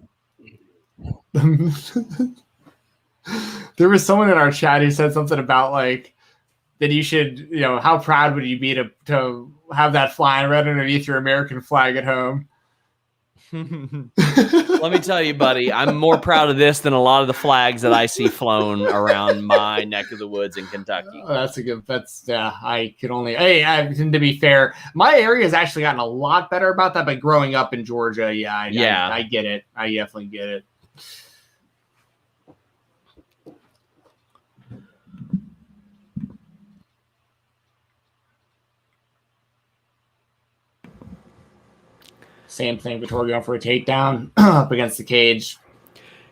There was someone in our chat who said something about like that you should, how proud would you be to have that flying right underneath your American flag at home? Let me tell you, buddy, I'm more proud of this than a lot of the flags that I see flown around my neck of the woods in Kentucky. I could only, to be fair, my area has actually gotten a lot better about that, but growing up in Georgia, I get it. I definitely get it. Same thing, Vettori going for a takedown up against the cage.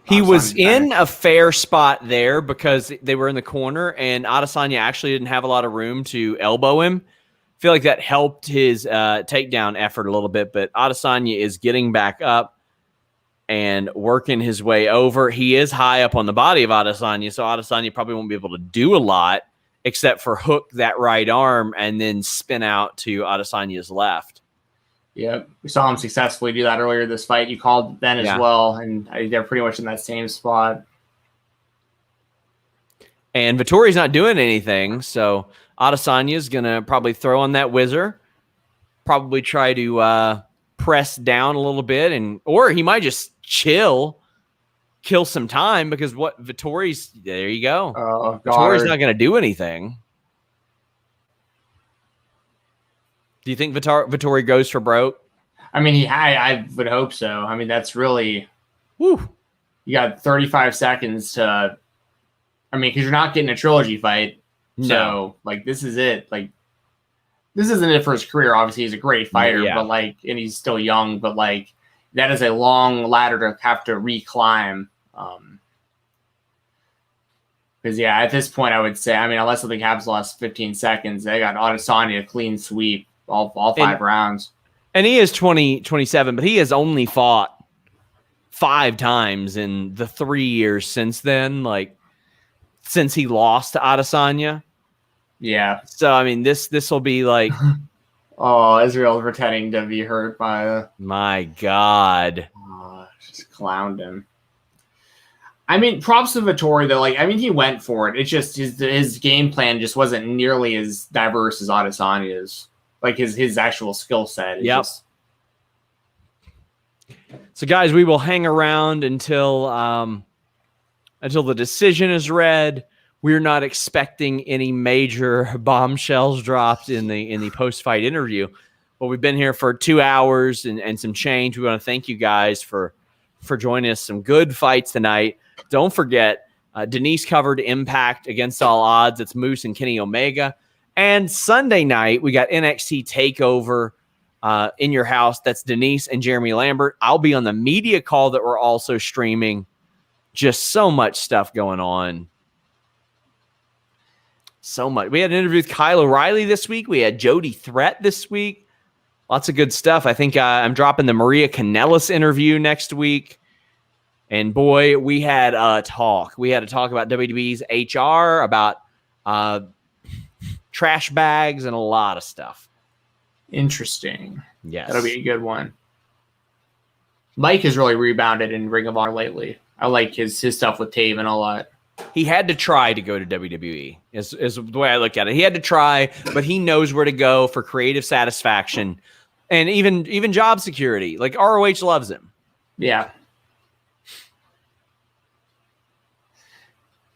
He was in a fair spot there because they were in the corner, and Adesanya actually didn't have a lot of room to elbow him. I feel like that helped his takedown effort a little bit, but Adesanya is getting back up and working his way over. He is high up on the body of Adesanya, so Adesanya probably won't be able to do a lot except for hook that right arm and then spin out to Adesanya's left. Yep, we saw him successfully do that earlier this fight. You called then as well, and they're pretty much in that same spot. And Vettori's not doing anything, so Adesanya's going to probably throw on that whizzer, probably try to press down a little bit, or he might just kill some time because Vettori's, there you go. Oh, Vettori's not going to do anything. Do you think Vettori goes for broke? I mean, I would hope so. I mean, that's really, you got 35 seconds to, because you're not getting a trilogy fight. No. So, like, this is it. Like, this isn't it for his career. Obviously, he's a great fighter, but like, and he's still young, but like, that is a long ladder to have to reclimb. Because, at this point, I would say, unless something happens the last 15 seconds, they got Adesanya a clean sweep. All 5 rounds. And he is 27, but he has only fought 5 times in the 3 years since then, like since he lost to Adesanya. Yeah. So, this will be like... Oh, Israel's pretending to be hurt by... My God. Just clowned him. Props to Vettori, though. Like, he went for it. It's just his game plan just wasn't nearly as diverse as Adesanya's. like his actual skill set. Yep. So guys, we will hang around until the decision is read. We're not expecting any major bombshells dropped in the post-fight interview. But we've been here for 2 hours and some change. We want to thank you guys for joining us. Some good fights tonight. Don't forget, Denise covered Impact Against All Odds. It's Moose and Kenny Omega. And Sunday night, we got NXT TakeOver in your house. That's Denise and Jeremy Lambert. I'll be on the media call that we're also streaming. Just so much stuff going on. So much. We had an interview with Kyle O'Reilly this week. We had Jody Threat this week. Lots of good stuff. I think I'm dropping the Maria Kanellis interview next week. And boy, we had a talk. We had a talk about WWE's HR, about trash bags, and a lot of stuff. Interesting. Yes. That'll be a good one. Mike has really rebounded in Ring of Honor lately. I like his stuff with Taven a lot. He had to try to go to WWE, is the way I look at it. He had to try, but he knows where to go for creative satisfaction and even job security. Like, ROH loves him. Yeah.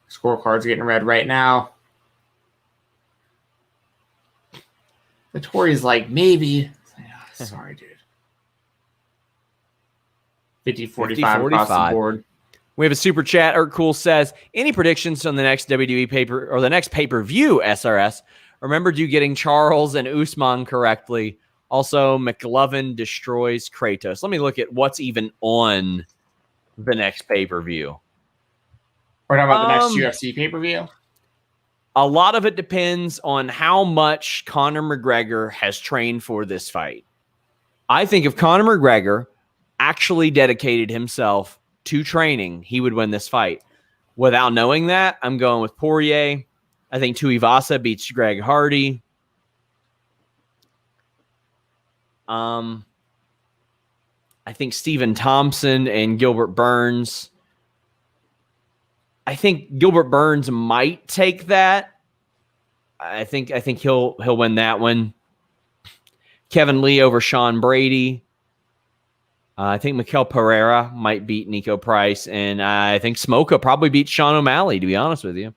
Scorecard's getting read right now. Vettori's like, maybe. Oh, sorry, dude. 50-45 across the board. We have a super chat. Cool says, any predictions on the next WWE paper or the next pay-per-view SRS? Remembered you getting Charles and Usman correctly. Also, McLovin destroys Kratos. Let me look at what's even on the next pay-per-view. We're talking about the next UFC pay-per-view? A lot of it depends on how much Conor McGregor has trained for this fight. I think if Conor McGregor actually dedicated himself to training, he would win this fight. Without knowing that, I'm going with Poirier. I think Tuivasa beats Greg Hardy. I think Stephen Thompson and Gilbert Burns. I think Gilbert Burns might take that. I think he'll win that one. Kevin Lee over Sean Brady. I think Miguel Pereira might beat Nico Price, and I think Smoka probably beats Sean O'Malley, to be honest with you.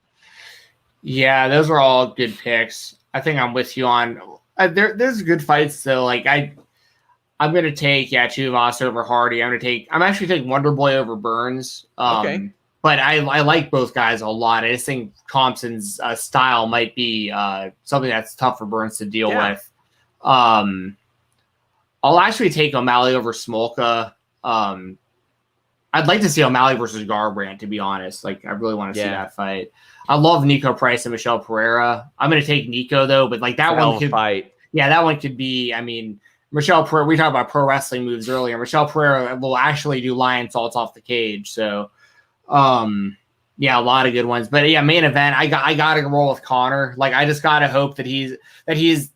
Yeah, those are all good picks. I think I'm with you on there's good fights though. Like I'm gonna take Tuivasa over Hardy. I'm actually taking Wonder Boy over Burns. Okay. But I like both guys a lot. I just think Thompson's style might be something that's tough for Burns to deal with. I'll actually take O'Malley over Smolka. I'd like to see O'Malley versus Garbrandt, to be honest. Like, I really want to see that fight. I love Nico Price and Michelle Pereira. I'm going to take Nico, though, but like that one could fight. Yeah, that one could be, I mean, Michelle Pereira, we talked about pro wrestling moves earlier. Michelle Pereira will actually do lion salts off the cage. So, yeah, a lot of good ones. But yeah, main event, I got to roll with Conor. Like, I just got to hope that he's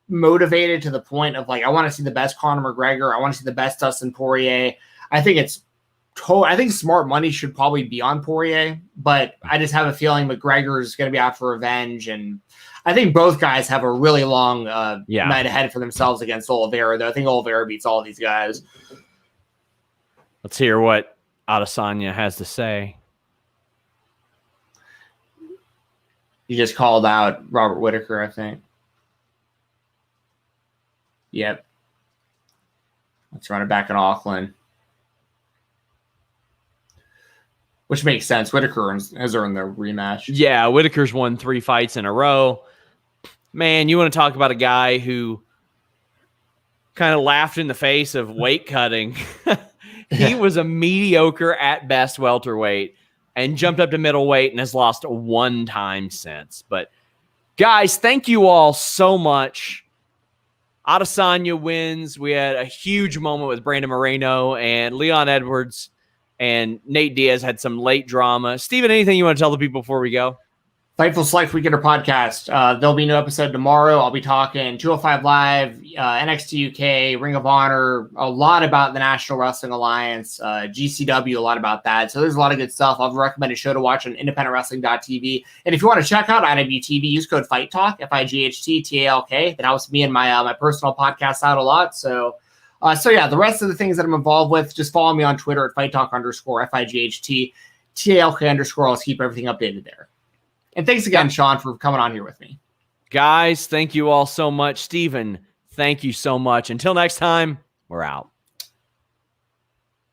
motivated to the point of like, I want to see the best Conor McGregor. I want to see the best Dustin Poirier. I think smart money should probably be on Poirier, but I just have a feeling McGregor is going to be out for revenge. And I think both guys have a really long night ahead for themselves against Oliveira, though. I think Oliveira beats all these guys. Let's hear what Adesanya has to say. You just called out Robert Whittaker, I think. Yep. Let's run it back in Auckland. Which makes sense. Whittaker has earned the rematch. Yeah, Whittaker's won 3 fights in a row. Man, you want to talk about a guy who kind of laughed in the face of weight cutting. He was a mediocre at best welterweight and jumped up to middleweight and has lost 1 time since. But guys, thank you all so much. Adesanya wins. We had a huge moment with Brandon Moreno and Leon Edwards, and Nate Diaz had some late drama. Steven, anything you want to tell the people before we go? Fightful Select Weekender podcast. There'll be a new episode tomorrow. I'll be talking 205 Live, NXT UK, Ring of Honor, a lot about the National Wrestling Alliance, GCW, a lot about that. So there's a lot of good stuff. I'll recommend a show to watch on independentwrestling.tv. And if you want to check out IWTV, use code FIGHTTALK, FIGHTTALK. That helps me and my personal podcast out a lot. So yeah, the rest of the things that I'm involved with, just follow me on Twitter at FightTalk _ FIGHT TALK _ I'll keep everything updated there. And thanks again, Sean, for coming on here with me. Guys, thank you all so much. Steven, thank you so much. Until next time, we're out.